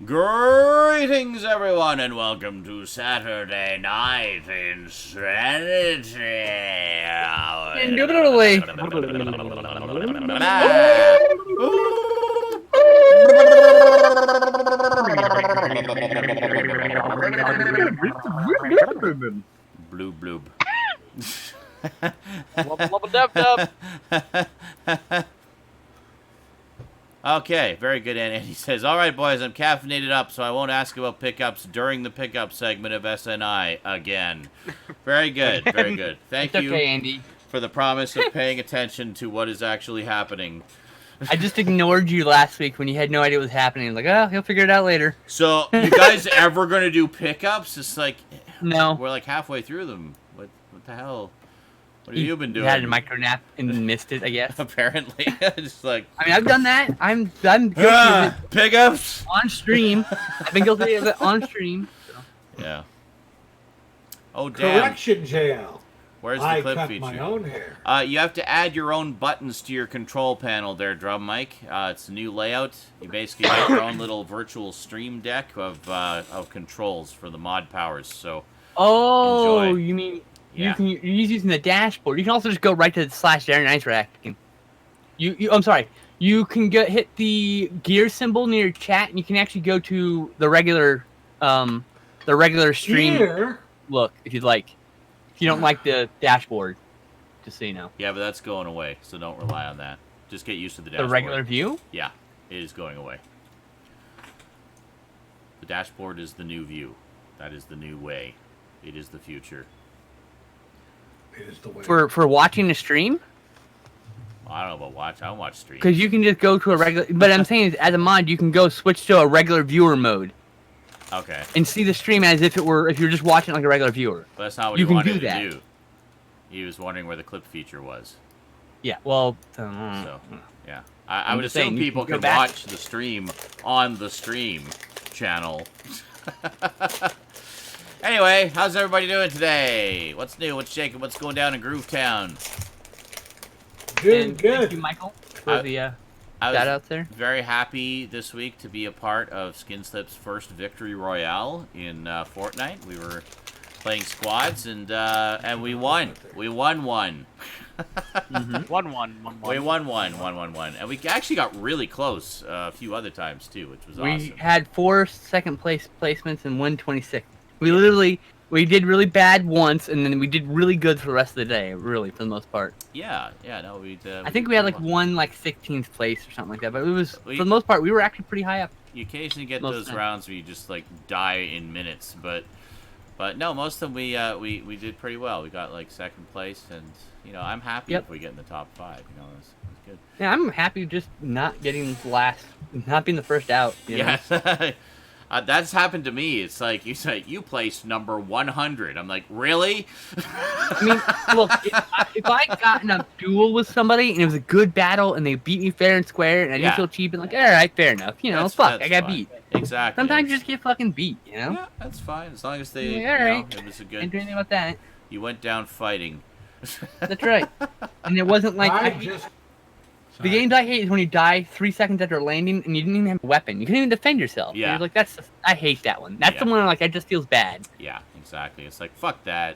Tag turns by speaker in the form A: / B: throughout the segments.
A: Greetings, everyone, and welcome to Saturday Night InSaNiTy.
B: Indubitably.
A: Bloob bloob. Okay, very good, and he says, all right, boys, I'm caffeinated up, so I won't ask about pickups during the pickup segment of SNI again. Very good, very good. Thank you
B: Andy.
A: for the promise of paying attention to what is actually happening.
B: I just ignored you last week when you had no idea what was happening. Like, oh, he'll figure it out later.
A: So, you guys ever going to do pickups? It's like,
B: no.
A: We're like halfway through them. What the hell? What have you been doing?
B: You had a micro nap and missed it, I guess.
A: Apparently. Just like...
B: I mean, I've done that. I'm guilty of it
A: pickups?
B: on stream. I've been guilty of it on stream. So.
A: Yeah. Oh, damn.
C: Correction, JL.
A: Where's the
C: I
A: clip
C: cut
A: feature?
C: my own hair.
A: You have to add your own buttons to your control panel there, Drum Mike. It's a new layout. You basically get your own little virtual stream deck of controls for the mod powers. So,
B: oh,
A: enjoy.
B: You mean
A: Yeah.
B: you're using the dashboard. You can also just go right to the /Nice rack. I'm sorry. You can hit the gear symbol near your chat, and you can actually go to the regular stream
C: Here?
B: look if you'd like. If you don't like the dashboard, just so you know.
A: Yeah, but that's going away, so don't rely on that. Just get used to the dashboard.
B: The regular view?
A: Yeah, it is going away. The dashboard is the new view. That is the new way. It is the future.
C: It is the way.
B: For watching a stream?
A: Well, I don't know about watch. I don't watch streams.
B: Because you can just go to a regular... But I'm saying, as a mod, you can go switch to a regular viewer mode.
A: Okay.
B: And see the stream as if you're just watching like a regular viewer.
A: But that's not what
B: you
A: he
B: can
A: wanted
B: do
A: to
B: that.
A: do. He was wondering where the clip feature was.
B: Yeah, well...
A: So, yeah. I would
B: just
A: assume
B: saying, you
A: people
B: can go
A: can
B: back-
A: watch the stream on the stream channel. Anyway, how's everybody doing today? What's new? What's shaking? What's going down in Groovetown?
C: Good, good.
B: Thank you, Michael, for the
A: I was
B: shout-outs there.
A: very happy this week to be a part of Skinslip's first victory royale in Fortnite. We were playing squads, and we won. We won one.
B: Mm-hmm.
D: 1-1.
A: We won one. And we actually got really close a few other times, too, which was
B: We
A: awesome.
B: had 4 second-place placements and 126. We did really bad once, and then we did really good for the rest of the day, really, for the most part.
A: Yeah, no, we
B: I think we had, like, 16th place or something like that, but it was, for the most part, we were actually pretty high up.
A: You occasionally get
B: Most
A: those
B: time.
A: rounds where you just, like, die in minutes, but no, most of them we did pretty well. We got, like, second place, and, you know, I'm happy if we get in the top 5, you know, that's good.
B: Yeah, I'm happy just not getting last, not being the first out. You know?
A: Yeah. That's happened to me. It's like, you say, you placed number 100. I'm like, really?
B: I mean, look, if I got in a duel with somebody and it was a good battle and they beat me fair and square and I didn't feel cheap and like, all right, fair enough. You know, fuck, I got
A: fine.
B: beat.
A: Exactly.
B: Sometimes you just get fucking beat, you know?
A: Yeah, that's fine. As long as they,
B: Yeah, all right.
A: it was a
B: Can't do
A: good,
B: anything about that.
A: you went down fighting.
B: That's right. And it wasn't like... The games I hate is when you die 3 seconds after landing and you didn't even have a weapon. You couldn't even defend yourself.
A: Yeah.
B: You're like, I hate that one. That's the one like, it just feels bad.
A: Yeah, exactly. It's like, fuck that.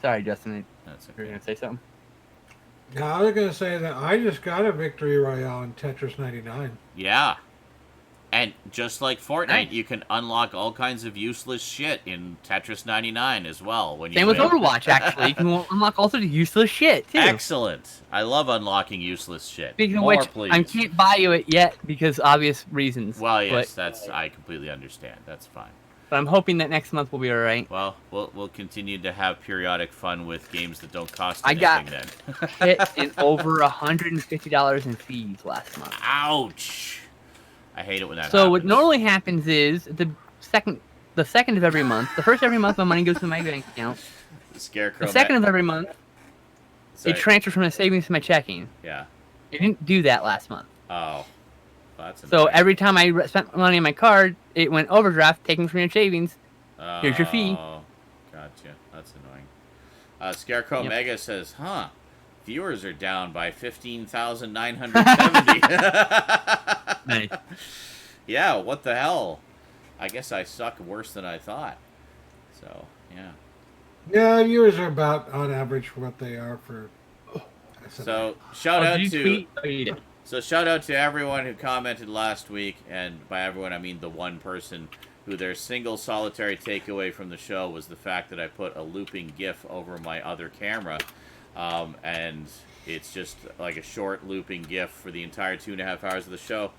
B: Sorry, Justin.
A: That's
B: You were
A: okay.
B: going to say something?
C: No, I was going to say that I just got a victory royale in Tetris 99.
A: Yeah. And just like Fortnite,
B: Nice.
A: you can unlock all kinds of useless shit in Tetris 99 as well. When you
B: Same with
A: win.
B: Overwatch, actually. You can unlock all sorts of useless shit, too.
A: Excellent. I love unlocking useless shit.
B: Speaking of
A: More,
B: which,
A: please.
B: I can't buy you it yet because obvious reasons.
A: Well, yes,
B: but,
A: I completely understand. That's fine.
B: but I'm hoping that next month will be alright.
A: Well, we'll continue to have periodic fun with games that don't cost
B: I
A: anything
B: got
A: then.
B: hit in over $150 in fees last month.
A: Ouch. I hate it when that
B: So
A: happens.
B: what normally happens is the second of every month, the first every month my money goes to my bank account.
A: The Scarecrow
B: The second of every month
A: Sorry.
B: it transfers from my savings to my checking.
A: Yeah.
B: It didn't do that last month.
A: Oh. Well, that's
B: So
A: annoying.
B: every time I spent money on my card, it went overdraft, taking from your savings. Here's your fee.
A: Oh, gotcha. That's annoying. Scarecrow
B: Yep.
A: Mega says, huh, viewers are down by 15,970.
B: Nice.
A: Yeah, what the hell? I guess I suck worse than I thought. So, yeah.
C: Yeah, viewers are about on average for what they are for.
A: So, shout out
B: Did you
A: to
B: tweet? Oh, you did.
A: So shout out to everyone who commented last week, and by everyone I mean the one person who their single solitary takeaway from the show was the fact that I put a looping GIF over my other camera, and it's just like a short looping GIF for the entire 2.5 hours of the show.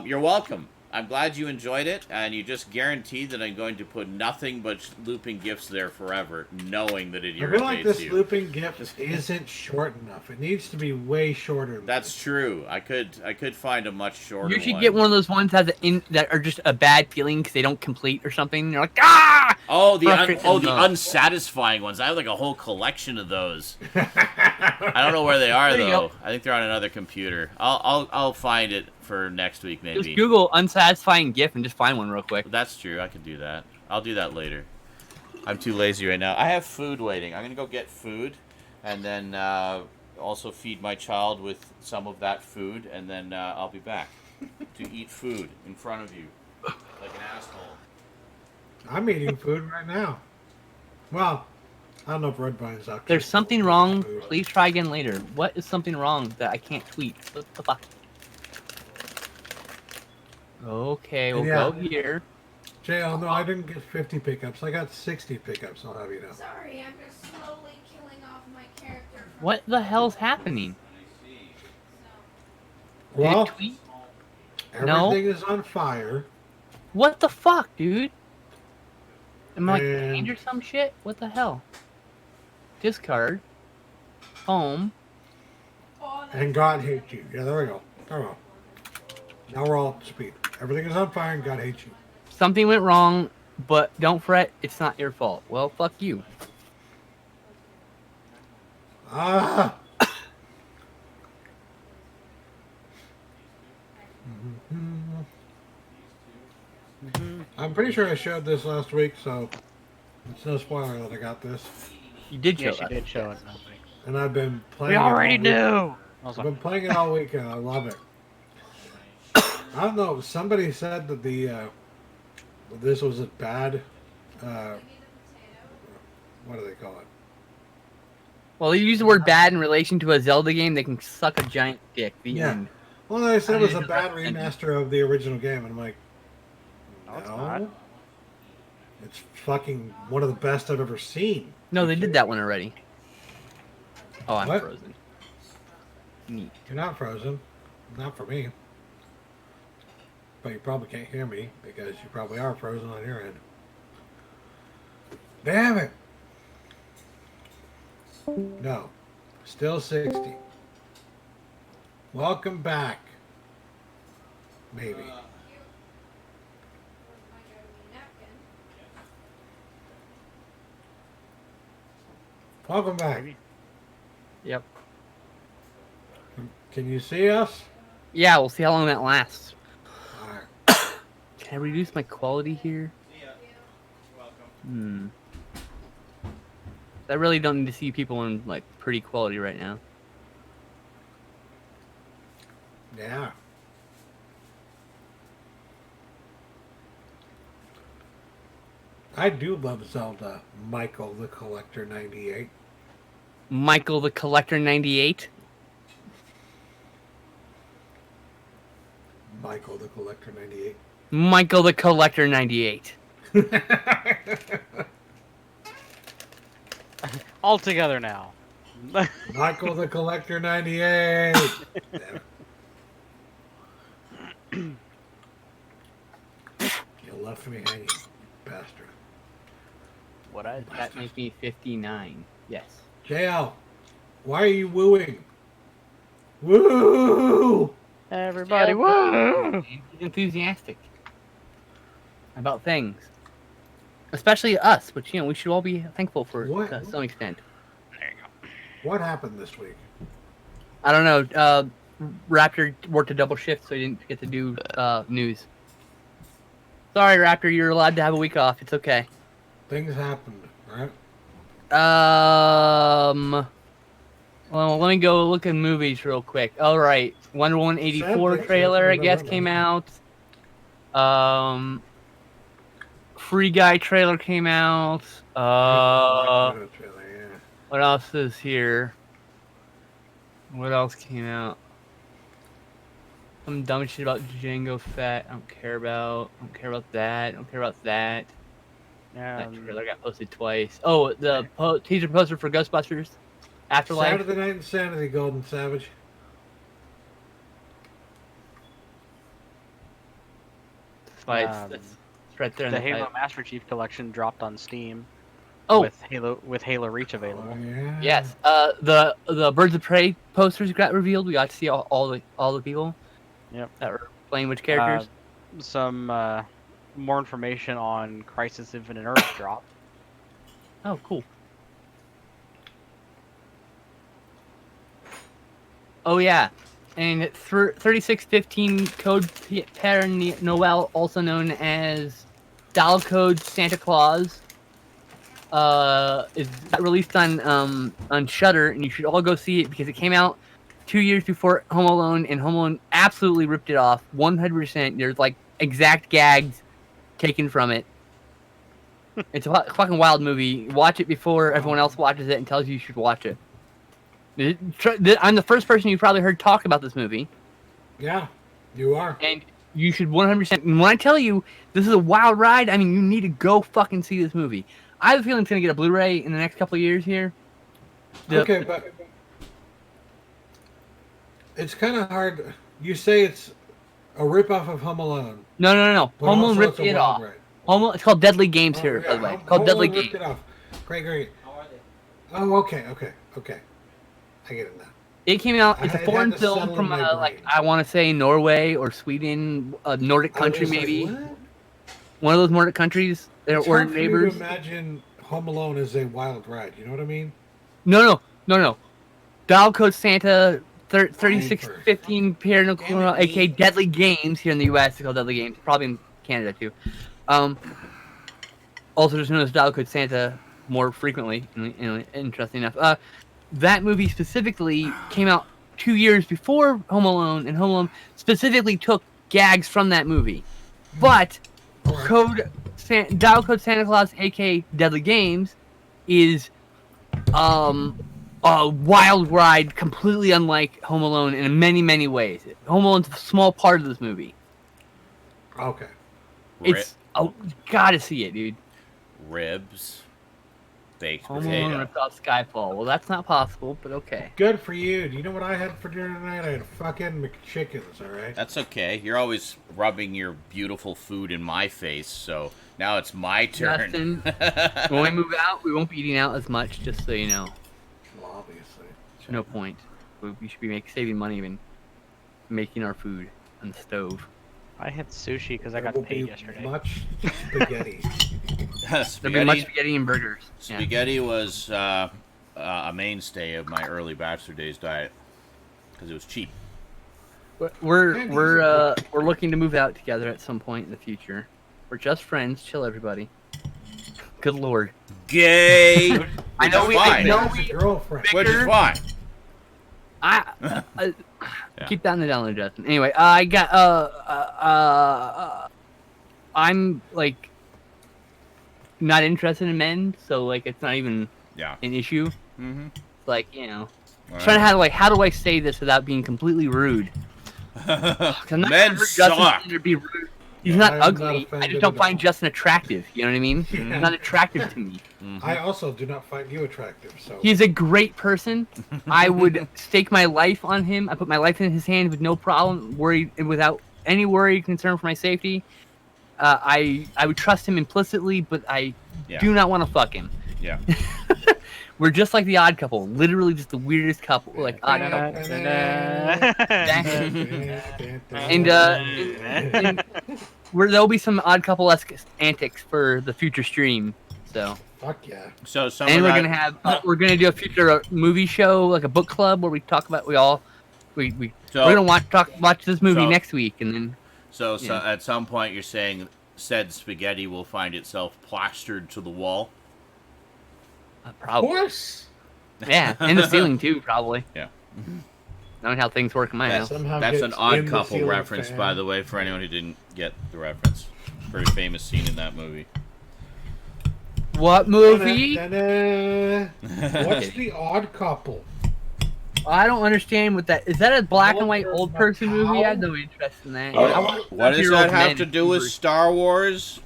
A: You're welcome. I'm glad you enjoyed it, and you just guaranteed that I'm going to put nothing but looping GIFs there forever, knowing that it
C: I feel
A: irritates
C: like this
A: you.
C: looping GIF isn't short enough. It needs to be way shorter. Than
A: That's true. I could find a much shorter
B: You should
A: one.
B: get one of those ones that are just a bad feeling because they don't complete or something. You're like, ah!
A: Oh, the
B: Frustrating.
A: unsatisfying ones. I have like a whole collection of those. I don't know where they are
B: There you
A: though.
B: go.
A: I think they're on another computer. I'll find it for next week maybe.
B: Just Google unsatisfying GIF and just find one real quick.
A: That's true. I could do that. I'll do that later. I'm too lazy right now. I have food waiting. I'm gonna go get food, and then also feed my child with some of that food, and then I'll be back to eat food in front of you like an asshole.
C: I'm eating food right now. Well, I don't know if Red Vine's up.
B: There's something wrong. Please try again later. What is something wrong that I can't tweet? What the fuck? Okay, we'll
C: Yeah.
B: go here.
C: JL, no, I didn't get 50 pickups. I got 60 pickups. I'll have you know.
D: Sorry, I'm just slowly killing off my character. From
B: What the hell's happening? Did
C: Well,
B: it tweet?
C: everything is on fire.
B: What the fuck, dude? Am I like
C: And-
B: banned or some shit? What the hell? Discard. Home.
D: Oh, that's
C: And God hates you. Yeah, there we go. There we go. Now we're all up to speed. Everything is on fire and God hates you.
B: Something went wrong, but don't fret, it's not your fault. Well, fuck you.
C: Ah! I'm pretty sure I showed this last week, so it's no spoiler that I got this.
B: You did show
E: Yes, you
B: that.
E: did show it.
C: And I've been playing
E: We already
C: it all week.
E: knew.
C: I've been playing it all week and I love it. I don't know. Somebody said that this was a bad. What do they call it?
B: Well, you use the word bad in relation to a Zelda game, they can suck a giant dick. The
C: Yeah.
B: end.
C: Well, they said it was a
B: I mean,
C: bad remaster of the original game, and I'm like,
E: No, it's not.
C: It's fucking one of the best I've ever seen.
B: No, they did that one already. Oh, I'm
C: What?
B: frozen. Neat.
C: You're not frozen. Not for me. But you probably can't hear me because you probably are frozen on your end. Damn it! No. Still 60. Welcome back. Maybe.
D: my napkin.
C: Welcome back.
B: Yep.
C: Can you see us?
B: Yeah, we'll see how long that lasts.
C: Alright.
B: Can I reduce my quality here? I really don't need to see people in like pretty quality right now.
C: Yeah. I do love Zelda Michael the Collector 98.
B: Michael the Collector 98.
C: Michael the Collector 98.
B: Michael the Collector 98.
E: All together now.
C: Michael the Collector 98. Damn it. You left me hanging, bastard.
E: What I
B: That makes me 59. Yes.
C: JL, why are you wooing? Woo!
E: everybody. Woo!
B: He's enthusiastic about things, especially us, which we should all be thankful for
C: What?
B: to some extent.
E: There you go.
C: What happened this week?
B: I don't know. Raptor worked a double shift, so he didn't get to do news. Sorry, Raptor. You're allowed to have a week off. It's okay.
C: Things happened, right?
B: Well, let me go look at movies real quick. All right, Wonder Woman 84
C: Sad things
B: trailer, I
C: happened in
B: guess,
C: November.
B: came out. Free Guy trailer came out. What else is here? What else came out? Some dumb shit about Django Fett. I don't care about. I don't care about that. I don't care about that. That trailer got posted twice. Oh, the teaser poster for Ghostbusters Afterlife.
C: Saturday Night Insanity, Golden Savage.
B: It's right there.
E: The Halo Master Chief Collection dropped on Steam.
B: Oh,
E: with Halo Reach available.
C: Yeah.
B: yes. The Birds of Prey posters got revealed. We got to see all the people.
E: Yep.
B: That were playing which characters.
E: Some more information on Crisis Infinite Earth drop.
B: Oh, cool. Oh yeah, and 3615 Code Père Noël, also known as Dial Code Santa Claus, is released on Shudder, and you should all go see it because it came out 2 years before Home Alone, and Home Alone absolutely ripped it off 100%. There's like exact gags taken from it. It's a fucking wild movie. Watch it before everyone else watches it and tells you should watch it. I'm the first person you've probably heard talk about this movie.
C: Yeah, you are.
B: And you should 100%. And when I tell you this is a wild ride, I mean, you need to go fucking see this movie. I have a feeling it's going to get a Blu-ray in the next couple of years here.
C: Okay, but it's kind of hard. You say it's a ripoff of Home Alone.
B: No.
C: But
B: Home Alone
C: also
B: ripped
C: it's a
B: it
C: wild
B: off.
C: ride.
B: It's called Deadly Games here, by the way. It's called Deadly
C: Ripped
B: Games.
C: it off. Great. Oh, okay. I get it now.
B: It came out. It's a
C: It
B: foreign
C: had to settle
B: film
C: in
B: from
C: my
B: like
C: brain.
B: I want to say Norway or Sweden, a Nordic country
C: I was like,
B: maybe.
C: what?
B: One of those Nordic countries that
C: It's
B: were
C: hard for me
B: neighbors.
C: to imagine Home Alone as a wild ride. You know what I mean?
B: No. Dial Code Santa 3615 Père Noël, aka Deadly Games here in the U.S. It's called Deadly Games. Probably in Canada too. Also just known as Dial Code Santa more frequently. Interesting enough. That movie specifically came out 2 years before Home Alone, and Home Alone specifically took gags from that movie. But Dial Code Santa Claus, aka Deadly Games, is a wild ride, completely unlike Home Alone in many, many ways. Home Alone's a small part of this movie.
C: Okay.
B: Gotta see it, dude.
A: Ribs. Baked
B: Home Alone
A: potato.
B: ripped off Skyfall. Well, that's not possible, but okay.
C: Good for you. Do you know what I had for dinner tonight? I had fucking McChickens, alright?
A: That's okay. You're always rubbing your beautiful food in my face, so now it's my turn.
B: Justin, when we move out, we won't be eating out as much, just so you know.
C: Well, obviously.
B: There's no point. We should be saving money even making our food on the stove.
E: I had sushi because I
C: There
E: got
C: will
E: paid
C: be
E: yesterday.
C: much spaghetti.
B: There'll be much spaghetti and burgers. Yeah.
A: Spaghetti was a mainstay of my early bachelor days diet because it was cheap.
B: We're looking to move out together at some point in the future. We're just friends. Chill, everybody. Good lord.
A: Gay.
B: I know
A: Which
B: we.
A: is
B: I
A: fine.
B: know
C: That's a
B: we.
C: girlfriend.
A: Which is fine.
B: Keep that in the download, Justin. Anyway, I got I'm like not interested in men, so like it's not even
A: Yeah.
B: an issue.
A: Mm-hmm.
B: It's like, you know,
A: All
B: trying to
A: right.
B: how do I say this without being completely rude? 'Cause I'm not
A: Men
B: gonna hurt Justin's
A: suck.
B: feelings or be rude. He's
C: Yeah,
B: not
C: I am not
B: ugly. I
C: offended
B: just don't
C: at
B: find
C: all.
B: Justin attractive. You know what I mean?
C: Yeah.
B: He's not attractive to me.
C: I also do not find you attractive, so.
B: He's a great person. I would stake my life on him. I put my life in his hands with no problem, without any worry, concern for my safety. I would trust him implicitly, but I
A: Yeah.
B: do not want to fuck him.
A: Yeah.
B: We're just like the Odd Couple, literally just the weirdest couple, like Odd Couple. And there'll be some Odd Couple-esque antics for the future stream. So,
C: Fuck yeah.
A: So some
B: and
A: of
B: we're
A: that,
B: gonna have we're gonna do a future movie show, like a book club, where we talk about we're gonna watch this movie
A: so-
B: next week, and then
A: So
B: Yeah.
A: at some point you're saying said spaghetti will find itself plastered to the wall.
C: Of
B: probably
C: course.
B: yeah, and the ceiling too, probably.
A: Yeah.
B: Knowing how things work in my house.
C: Somehow
A: That's
C: gets
A: an Odd
C: in the
A: Couple
C: ceiling
A: reference,
C: fan.
A: by the way, for anyone who didn't get the reference. Very famous scene in that movie.
B: What movie?
C: What's The Odd Couple?
B: I don't understand what that is. That a black and white
C: Walter
B: old person movie? I have
C: Macau?
B: no interest in that.
A: What,
B: I want
A: what does
B: grumpy
A: that
B: old
A: have
B: men
A: to do with
B: movies.
A: Star Wars?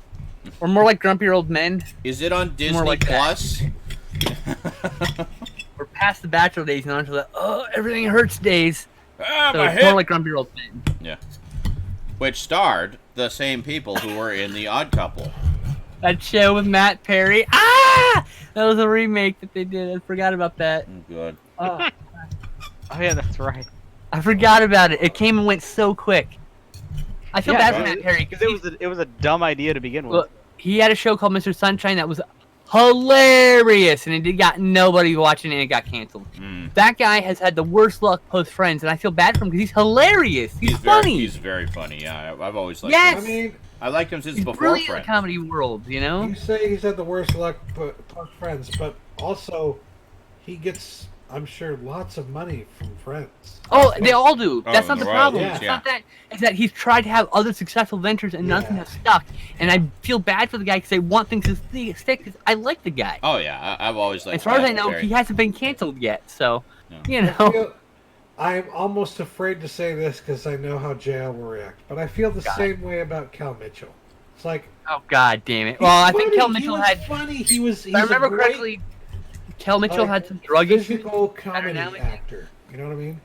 B: Or more like grumpy old men?
A: Is it on Disney
B: like that.
A: Plus?
B: We're past the bachelor days and onto the everything hurts days.
A: Ah,
B: So
A: my
B: it's more
A: hip!
B: like grumpy old men.
A: Yeah. Which starred the same people who were in The Odd Couple.
B: That show with Matt Perry. Ah! That was a remake that they did. I forgot about that.
A: Oh, good.
B: Oh,
E: Oh yeah, that's right.
B: I forgot about it. It came and went so quick. I feel bad for
A: right.
B: Matt Perry
E: Because it was a dumb idea to begin with.
B: Look, he had a show called Mr. Sunshine that was hilarious, and it got nobody watching it, and it got canceled. That guy has had the worst luck post Friends, and I feel bad for him because he's hilarious. He's funny.
A: He's very funny. Yeah, I've always liked
B: Yes!
A: him.
C: I mean,
A: I liked him since
B: He's
A: before
B: brilliant in the
A: Friends.
B: comedy world, you know?
C: you say he's had the worst luck post Friends, but also he gets, I'm sure, lots of money from Friends.
B: Oh, they all do.
A: Oh,
B: That's not
A: the
B: the problem.
C: royalties,
B: It's
A: yeah.
B: not that. It's that he's tried to have other successful ventures and nothing
C: Yeah.
B: has stuck. And I feel bad for the guy because they want things to stick. 'Cause I like the guy.
A: Oh yeah, I've always liked.
B: As far as I
A: Matt
B: know,
A: Perry.
B: he hasn't been canceled yet. So,
A: No.
B: you know.
C: I'm almost afraid to say this because I know how JL will react, but I feel the
B: God.
C: same way about Cal Mitchell. It's like,
B: Oh God damn it!
C: he's
B: Well, I think
C: funny.
B: Kel
C: He
B: Mitchell
C: was
B: had.
C: funny. He's
B: If I remember
C: a great,
B: correctly, Kel Mitchell
C: like,
B: had some drug issues.
C: physical comedy
B: now, I think.
C: actor. You know what I mean?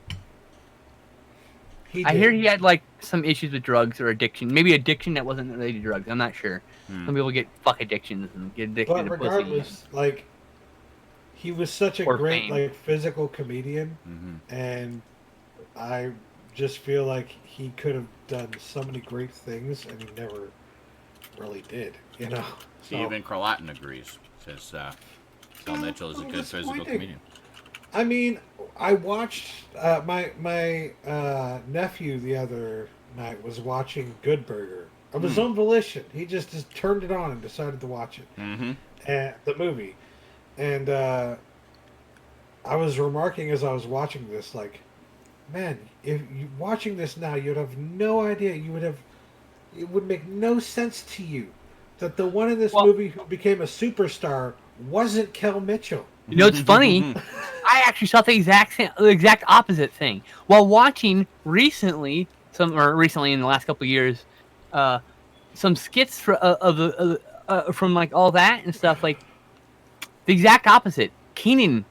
B: I hear he had like some issues with drugs or addiction. Maybe addiction that wasn't related to drugs. I'm not sure. Some people get fuck addictions and get addicted
C: But
B: to pussy.
C: regardless, like, he was such a
B: Or
C: great
B: fame.
C: like physical comedian,
A: Mhm.
C: and I just feel like he could have done so many great things, and he never really did. You know. So,
A: Even Carlatin agrees. Says Phil Mitchell is a
C: oh,
A: good physical
C: disappointing.
A: comedian.
C: I mean, I watched my nephew the other night was watching Good Burger of his own volition. He just turned it on and decided to watch it.
A: Mm-hmm.
C: The movie, and I was remarking as I was watching this, like, man, if you watching this now, you'd have no idea. It would make no sense to you that the one in this movie who became a superstar wasn't Kel Mitchell.
B: You know, it's funny. I actually saw the exact opposite thing while watching recently in the last couple of years, some skits from like all that and stuff. Like the exact opposite. Keenan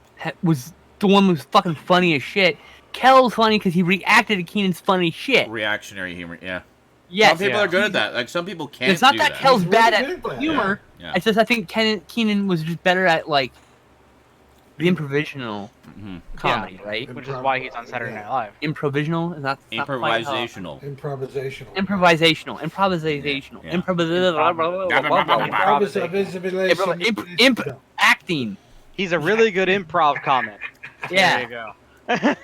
B: was the one who was fucking funny as shit. Kel's funny because he reacted to Keenan's funny shit.
A: Reactionary humor, yeah.
B: Yes,
A: Some people are good at that. Like some people can't.
B: it's not
A: do
B: that
A: that.
B: Kel's
C: He's
B: bad
C: really
B: at
C: good at that.
B: humor.
A: Yeah.
B: It's just I think Keenan was just better at like the improvisational comedy, right?
E: Which is why he's on Saturday Night Live.
B: Improvisational is not quite how-
A: Improvisational.
C: Improvisational.
B: Improvisational. Acting.
E: He's a really good improv comic. There
B: Yeah,
E: you go.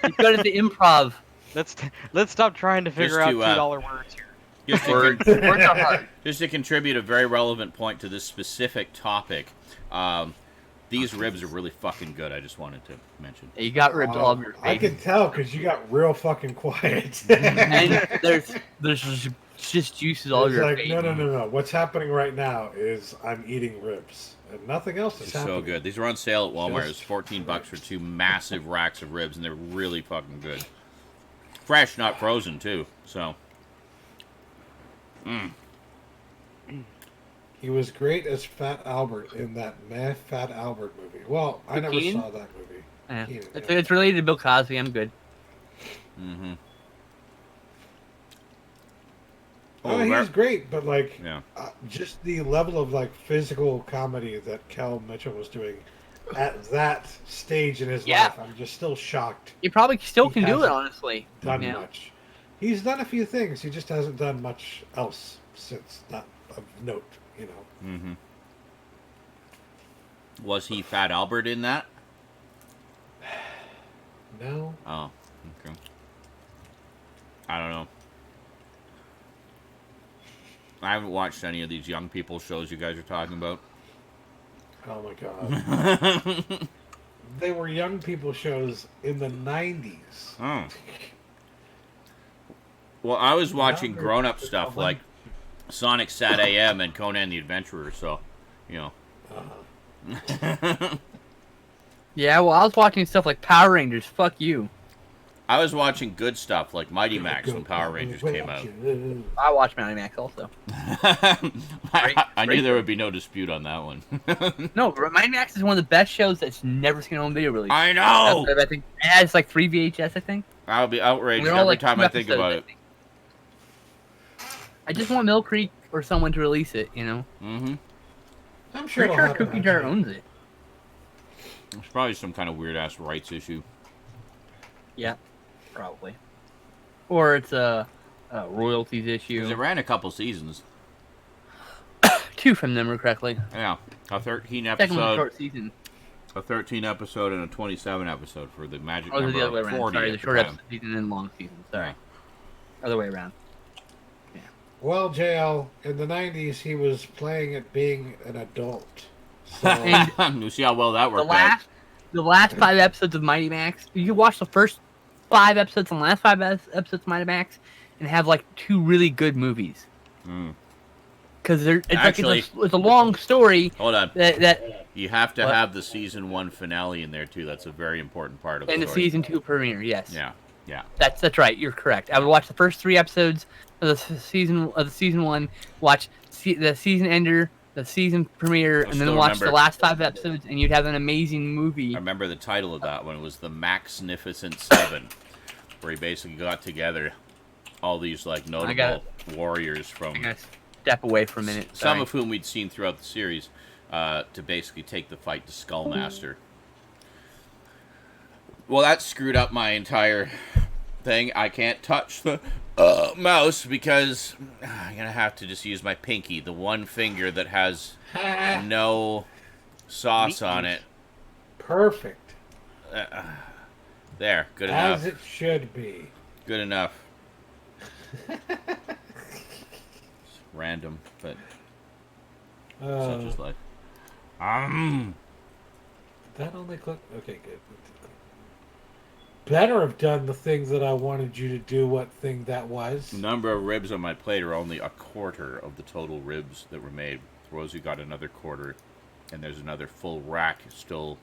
B: he's good at the improv.
E: Let's stop trying to figure out
A: to,
E: $2 words here.
A: Just to,
B: Words are hard.
A: just to contribute a very relevant point to this specific topic, these ribs are really fucking good. I just wanted to mention.
B: You got ribs all over your
C: I
B: face.
C: can tell because you got real fucking quiet.
B: And there's just juices all over
C: It's
B: your
C: like,
B: face.
C: no. What's happening right now is I'm eating ribs, and nothing else is
A: They're
C: happening.
A: so good. These were on sale at Walmart. It was
C: Just-
A: $14 for 2 massive racks of ribs, and they're really fucking good. Fresh, not frozen, too. So,
C: He was great as Fat Albert in that Fat Albert movie. Well, I never
B: Keenan?
C: saw that movie.
B: Yeah.
C: Keenan,
B: It's,
C: yeah.
B: it's related to Bill Cosby. I'm good.
A: mm-hmm.
C: Oh, he's great, but like,
A: Yeah.
C: just the level of like physical comedy that Kel Mitchell was doing at that stage in his
B: Yeah.
C: life, I'm just still shocked.
B: You probably still
C: He
B: can do it,
C: hasn't
B: honestly.
C: Done
B: Yeah.
C: much. He's done a few things. He just hasn't done much else since, not of note. You know.
A: Mm-hmm. Was he Fat Albert in that?
C: No.
A: Oh, okay. I don't know. I haven't watched any of these young people shows you guys are talking about.
C: Oh my god.
A: Oh.
C: They were young people shows in the 90s.
A: Well, I was watching
C: Now they're
A: grown-up
C: just
A: stuff
C: all
A: like Sonic Sat AM and Conan the Adventurer, so, you know.
B: Yeah, well, I was watching stuff like Power Rangers. Fuck you.
A: I was watching good stuff like Mighty Max when Power Rangers came out.
B: I watched Mighty Max also.
A: I knew there would be no dispute on that one.
B: No, Mighty Max is one of the best shows that's never seen on video release.
A: I know!
B: I think it has like 3 VHS, I think.
A: I'll be outraged
B: They're all,
A: every
B: like,
A: time
B: 2
A: I think
B: episodes,
A: about
B: I
A: it.
B: think. I just want Mill Creek or someone to release it, you know?
A: Mm-hmm.
C: I'm sure.
B: Pretty
C: it'll
B: sure
C: happen
B: Cookie Jar
C: eventually.
B: owns it.
A: It's probably some kind of weird-ass rights issue.
B: Yeah, probably. Or it's a royalties
A: 'Cause
B: issue.
A: it ran a couple seasons.
B: 2 from them, correctly.
A: Yeah. A 13
B: Second one's a
A: episode,
B: short season.
A: a 13 episode, and a 27 episode for the magic
B: Or
A: number
B: the other way
A: of
B: around.
A: 40
B: Sorry,
A: at
B: the
A: the
B: short
A: time.
B: episode season and long season. Sorry. Other way around.
C: Well, JL, in the 90s, he was playing at being an adult. So,
B: And
A: You see how well that
B: the
A: worked out.
B: last 5 episodes of Mighty Max, you can watch the first 5 episodes and the last 5 episodes of Mighty Max and have like 2 really good movies.
A: Mm.
B: Because
A: Actually-
B: it's a long story
A: Hold on.
B: that
A: You have to
B: What?
A: have the season 1 finale in there, too. That's a very important part of the
B: and the
A: story.
B: season 2 premiere. Yes.
A: Yeah. Yeah.
B: That's right. You're correct. I would watch the first 3 episodes of the season 1, watch the season ender, the season premiere,
A: I
B: and then
A: still
B: watch the
A: remember-
B: last 5 episodes, and you'd have an amazing movie.
A: I remember the title of that one was the Maxnificent Seven, where he basically got together all these like notable warriors from
B: I'm gonna step away for a minute.
A: some
B: Sorry.
A: of whom we'd seen throughout the series to basically take the fight to Skullmaster. Well, that screwed up my entire thing. I can't touch the mouse because I'm gonna have to just use my pinky, the one finger that has no sauce on it.
C: perfect.
A: There, good
C: As
A: enough.
C: it should be.
A: Good enough. It's random, but such is life.
C: That only click. Okay, good. Better have done the things that I wanted you to do. What thing that was?
A: The number of ribs on my plate are only a quarter of the total ribs that were made. Rosie got another quarter, and there's another full rack still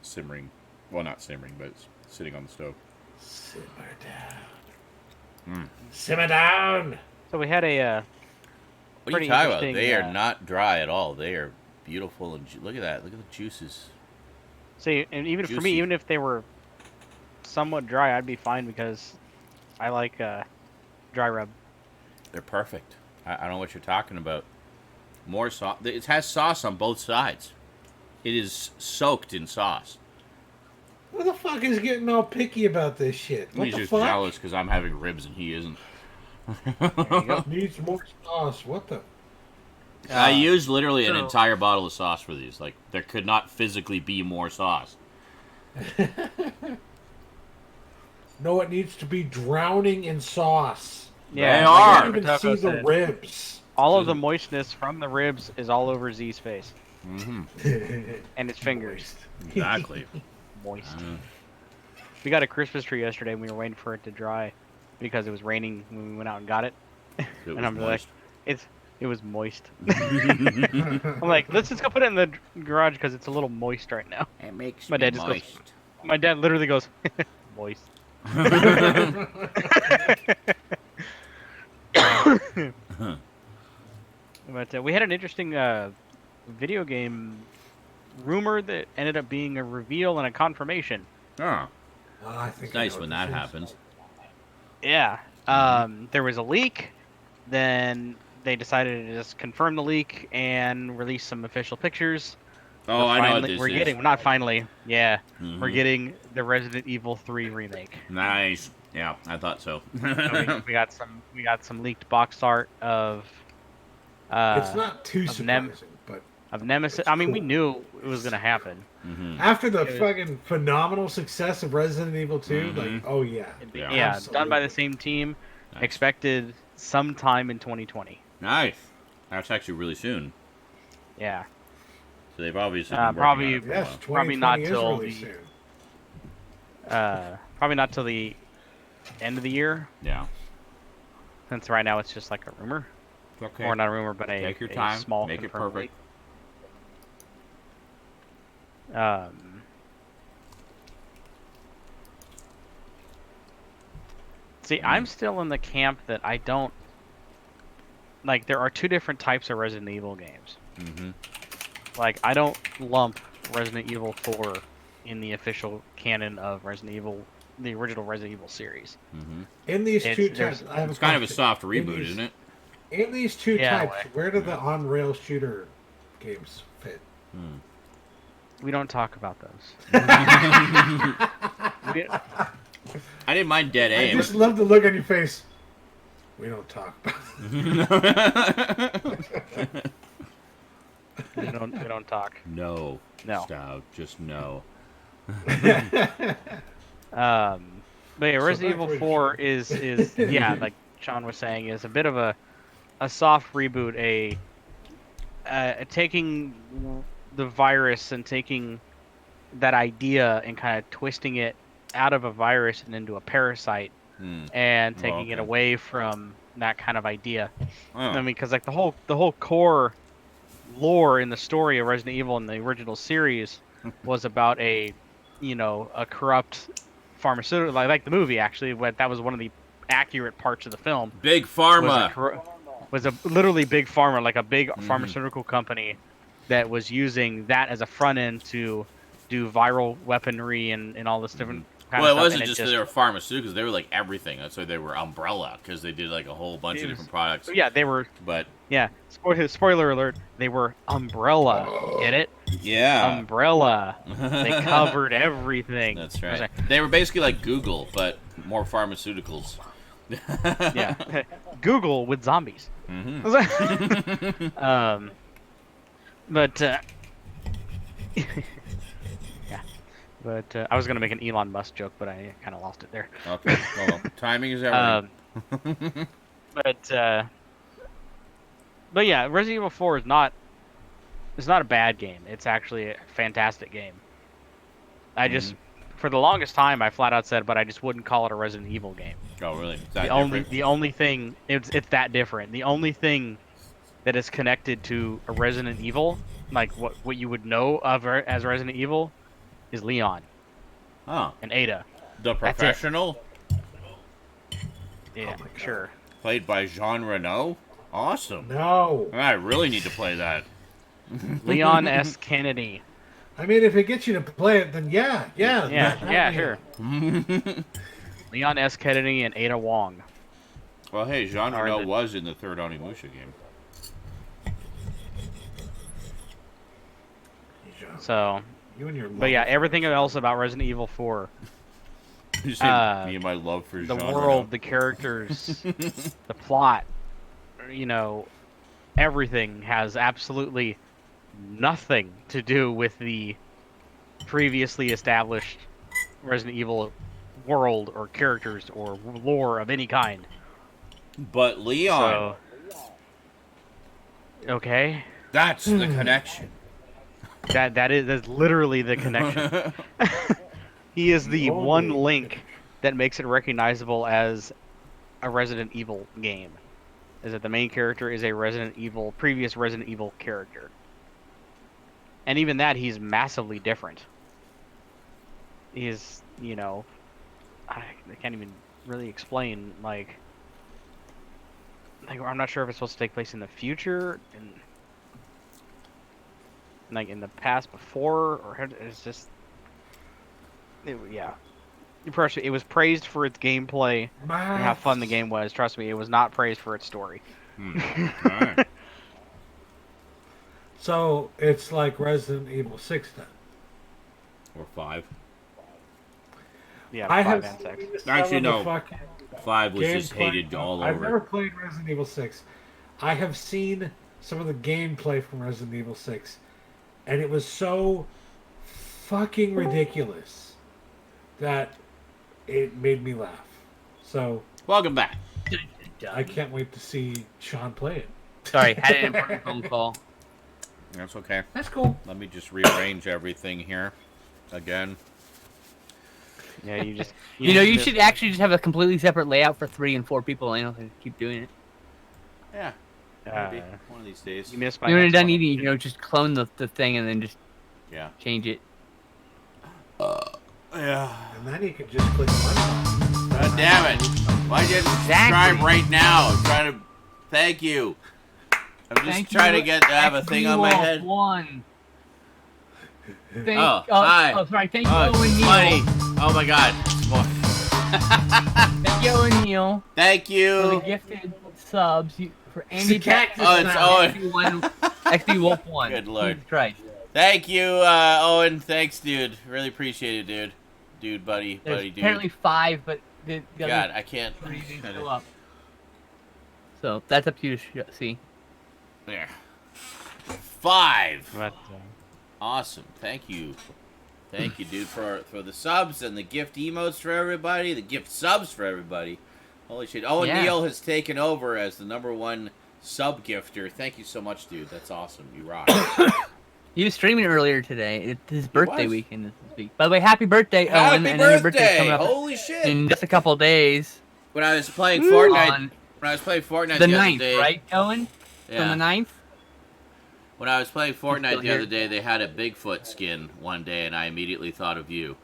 A: simmering. Well, not simmering, but it's sitting on the stove.
C: Simmer down. Simmer down.
E: So we had a
A: What are
E: Pretty
A: you talking about?
E: interesting,
A: They are not dry at all. They are beautiful and look at that. Look at the juices.
E: see, and even for
A: Juicy.
E: me, even if they were somewhat dry, I'd be fine because I like dry rub.
A: They're perfect. I don't know what you're talking about. More sauce. It has sauce on both sides. It is soaked in sauce.
C: Who the fuck is getting all picky about this shit? What
A: He's
C: the
A: just
C: fuck?
A: jealous because I'm having ribs and he isn't.
C: Needs more sauce. What the?
A: I used literally an
B: so-
A: entire bottle of sauce for these. Like, there could not physically be more sauce.
C: No, it needs to be drowning in sauce.
E: Yeah,
A: They
E: like
A: are.
C: I
E: Taco
C: can't even see the
E: said,
C: ribs.
E: all of the moistness from the ribs is all over Z's face
A: Mm-hmm.
E: and his fingers.
A: Exactly.
E: Moist. We got a Christmas tree yesterday and we were waiting for it to dry because it was raining when we went out and got it.
A: It
E: And
A: was
E: I'm
A: moist.
E: like, it was moist. I'm like, let's just go put it in the garage because it's a little moist right now.
A: It makes
E: My
A: me
E: dad just goes-
A: moist.
E: My dad literally goes, moist. But we had an interesting video game rumor that ended up being a reveal and a confirmation.
A: Oh,
C: I think
A: it's
C: I
A: nice
C: know
A: when
C: what
A: that
C: this is.
A: happens.
E: Yeah. There was a leak. Then they decided to just confirm the leak and release some official pictures.
A: Oh, I know what this
E: We're
A: is.
E: getting, not finally, yeah.
A: Mhm.
E: We're getting the Resident Evil 3 remake.
A: Nice. Yeah, I thought so.
E: we got some leaked box art of
C: It's not too
E: of
C: surprising, but
E: Nemesis.
C: it's
E: I mean, we
C: cool.
E: knew it was gonna happen.
A: Mhm.
C: after the
E: It was-
C: fucking phenomenal success of Resident Evil 2,
A: Mhm.
C: like, oh yeah.
A: Yeah.
E: Yeah, done by the
C: Absolutely.
E: same team.
A: Nice.
E: Expected sometime in 2020.
A: Nice. That's actually really soon.
E: Yeah.
A: So they've obviously been working
E: probably-
A: on it for a
C: Yes,
A: while.
C: 2020
E: Probably not
C: is
E: till
C: really
E: the-
C: soon.
E: Probably not till the end of the year,
A: Yeah.
E: since right now it's just like a rumor,
A: It's okay.
E: or not a rumor, but
A: Take your
E: a
A: time.
E: small
A: Make it
E: confirmed
A: perfect.
E: See, I'm still in the camp that I don't like. There are two different types of Resident Evil games.
A: Mm-hmm.
E: Like, I don't lump Resident Evil 4 in the official canon of Resident Evil, the original Resident Evil series.
A: Mm-hmm.
C: In these two
E: there's-
C: types, I have
A: It's
C: a
A: kind of a
C: question.
A: soft
C: In
A: reboot,
C: these-
A: isn't it?
C: In these two
E: Yeah,
C: types, where do the on-rail shooter games fit?
A: Hmm.
E: We don't talk about those. We-
A: I didn't mind Dead
C: I
A: Aim.
C: just love the look on your face. We don't talk about
E: we don't talk.
A: No.
E: No.
A: Stout, just no.
E: But yeah,
C: So
E: Resident Evil
C: back to
E: 4 is yeah, like Sean was saying, is a bit of a soft reboot, taking the virus and taking that idea and kind of twisting it out of a virus and into a parasite,
A: Hmm.
E: and taking it
A: okay.
E: away from that kind of idea.
A: Oh.
E: I mean, because like the whole core lore in the story of Resident Evil in the original series was about a corrupt pharmaceutical, like the movie actually. That was one of the accurate parts of the film.
A: Big Pharma.
E: Was a literally big pharma, like a big pharmaceutical company that was using that as a front end to do viral weaponry and all this different kind
A: Well,
E: of
A: it
E: stuff.
A: wasn't
E: and
A: just that they were pharmaceuticals; they were like everything. That's why they were Umbrella, because they did like a whole bunch of different products.
E: Yeah, they were.
A: But
E: Yeah, spoiler alert. They were Umbrella. Get it?
A: yeah,
E: Umbrella. They covered everything.
A: that's right. They were basically like Google, but more pharmaceuticals.
E: Yeah. Google with zombies.
A: Mm-hmm.
E: But yeah. But I was gonna make an Elon Musk joke, but I kind of lost it there.
A: Okay. Well, timing is everything.
E: But yeah, Resident Evil 4 is not. It's not a bad game. It's actually a fantastic game. I just, for the longest time, I flat out said, but I just wouldn't call it a Resident Evil game.
A: Oh, really? Is that
E: The only thing it's that different. The only thing that is connected to a Resident Evil, like what you would know of as Resident Evil, is Leon
A: Oh,
E: and Ada.
A: the
E: That's it.
A: professional,
E: Yeah, sure.
A: played by Jean Reno. Awesome.
C: No.
A: I really need to play that.
E: Leon S. Kennedy.
C: I mean, if it gets you to play it, then yeah.
E: Yeah, sure. Leon S. Kennedy and Ada Wong.
A: Well, hey, Jean
E: Or
A: Reno
E: the-
A: was in the third Onimusha game.
E: So,
C: You and your
E: but yeah, everything else about Resident Evil 4,
A: You said me and my love for
E: the
A: Jean
E: world,
A: Reno.
E: the characters, the plot, everything has absolutely nothing to do with the previously established Resident Evil world or characters or lore of any kind.
A: But Leon,
E: So, okay,
A: that's the connection.
E: that's literally the connection. He is the
C: Only
E: one link that makes it recognizable as a Resident Evil game. Is that the main character is a previous Resident Evil character. And even that, he's massively different. He's, I can't even really explain, like, I'm not sure if it's supposed to take place in the future, like in the past before, or it's just, yeah. It was praised for its gameplay and how fun the game was. Trust me, it was not praised for its story.
A: Alright.
C: So it's like Resident Evil 6 then.
A: Or 5.
E: Yeah,
C: I
E: 5
C: have
E: and 6.
C: seen some
A: Actually,
C: of the
A: no.
C: fucking
A: 5 was just
C: gameplay.
A: hated all
C: I've never
A: over.
C: played Resident Evil 6. I have seen some of the gameplay from Resident Evil 6, and it was so fucking ridiculous that it made me laugh. So
A: Welcome back.
C: I can't wait to see Sean play it.
B: Sorry, had an important phone call.
A: That's okay.
C: That's cool.
A: Let me just rearrange everything here again.
E: Yeah, you just.
B: You should actually just have a completely separate layout for 3 and 4 people. I don't keep doing it.
A: Yeah.
E: Uh,
A: Maybe one of these days.
E: You missed my.
B: When you're
E: next
B: done
E: one.
B: eating, just clone the thing and then just
A: Yeah.
B: change it.
A: Yeah.
C: And then you can just click one.
A: God damn it. Why didn't you subscribe right now? I'm trying to... Thank you. I'm just trying to have a thing on my head.
B: One.
A: Hi.
B: Oh, sorry. Thank you,
A: Oh,
B: Owen
A: it's
B: Neal.
A: funny. Oh my god.
B: Thank you, Owen Neal.
A: Thank
B: For
A: you.
B: the gifted subs. For Andy
C: Cactus.
A: Oh, it's Owen.
B: XD Wolf 1.
A: Good lord.
B: Jesus Christ.
A: Thank you, Owen. Thanks, dude. Really appreciate it, dude. Dude, buddy,
B: There's
A: dude.
B: apparently 5, but the
A: God,
B: other
A: I can't.
B: 3 didn't show up. So that's up to you to see.
A: There. 5.
E: But,
A: Awesome. Thank you. Thank you, dude, for the subs and the gift emotes for everybody, the gift subs for everybody. Holy shit. Owen Neal has taken over as the #1 sub gifter. Thank you so much, dude. That's awesome. You rock.
B: He was streaming earlier today. It's his birthday
A: was?
B: weekend this week. By the way, happy birthday, Owen.
A: Happy
B: I know your birthday's
A: birthday!
B: coming up
A: Holy shit!
B: in just a couple of days.
A: When I was playing Fortnite,
B: On
A: the
B: the
A: other
B: 9th,
A: day,
B: right, Owen?
A: yeah.
B: On the 9th?
A: When I was playing Fortnite
B: still
A: the other
B: here.
A: day, they had a Bigfoot skin one day, and I immediately thought of you.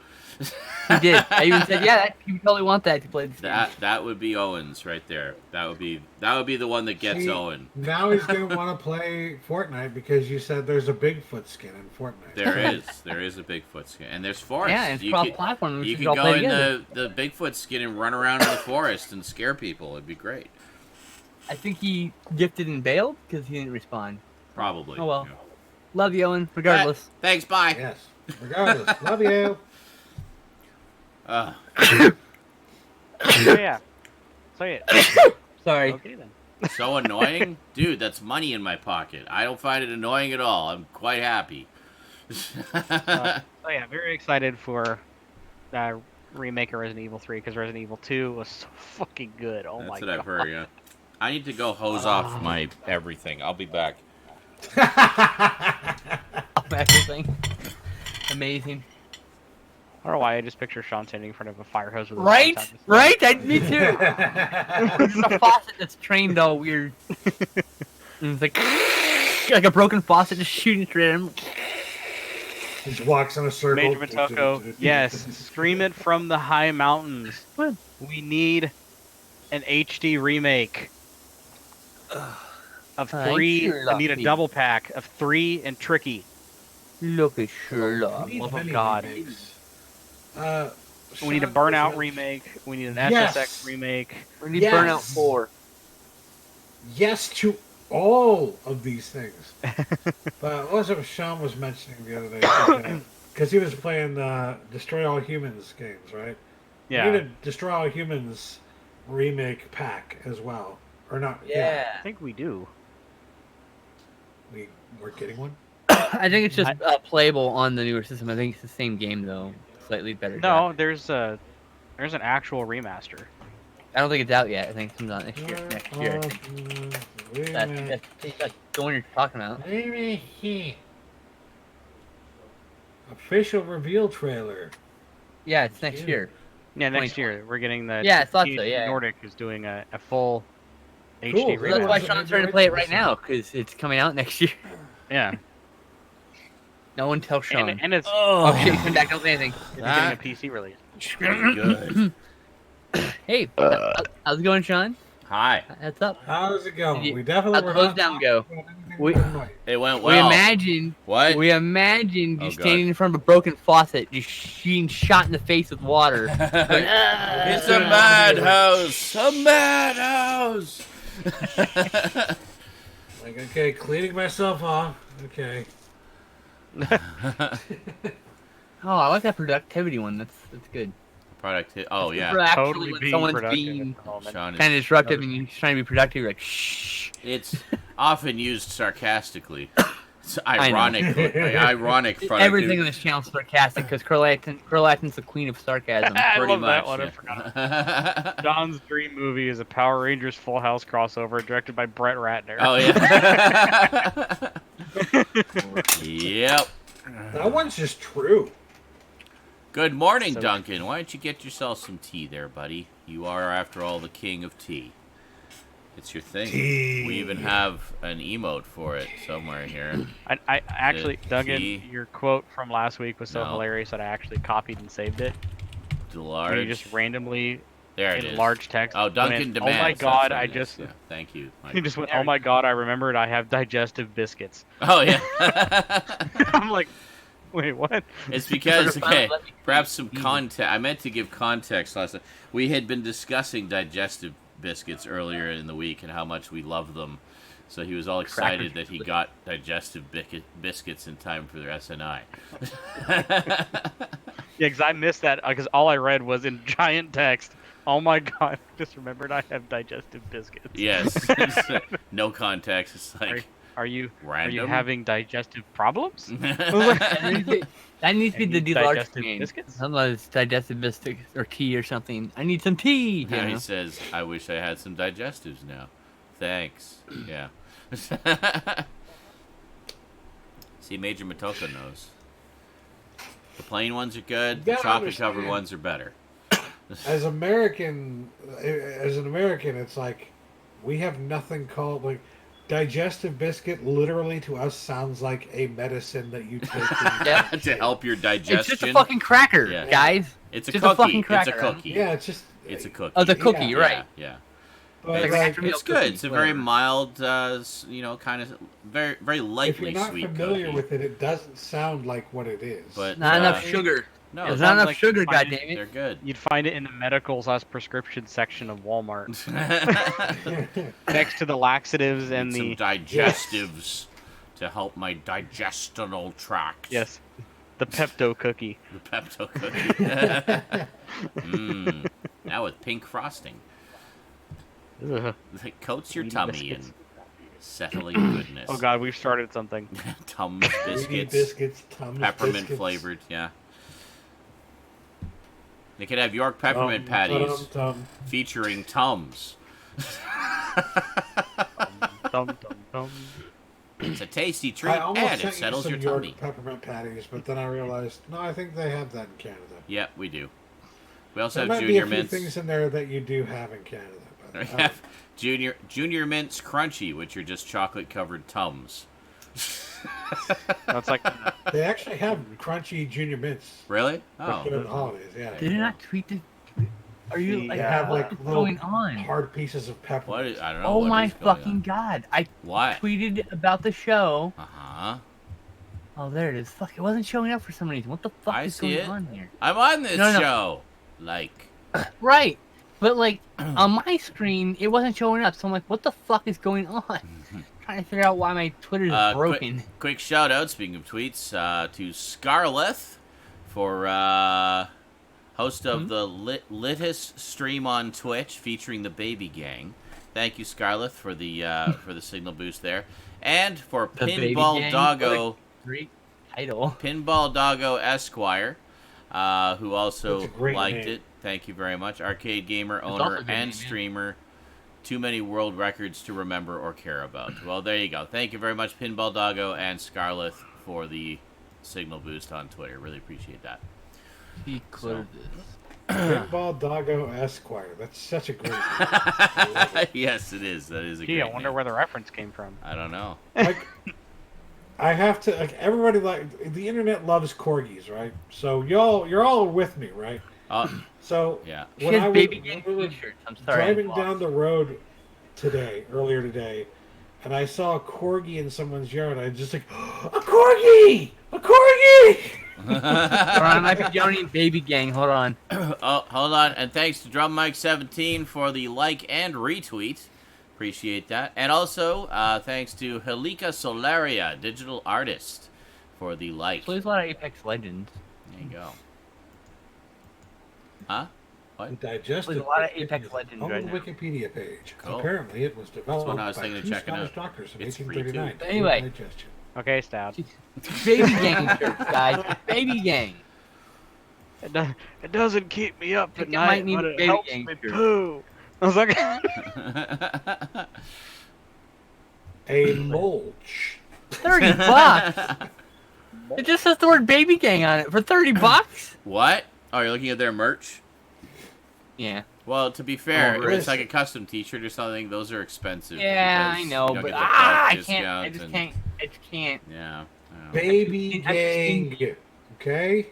B: He did. I even said, yeah, you totally want that to play this game.
A: That would be Owen's right there. That would be the one that gets
C: See,
A: Owen.
C: Now he's going to want to play Fortnite because you said there's a Bigfoot skin in Fortnite.
A: There is a Bigfoot skin, and there's forest.
B: Yeah, it's cross-platform.
A: You
B: We
A: can
B: should all
A: go
B: play
A: in
B: together.
A: the Bigfoot skin and run around in the forest and scare people. It'd be great.
B: I think he gifted and bailed because he didn't respond.
A: Probably.
B: Oh, well.
A: Yeah.
B: Love you, Owen, regardless.
A: Thanks. Bye.
C: Yes. Regardless. Love you.
E: so yeah. So yeah.
B: Sorry.
E: Okay then.
A: So annoying, dude. That's money in my pocket. I don't find it annoying at all. I'm quite happy.
E: So yeah, very excited for remake of Resident Evil 3 because Resident Evil 2 was so fucking good. Oh my god.
A: That's what I've heard. Yeah. I need to go hose off my everything. I'll be back.
B: Everything. Amazing.
E: I don't know why I just picture Sean standing in front of a fire hose with a
B: Right?
E: gun.
B: Right? Me too. There's a faucet that's trained all weird. And it's like a broken faucet just shooting straight at him.
C: He just walks in a circle.
E: Major Motoko, yes, scream it from the high mountains.
B: What?
E: We need an HD remake of 3.
B: sure
E: I need a
B: lucky.
E: double pack of 3 and Tricky.
B: Look at Sherlock.
C: We need
E: Oh,
C: many
E: God.
C: remakes.
E: We need a
C: Sean,
E: Burnout
C: was it-
E: remake. We need an
C: Yes.
E: SSX remake.
B: We need
C: Yes.
B: Burnout 4.
C: Yes to all of these things. But what was it Sean was mentioning the other day? Because he was playing Destroy All Humans games, right? We need
E: Yeah,
C: a Destroy All Humans remake pack as well. Or not?
E: I think we do.
C: We're getting one?
B: I think it's just playable on the newer system. I think it's the same game, though. Slightly better.
E: No, there's an actual remaster.
B: I don't think it's out yet. I think it comes out next year. Next year. I think. That's the one you're talking about.
C: Official reveal trailer.
B: Yeah, it's next year.
E: Yeah, next
B: 2020.
E: year we're getting the.
B: Yeah, I thought so,
E: THQ
B: yeah.
E: Nordic is doing a full HD
C: Cool,
B: So that's why
E: remaster.
B: Sean's trying to play it right now, because it's coming out next year.
E: Yeah,
B: No one tell Sean.
E: and it's
B: Oh shit, come back, don't say anything.
E: getting a PC release.
A: Pretty good.
B: Hey, how's it going, Sean?
A: Hi.
B: What's up?
C: How's it going?
B: Did you-
C: We definitely
B: how'd
C: were
B: the close
C: not
B: down
C: talking
B: go?
C: about anything
B: We-
C: Fortnite.
A: It went
B: We
A: well.
B: imagined
A: What?
B: you
A: Oh, God.
B: standing in front of a broken faucet, just being shot in the face with water.
A: It's a madhouse. A madhouse.
C: Like, okay, cleaning myself off. Okay.
B: Oh, I like that productivity one. That's good.
A: Product. Oh
B: For
A: yeah.
B: actually
E: Totally
B: when
E: being
B: someone's
E: productive
B: being
E: at the moment.
A: Sean
B: kind of
A: is.
B: disruptive and you're trying to be productive, you're like, shh.
A: It's often used sarcastically. It's
B: know.
A: ironic. Ironic productivity.
B: Everything in this channel is sarcastic because Curlatin's the queen of sarcasm.
E: I
A: Pretty
E: love
A: much.
E: that one. I forgot. Don's dream movie is a Power Rangers Full House crossover directed by Brett Ratner.
A: Oh yeah. Yep.
C: That one's just true.
A: Good morning,
E: So-
A: Duncan. Why don't you get yourself some tea there, buddy? You are, after all, the king of tea. It's your thing.
C: Tea.
A: We even have an emote for it somewhere here.
E: I actually, Duggan,
A: tea.
E: your quote from last week was so
A: No.
E: hilarious that I actually copied and saved it.
A: The
E: When
A: large.
E: you just randomly
A: there it
E: in
A: is.
E: large text.
A: Oh,
E: went,
A: Duncan
E: oh
A: demands.
E: my
A: that's
E: god,
A: what
E: I
A: it is.
E: just
A: Yeah. Thank you. Mike.
E: he just went, oh my god, I remembered I have digestive biscuits.
A: Oh yeah.
E: I'm like, wait, what?
A: It's because okay,
B: Let me-
A: perhaps some context. I meant to give context last time. We had been discussing digestive biscuits earlier in the week and how much we love them. So he was all excited that he got digestive biscuits in time for their SNI.
E: Yeah, because I missed that because all I read was in giant text. Oh my god, I just remembered I have digestive biscuits.
A: Yes. No context. It's like
E: Are you
A: random.
E: having digestive problems?
B: That needs to be
E: I
B: the
E: need
B: delarge
E: digestive
B: name.
E: biscuits?
B: Sometimes digestive biscuits or tea or something. I need some tea.
A: Yeah,
B: you
A: he
B: know?
A: says, I wish I had some digestives now. Thanks. Yeah. See, Major Motoko knows. The plain ones are good.
C: You
A: The
C: gotta
A: chocolate-covered
C: understand.
A: ones are better.
C: As an American, it's like we have nothing called like digestive biscuit. Literally, to us, sounds like a medicine that you take
B: Yeah.
A: To help your digestion.
B: It's just a fucking cracker,
A: Yeah.
B: guys.
A: It's a
B: just a
A: cookie.
B: fucking
A: It's a
B: cracker.
A: cookie.
C: Yeah, it's just
A: It's a cookie.
B: Oh, the cookie,
C: Yeah.
B: you're right.
A: Yeah.
C: but,
A: It's,
C: like,
B: Real
A: it's good.
B: cookie
A: It's a very
B: flavor.
A: mild, kind of very, very
C: if
A: lightly
C: you're not
A: sweet
C: familiar
A: cookie.
C: with it, it doesn't sound like what it is.
A: But
B: Not enough
A: uh,
B: sugar.
A: No,
B: There's
A: they're
B: not enough
E: like
B: sugar,
E: fine.
B: goddammit.
A: they're good.
E: You'd find it in the medical/prescription section of Walmart, next to the laxatives and
A: Need
E: the
A: some digestives to help my digestional tract.
E: yes, the Pepto cookie.
A: The Pepto cookie. Now with pink frosting.
E: Ugh.
A: It coats your
E: Weedy
A: tummy
E: biscuits.
A: in settling goodness.
E: Oh god, we've started something.
A: Tums
C: Reedy
A: biscuits.
C: biscuits, Tums
A: Peppermint
C: biscuits.
A: flavored, yeah. They could have York peppermint patties
C: Tum.
A: featuring Tums.
E: Dum, dum, dum.
A: It's a tasty treat
C: I almost
A: and it
C: sent you
A: settles
C: some
A: your
C: York
A: tummy.
C: peppermint patties, but then I realized no, I think they have that in Canada.
A: Yeah, we do. We also
C: There
A: have
C: might
A: Junior
C: be a few
A: Mints.
C: things in there that you do have in Canada.
A: We
C: But,
A: have Junior Mints Crunchy, which are just chocolate covered Tums.
E: That's like
C: they actually have crunchy junior mints
A: Really?
C: for
A: Oh.
C: the holidays. Yeah,
B: Did it not tweet this? Are you
E: They
B: like,
C: have
B: what
C: like
B: is
C: little
B: going on?
C: hard pieces of peppermint.
A: What is, I don't know.
B: Oh
A: what
B: my
A: is going
B: fucking
A: on.
B: god! I
A: What?
B: tweeted about the show.
A: Uh-huh.
B: Oh, there it is. Fuck, it wasn't showing up for some reason. What the fuck
A: I
B: is
A: see
B: going
A: it.
B: on here?
A: I'm on this
B: No, no.
A: show. Like,
B: Right, but like on my screen, it wasn't showing up. So I'm like, what the fuck is going on? Trying to figure out why my Twitter's broken.
A: Quick shout out, speaking of tweets, to Scarlett for host of the Litest stream on Twitch featuring the Baby Gang. Thank you, Scarlett, for the signal boost there. And for
B: The Baby
A: Pinball
B: Gang?
A: Doggo,
B: Great title.
A: Pinball Doggo Esquire, who also
C: That's a great
A: liked
C: name.
A: it. Thank you very much. Arcade gamer,
B: also
A: owner,
B: a good
A: and
B: name, yeah.
A: streamer. Too many world records to remember or care about. Well, there you go. Thank you very much, Pinball Doggo and Scarlett, for the signal boost on Twitter. Really appreciate that.
B: He closed this.
C: Pinball Doggo Esquire. That's such a great name. I love it.
A: Yes, it is. That is a
E: gee,
A: great
E: I wonder
A: name.
E: where the reference came from.
A: I don't know.
C: Like, I have to. Like, everybody like the internet loves corgis, right? So you're all with me, right?
A: Oh,
C: So
A: yeah.
B: She
C: when I
B: has
C: was
B: Baby Gang
C: we were
B: t-shirts. I'm sorry.
C: driving down the road earlier today, and I saw a corgi in someone's yard, I just like, a corgi, a corgi.
B: Hold on, I might be joining Baby Gang. Hold on.
A: Oh, hold on. And thanks to Drum Mike 17 for the like and retweet. Appreciate that. And also, thanks to Helika Solaria, digital artist, for the like.
B: Plays a lot of Apex Legends.
A: There you go. Huh? What?
C: Digestive.
B: Plays a lot of
C: biscuit
B: Apex
C: is
B: Legends
C: on
B: right
C: the
B: now.
C: Wikipedia page.
A: Cool.
C: Apparently, it was developed
A: one I was
C: by
A: thinking of
C: two
A: checking
C: Scottish
A: out.
C: doctors in
A: It's free,
C: 1839.
B: too. Anyway.
C: Digestion.
E: Okay, Stout.
B: Baby Gang shirts, guys. Baby Gang.
E: It doesn't keep me up
B: Think
E: at
B: it might
E: night,
B: need
E: but
B: a
E: it
B: baby
E: helps
B: gang
E: me
B: shirt.
E: poo. I was like,
C: A mulch.
B: $30. It just says the word Baby Gang on it for $30.
A: What? Oh, you're looking at their merch?
B: Yeah.
A: Well, to be fair,
B: Oh,
A: if it's
C: listen.
A: like a custom T-shirt or something, those are expensive.
B: Yeah,
A: because
B: I know,
A: you don't
B: but
A: get the bulk
B: I can't. I
A: discounts
B: just
A: and-
B: can't. I just can't.
A: Yeah.
C: Baby
B: I've seen-
C: gang. Okay?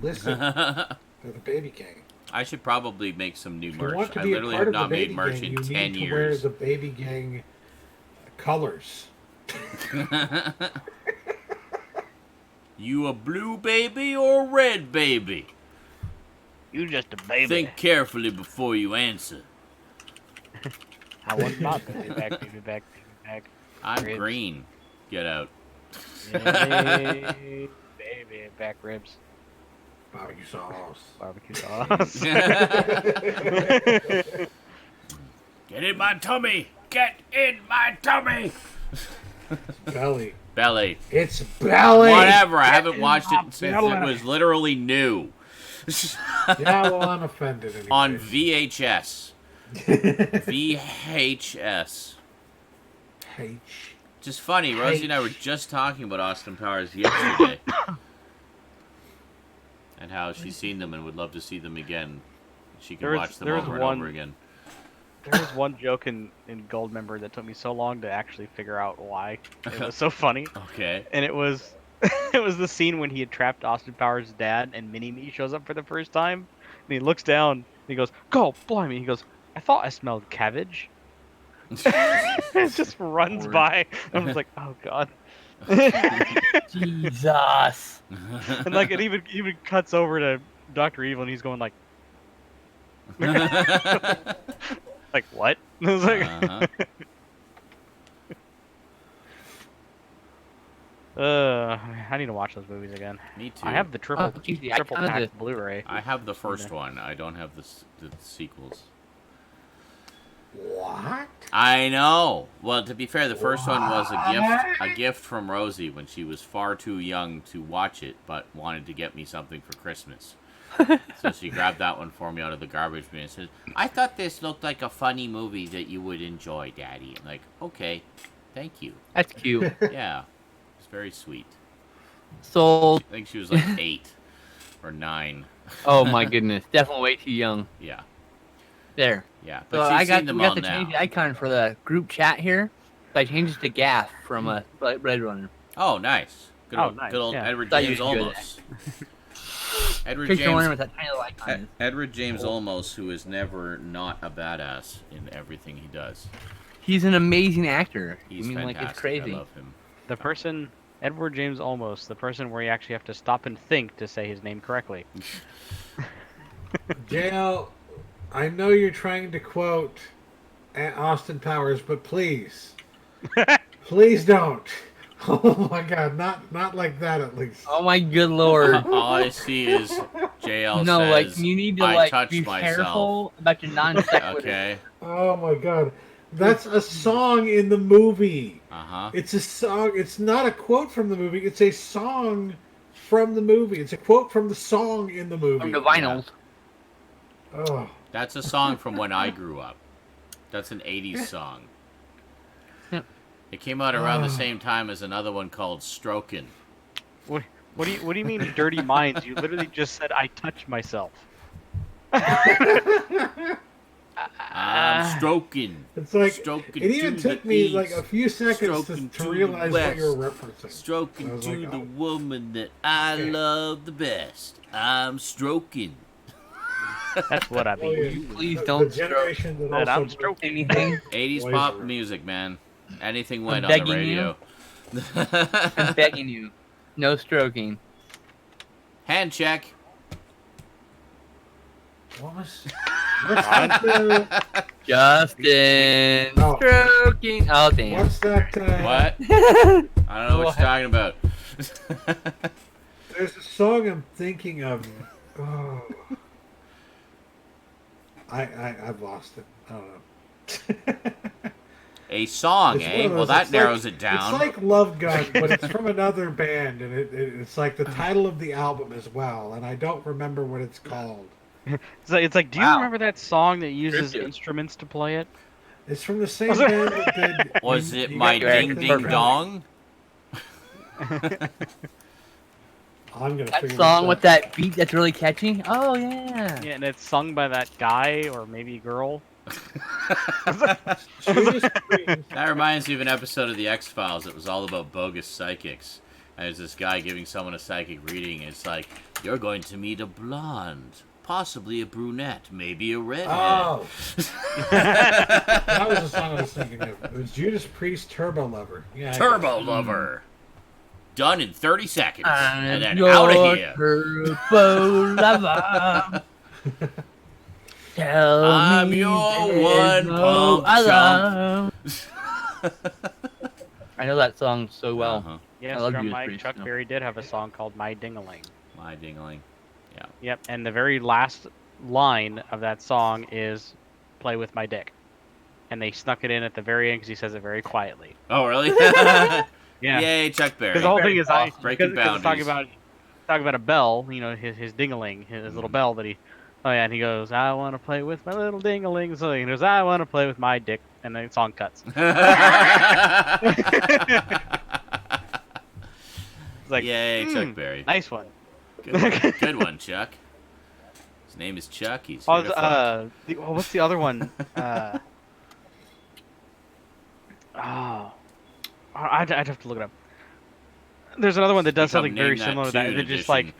C: Listen,
A: I
C: they're the baby gang.
A: should probably make some new
C: If you
A: merch.
C: want to
A: I
C: be a
A: literally
C: part
A: have
C: of the
A: not made
C: baby
A: merch
C: gang,
A: in
C: you
A: 10
C: need to wear
A: years.
C: the baby gang colors.
A: You a blue baby or a red baby?
E: You just a baby.
A: Think carefully before you answer.
E: I want my baby back, baby back, baby back.
A: I'm
E: Ribs.
A: green. Get out.
E: Yay, baby back ribs.
C: Barbecue sauce.
E: Barbecue sauce.
A: Get in my tummy! Get in my tummy!
C: Belly.
A: Belly.
C: It's belly.
A: Whatever. I haven't watched
C: my
A: it since
C: belly.
A: it was literally new.
C: Yeah, well, I'm offended anyway.
A: On VHS. VHS.
C: H.
A: Just funny, Rosie and I were just talking about Austin Powers yesterday. And how she's seen them and would love to see them again. She can
E: There was-
A: watch them
E: there was
A: over and
E: one-
A: over again.
E: There was one joke in Goldmember that took me so long to actually figure out why. It was so funny.
A: Okay.
E: And it was it was the scene when he had trapped Austin Powers' dad and Mini-Me shows up for the first time. And he looks down and he goes, "Go, blimey." He goes, "I thought I smelled cabbage." It just runs by. I'm just like, oh god.
B: Jesus.
E: And like it even cuts over to Dr. Evil and he's going like like what? And I was like
A: Uh-huh.
E: I need to watch those movies again.
A: Me too.
E: I have the triple
B: geez, I
E: triple
B: kinda
E: pack
B: did.
E: Blu-ray.
A: I have the first one. I don't have the sequels.
C: What?
A: I know. Well, to be fair, the first one was a gift from Rosie when she was far too young to watch it, but wanted to get me something for Christmas. So she grabbed that one for me out of the garbage bin and says, "I thought this looked like a funny movie that you would enjoy, Daddy." I'm like, "Okay, thank you."
B: That's cute.
A: Yeah, it's very sweet.
B: So,
A: I think she was like 8 or 9.
B: oh my goodness, definitely way too young.
A: Yeah,
B: There.
A: yeah.
B: So
A: But she's
B: I got
A: seen them
B: we got
A: all
B: to
A: now.
B: change the icon for the group chat here. So I changed it to Gaff from Red Runner.
A: Oh, nice. Good
E: Oh,
A: old,
E: nice,
A: good old
E: yeah.
A: Edward
B: Thought you
A: James
B: was good at
A: Olmos. Edward
B: Picture
A: James
B: one with that tiny little icon.
A: Edward James Olmos, who is never not a badass in everything he does.
B: He's an amazing actor.
A: He's
B: I mean,
A: fantastic.
B: like it's crazy.
A: I love him.
E: The person Edward James Olmos, the person where you actually have to stop and think to say his name correctly.
C: JL, I know you're trying to quote Austin Powers, but please, please don't. Oh my God, not like that at least.
B: Oh my good lord.
A: All I see is JL
B: No,
A: says,
B: like you need to
A: "I
B: like
A: touched
B: be
A: myself."
B: careful about your non-sequitur.
A: Okay.
C: Oh my God, that's a song in the movie.
A: Uh-huh.
C: It's a song. It's not a quote from the movie. It's a song from the movie. It's a quote from the song in the movie.
B: From the vinyls.
C: Oh,
A: That's a song from when I grew up. That's an 80s song.
B: Yep.
A: It came out around the same time as another one called Strokin'.
E: What do you mean dirty minds? You literally just said I touch myself.
A: I'm stroking.
C: it's like
A: Stroking
C: it even
A: to
C: took
A: the
C: me
A: east,
C: like a few seconds
A: stroking
C: to
A: to
C: realize
A: the
C: what you were
A: west,
C: referencing. I
A: Stroking
C: was
A: to
C: like,
A: the
C: oh.
A: woman that I love the best. I'm stroking.
E: That's what I
C: Oh,
E: mean.
C: yeah.
B: You please
C: The
B: don't stroke
C: generation that
E: That
C: also
E: I'm stroking.
B: anything.
A: 80s
C: Boys
A: pop
C: were-
A: music, man. Anything went
B: I'm
A: on the
B: begging you.
A: radio.
B: I'm begging you. No stroking.
A: Hand check.
C: What was? What's that?
B: Justin.
C: Oh.
B: Stroking. Oh, damn.
C: What's that?
A: What? I don't know what you're talking about.
C: There's a song I'm thinking of. Oh. I've lost it. I don't know.
A: A song,
C: It's one
A: eh?
C: of
A: Well,
C: those-
A: that
C: it's
A: narrows
C: like-
A: it down.
C: It's like Love Gun, but it's from another band, and it's like the title of the album as well, and I don't remember what it's called.
E: It's like, do you
B: Wow.
E: remember that song that uses
B: Cryptic.
E: instruments to play it?
C: It's from the same band that did.
A: Was
C: You-
A: it
C: you
A: my
C: got
B: Very
A: ding
C: the
A: ding
C: perfect-
A: dong?
C: I'm gonna
B: That
C: figure
B: song
C: this
B: with
C: out.
B: that beat that's really catchy. Oh yeah.
E: Yeah, and it's sung by that guy or maybe girl.
C: Judas Priest.
A: That reminds me of an episode of The X-Files that was all about bogus psychics. And there's this guy giving someone a psychic reading, and it's like, you're going to meet a blonde, possibly a brunette, maybe a redhead.
C: Oh, that was the song I was thinking of. It was Judas Priest, Turbo Lover. Yeah,
A: Turbo Lover. Done in 30 seconds. And then
B: your
A: out of here.
B: turbo lover. Tell
A: I'm
B: me
A: your
B: there's
A: one
B: no
A: pump
B: other. I know that song so well.
A: Uh-huh.
E: Yes,
B: love
E: Drum
B: Judas
E: Mike,
B: Priest,
E: Chuck
B: no.
E: Berry did have a song called My Ding-a-ling.
A: My dingling. Yeah.
E: Yep, and the very last line of that song is "Play with my dick," and they snuck it in at the very end because he says it very quietly.
A: Oh, really?
E: Yeah,
A: Yay, Chuck Berry.
E: because the whole thing is
A: Breaking
E: because it's talking
A: boundaries.
E: about a bell, you know, his ding-a-ling, his little bell that he. Oh yeah, and he goes, "I want to play with my little ding-a-ling," so he goes, "I want to play with my dick," and the song cuts. It's like,
A: Yay, Chuck Berry.
E: nice one.
A: Good one, Chuck. His name is Chuck. He's here to fuck.
E: What's the other one? I'd have to look it up. There's another one that does
A: Become
E: something very
A: Name That
E: similar to that.
A: Tune
E: It just
A: edition.
E: like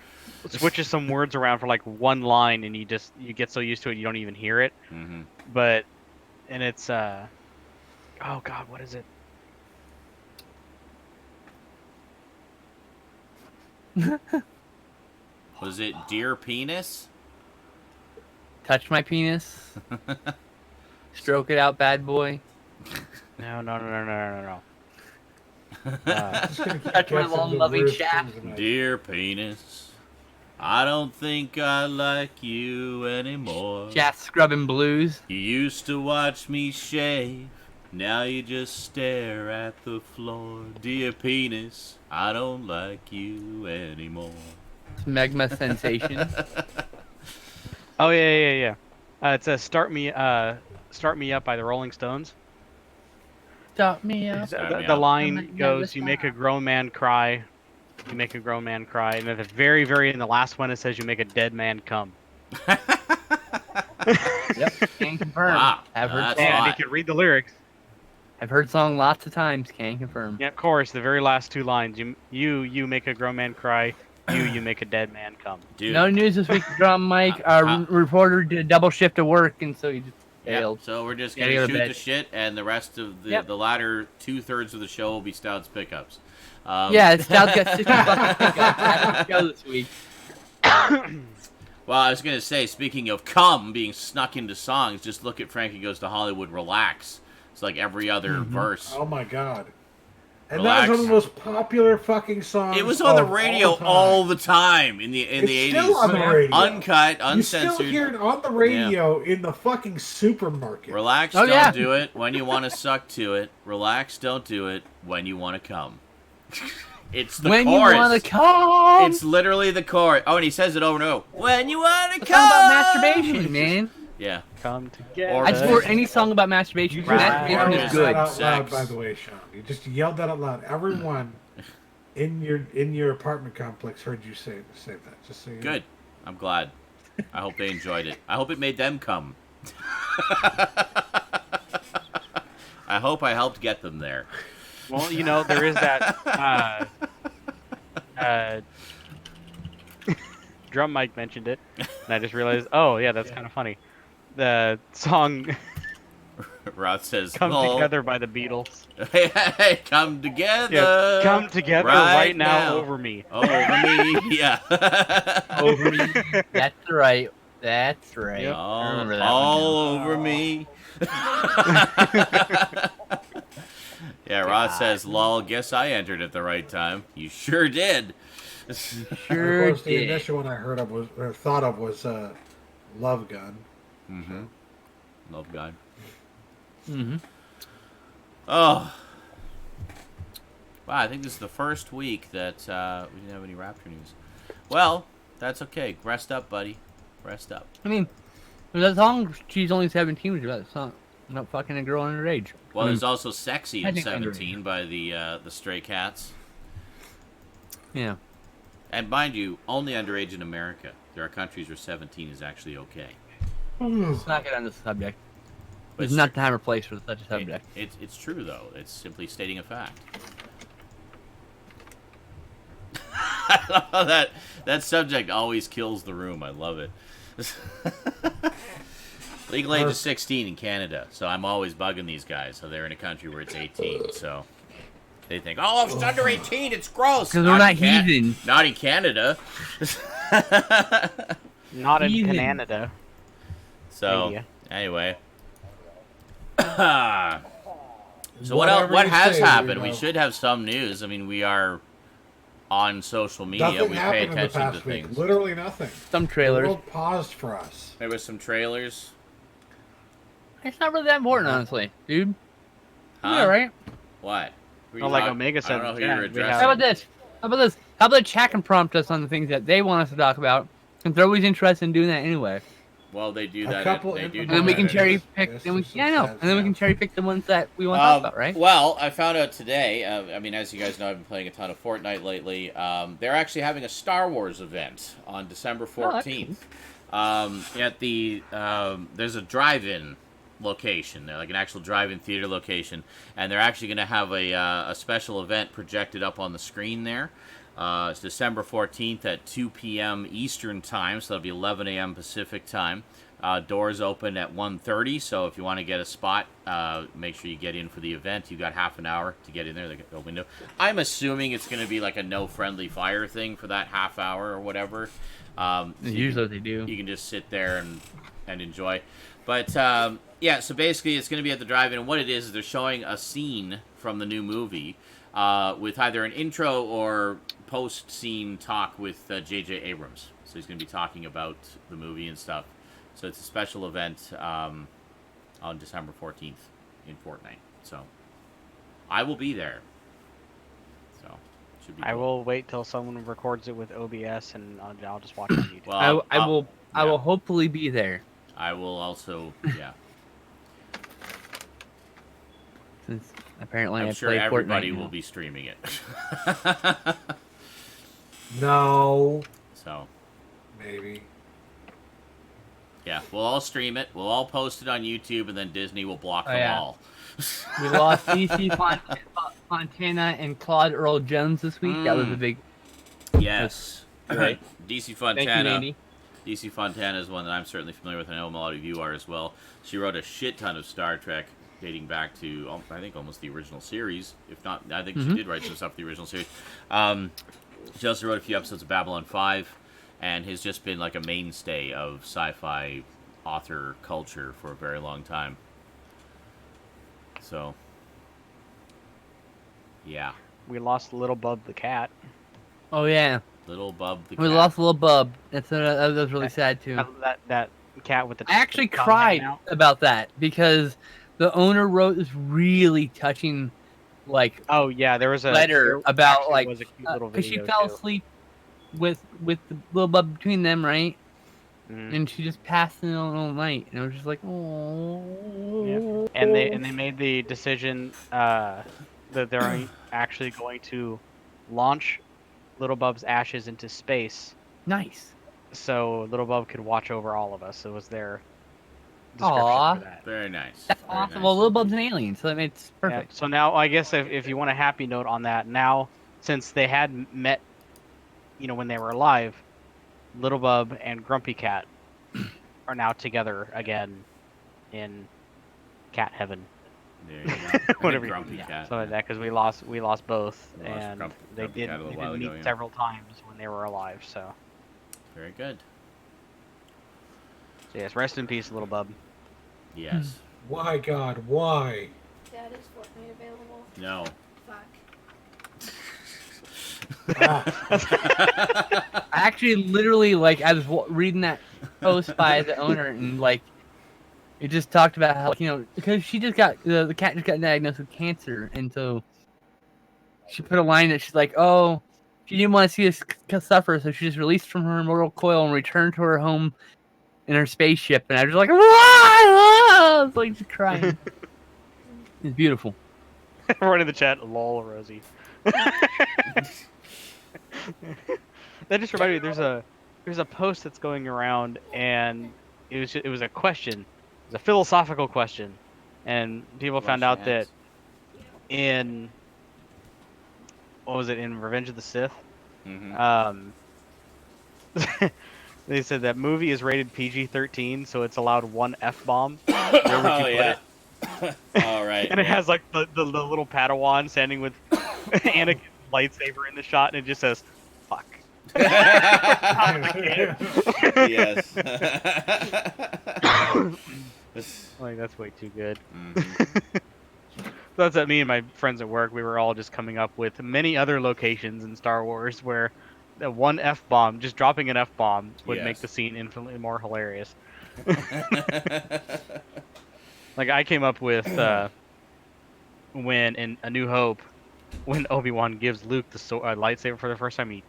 E: switches some words around for like one line, and you get so used to it you don't even hear it.
A: Mhm.
E: But and it's oh god, what is it?
A: Was it Dear Penis?
B: Touch my penis. Stroke it out, bad boy.
E: No.
C: Just gonna keep
B: Touch my
C: guessing
B: long,
C: the
B: loving
C: worst
B: shaft.
C: things in my-
A: Dear Penis, I don't think I like you anymore.
B: Shaft scrubbing blues.
A: You used to watch me shave, now you just stare at the floor. Dear Penis, I don't like you anymore.
B: Smegma sensation.
E: Oh yeah. It says "Start Me Up" by the Rolling Stones.
B: Stop me up.
A: Start me
E: The
A: up.
E: line
B: Never
E: goes, "You make a
B: stop."
E: grown man cry." You make a grown man cry, and then the very in the last one it says, "You make a dead man come."
B: Yep, can confirm.
A: Wow,
B: I've heard
A: that's
B: song.
E: And
A: hot.
E: you can read the lyrics.
B: I've heard song lots of times. Can confirm.
E: Yeah, of course. The very last two lines: "You make a grown man cry. You make a dead man come."
A: Dude.
B: No news this week. Drum Mike, our reporter, did a double shift of work, and so he just
A: Yep,
B: failed.
A: so we're just
B: Gotta
A: gonna
B: go to
A: shoot
B: bed.
A: the shit, and the rest of the
B: Yep.
A: the latter 2/3 of the show will be Stout's pickups.
B: Yeah, Stout got 60 bucks to pick up at the show this week.
A: Well, I was gonna say, speaking of cum being snuck into songs, just look at Frankie Goes to Hollywood. Relax. It's like every other verse.
C: Oh my god. And
A: Relax.
C: that was one of the most popular fucking songs.
A: It was on the
C: of
A: radio
C: time.
A: all the time in the
C: It's
A: 80s.
C: still on the radio.
A: Uncut,
C: You still
A: uncensored.
C: hear it on the radio in the fucking supermarket.
A: Relax,
B: Oh,
A: don't
B: yeah.
A: do it when you want to suck to it. Relax, don't do it when you want to come. It's the
B: When
A: chorus.
B: you wanna come.
A: It's literally the chorus. Oh, and he says it over and over. When you want to
B: It's
A: come.
B: all about masturbation, man.
A: Yeah.
E: Come together.
A: Or-
B: I support any song about masturbation.
C: You just
B: Masturbation
C: yelled
B: is
C: that
B: good.
C: out loud,
A: Sex.
C: by the way, Sean. You just yelled that out loud. Everyone in your apartment complex heard you say that. Just so you know.
A: Good. I'm glad. I hope they enjoyed it. I hope it made them come. I hope I helped get them there.
E: Well, you know, there is that. Drum Mike mentioned it, and I just realized, oh yeah, that's kind of funny. The song
A: Rod says,
E: "Come
A: "Lol."
E: Together" by the Beatles.
A: Hey, come together.
E: Yeah, come together right now,
A: now.
E: over me.
A: Over me, yeah.
B: Over me. That's right. That's right.
E: Yep.
B: I remember that
A: all
B: one
A: over me. Yeah, Rod says, "Lol, guess I entered at the right time." You sure did.
B: now.
C: Of
B: Sure
C: course, the
B: did.
C: initial one I heard of was or thought of was Love Gun.
A: Mm-hmm. Love God.
B: Mm-hmm.
A: Oh. Wow, I think this is the first week that we didn't have any Raptor news. Well, that's okay. Rest up, buddy. Rest up.
B: I mean, that song, She's Only 17, was about a song about fucking a girl underage.
A: Well,
B: I mean,
A: there's also Sexy
B: I
A: at
B: think
A: 17 by the Stray Cats.
B: yeah.
A: And mind you, only underage in America. There are countries where 17 is actually okay.
B: Let's not get on this subject.
A: But
B: It's not time or place for such a subject.
A: It's true, though. It's simply stating a fact. I love that subject always kills the room. I love it. Legal age is 16 in Canada, so I'm always bugging these guys. So they're in a country where it's 18, so they think, oh, if it's under 18, it's gross.
B: Because we're not heathen.
A: Not in Canada.
E: Not in
B: Heathen.
E: Canada.
A: So,
E: Media.
A: anyway. So
C: Whatever
A: what
C: you
A: has
C: say,
A: happened?
C: Leo.
A: We should have some news. I mean, we are on social media.
C: Nothing
A: We pay
C: happened in the
A: attention to
C: past week.
A: things.
C: Literally nothing.
B: Some
C: The
B: trailers.
C: world paused for us.
A: There was some trailers.
B: It's not really that important, honestly, dude.
A: Huh?
B: Yeah, right?
A: What? Who you
E: Well, like
A: talk-
E: Omega
A: I
E: said
A: don't know
E: in
A: who
E: chat,
A: you're
E: we
A: addressing.
E: have-
B: How about this? How about this? How about chat and prompt us on the things that they want us to talk about? Since they're always interested in doing that anyway.
A: Well, they do
C: A
A: that.
C: couple
A: They
C: in
A: do
C: the
B: And then we
A: that.
B: can
C: It's
B: cherry
C: just-
B: pick.
C: it's
B: Then we,
C: just
B: yeah, I know.
C: sad,
B: And then we
C: yeah.
B: can cherry pick the ones that we want to talk about, right?
A: Well, I found out today. I mean, as you guys know, I've been playing a ton of Fortnite lately. They're actually having a Star Wars event on December 14th. At the there's a drive-in location. They're like an actual drive-in theater location, and they're actually going to have a special event projected up on the screen there. It's December 14th at 2 p.m. Eastern time, so that'll be 11 a.m. Pacific time. Doors open at 1:30, so if you want to get a spot, make sure you get in for the event. You've got half an hour to get in there. They got a window. I'm assuming it's going to be like a no friendly fire thing for that half hour or whatever. So
B: Usually what they do.
A: you can just sit there and enjoy. But yeah, so basically it's going to be at the drive-in, and what it is they're showing a scene from the new movie with either an intro or post-scene talk with J.J. Abrams. So he's going to be talking about the movie and stuff. So it's a special event on December 14th in Fortnite. So I will be there. So should be
E: I
A: cool.
E: will wait till someone records it with OBS, and I'll just watch it on YouTube.
A: Well,
B: I will
A: yeah.
B: hopefully be there.
A: I will also, yeah.
B: Since apparently
A: I'm
B: I
A: sure
B: play
A: everybody
B: Fortnite
A: will
B: now.
A: be streaming it.
C: No.
A: So,
C: Maybe.
A: yeah, we'll all stream it. We'll all post it on YouTube, and then Disney will block them
B: yeah.
A: all.
B: We lost DC Fontana and Claude Earl Jones this week. That was a big.
A: Yes.
B: Right.
A: DC
B: Thank you,
A: Fontana.
B: Andy.
A: DC Fontana is one that I'm certainly familiar with. I know a lot of you are as well. She wrote a shit ton of Star Trek dating back to, I think, almost the original series. If not, I think she did write some stuff for the original series. She also wrote a few episodes of Babylon 5 and has just been like a mainstay of sci-fi author culture for a very long time. So, yeah.
E: We lost Little Bub the cat.
B: Oh yeah,
A: Little Bub the
B: we
A: cat.
B: lost a little bub. That was really sad too.
E: That cat with the.
B: I actually
E: tongue
B: cried
E: hanging out.
B: about that because the owner wrote this really touching, like,
E: Oh yeah, there was a
B: letter
E: there
B: about
E: actually
B: like
E: was a cute little
B: because she
E: video,
B: fell
E: too.
B: asleep with the little bub between them, right?
E: Mhm.
B: And she just passed in all night, and I was just like, oh.
E: And they made the decision that they're actually going to launch Little Bub's ashes into space,
B: Nice.
E: so Little Bub could watch over all of us. It was their description
B: Aw.
E: for that.
A: Very nice.
B: That's
A: Very
B: awesome.
A: nice.
B: Well, Little Bub's an alien, so it's
E: Yeah,
B: perfect.
E: so now I guess if you want a happy note on that, now since they had met, when they were alive, Little Bub and Grumpy Cat are now together again in cat heaven.
A: There you go.
E: Whatever.
A: Grumpy cat.
E: So like that because we lost both,
A: We lost
E: and
A: Grumpy
E: they
A: Cat
E: did
A: a little
E: they
A: while
E: did meet
A: ago, yeah.
E: several times when they were alive. So
A: Very good.
E: yes, rest in peace, Little Bub.
A: Yes.
C: Why, God? Why?
D: Dad, is Fortnite available?
A: No.
D: Fuck.
C: Ah,
B: I actually literally, like, I was reading that post by the owner, and, like, it just talked about how, because she just got, the cat just got diagnosed with cancer, and so she put a line that she's like, oh, she didn't want to see us suffer, so she just released from her immortal coil and returned to her home in her spaceship, and I was just like, "Whoa!" I was like, just crying. It's beautiful.
E: Right in the chat, lol, Rosie. That just reminded me. There's a post that's going around, and it was a question. It was a philosophical question, and people found out that in what was it, in Revenge of the Sith?
A: Mm-hmm.
E: They said that movie is rated PG-13, so it's allowed one F-bomb. Where would you put it?
A: All right.
E: And it has like the little Padawan standing with Anakin's lightsaber in the shot, and it just says, "Fuck."
A: Yes.
E: Like, that's way too good.
A: Mm-hmm.
E: That's what me and my friends at work, we were all just coming up with many other locations in Star Wars where that one F-bomb, just dropping an F-bomb, would make the scene infinitely more hilarious. Like, I came up with when in A New Hope, when Obi-Wan gives Luke the lightsaber for the first time, he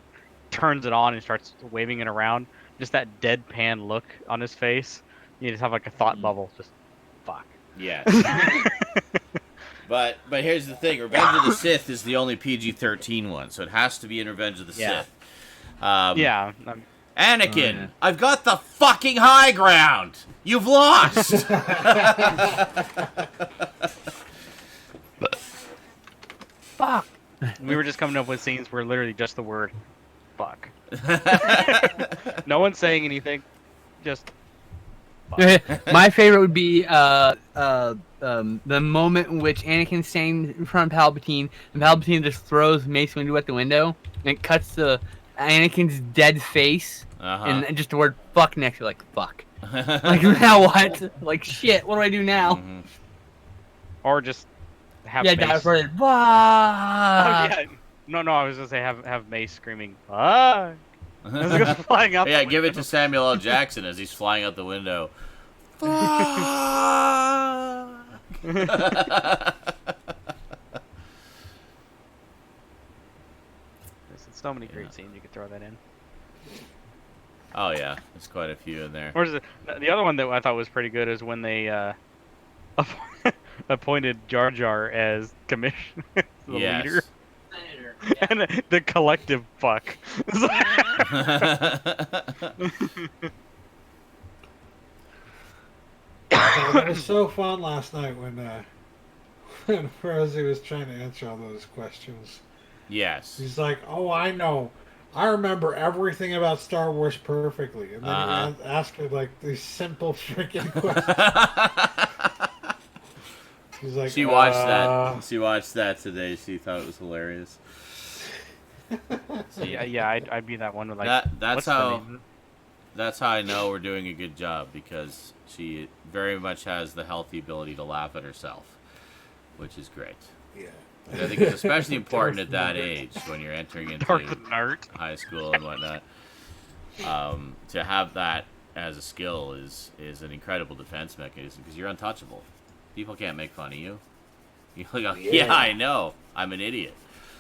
E: turns it on and starts waving it around. Just that deadpan look on his face. You just have like a thought bubble. Just, fuck.
A: Yes. But here's the thing. Revenge of the Sith is the only PG-13 one, so it has to be in Revenge of the Sith.
E: Yeah.
A: Anakin, I've got the fucking high ground. You've lost.
B: Fuck.
E: We were just coming up with scenes where literally just the word fuck. No one's saying anything. Just fuck.
B: My favorite would be the moment in which Anakin's standing in front of Palpatine, and Palpatine just throws Mace Windu at the window, and it cuts to Anakin's dead face, and just the word "fuck" next to it, like "fuck." Like, now what? Like, shit. What do I do now?
A: Mm-hmm.
E: Or just have
B: Yeah,
E: Mace.
B: die for it.
E: Oh, yeah. No, I was gonna say have Mace screaming "fuck" as it goes flying out.
A: Yeah, give it to Samuel L. Jackson as he's flying out the window.
E: There's so many great scenes you could throw that in.
A: Oh yeah, there's quite a few in there.
E: Or is it, the other one that I thought was pretty good is when they appointed Jar Jar as commissioner, the leader, and the collective fuck.
C: It was so fun last night when Rosie was trying to answer all those questions.
A: Yes.
C: He's like, "Oh, I know. I remember everything about Star Wars perfectly." And then he asked her like these simple freaking questions. He's like,
A: She watched that. She watched that today. She thought it was hilarious.
E: So yeah, I'd be that one with like
A: that's how I know we're doing a good job, because she very much has the healthy ability to laugh at herself, which is great.
C: Yeah.
A: I think it's especially important at that age when you're entering into high school and whatnot. To have that as a skill is an incredible defense mechanism, because you're untouchable. People can't make fun of you. You go, yeah, I know. I'm an idiot.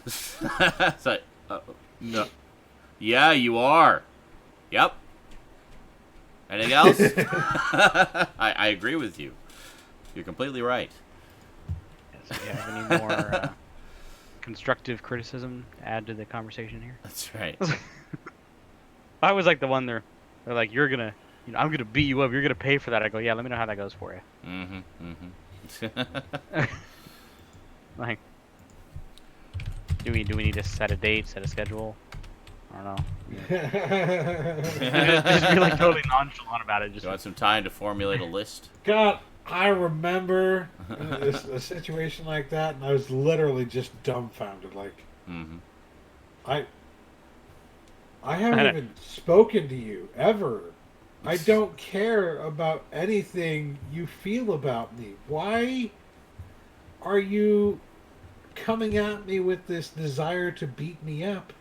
A: It's like, no. Yeah, you are. Yep. Anything else? I agree with you. You're completely right.
E: Do you have any more constructive criticism to add to the conversation here?
A: That's right.
E: I was like the one they're like, you're gonna, I'm gonna beat you up. You're gonna pay for that. I go, yeah. Let me know how that goes for you. Like, do we need to set a date, set a schedule? I don't know. Just be like totally nonchalant about it. Just
A: You want some time to formulate a list?
C: God, I remember a situation like that, and I was literally just dumbfounded. Like, I haven't even spoken to you ever. I don't care about anything you feel about me. Why are you coming at me with this desire to beat me up?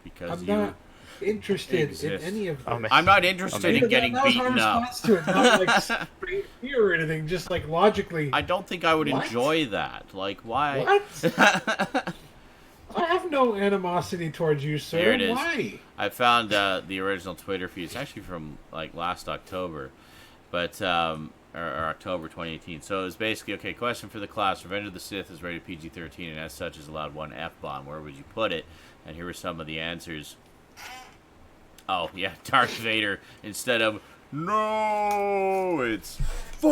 A: Because
C: I'm not interested in any of this.
A: I'm not interested in getting beaten up.
C: That was my response to it. Not like straight fear or anything, just like logically.
A: I don't think I would enjoy that. Like, why?
C: What? I have no animosity towards you, sir.
A: Here it is.
C: Why?
A: I found the original Twitter feed. It's actually from like last October, but or October 2018. So it was basically, okay, question for the class: Revenge of the Sith is rated PG-13 and as such is allowed one F-bomb. Where would you put it? And here were some of the answers. Oh, yeah, Darth Vader. Instead of, no, it's, fuck!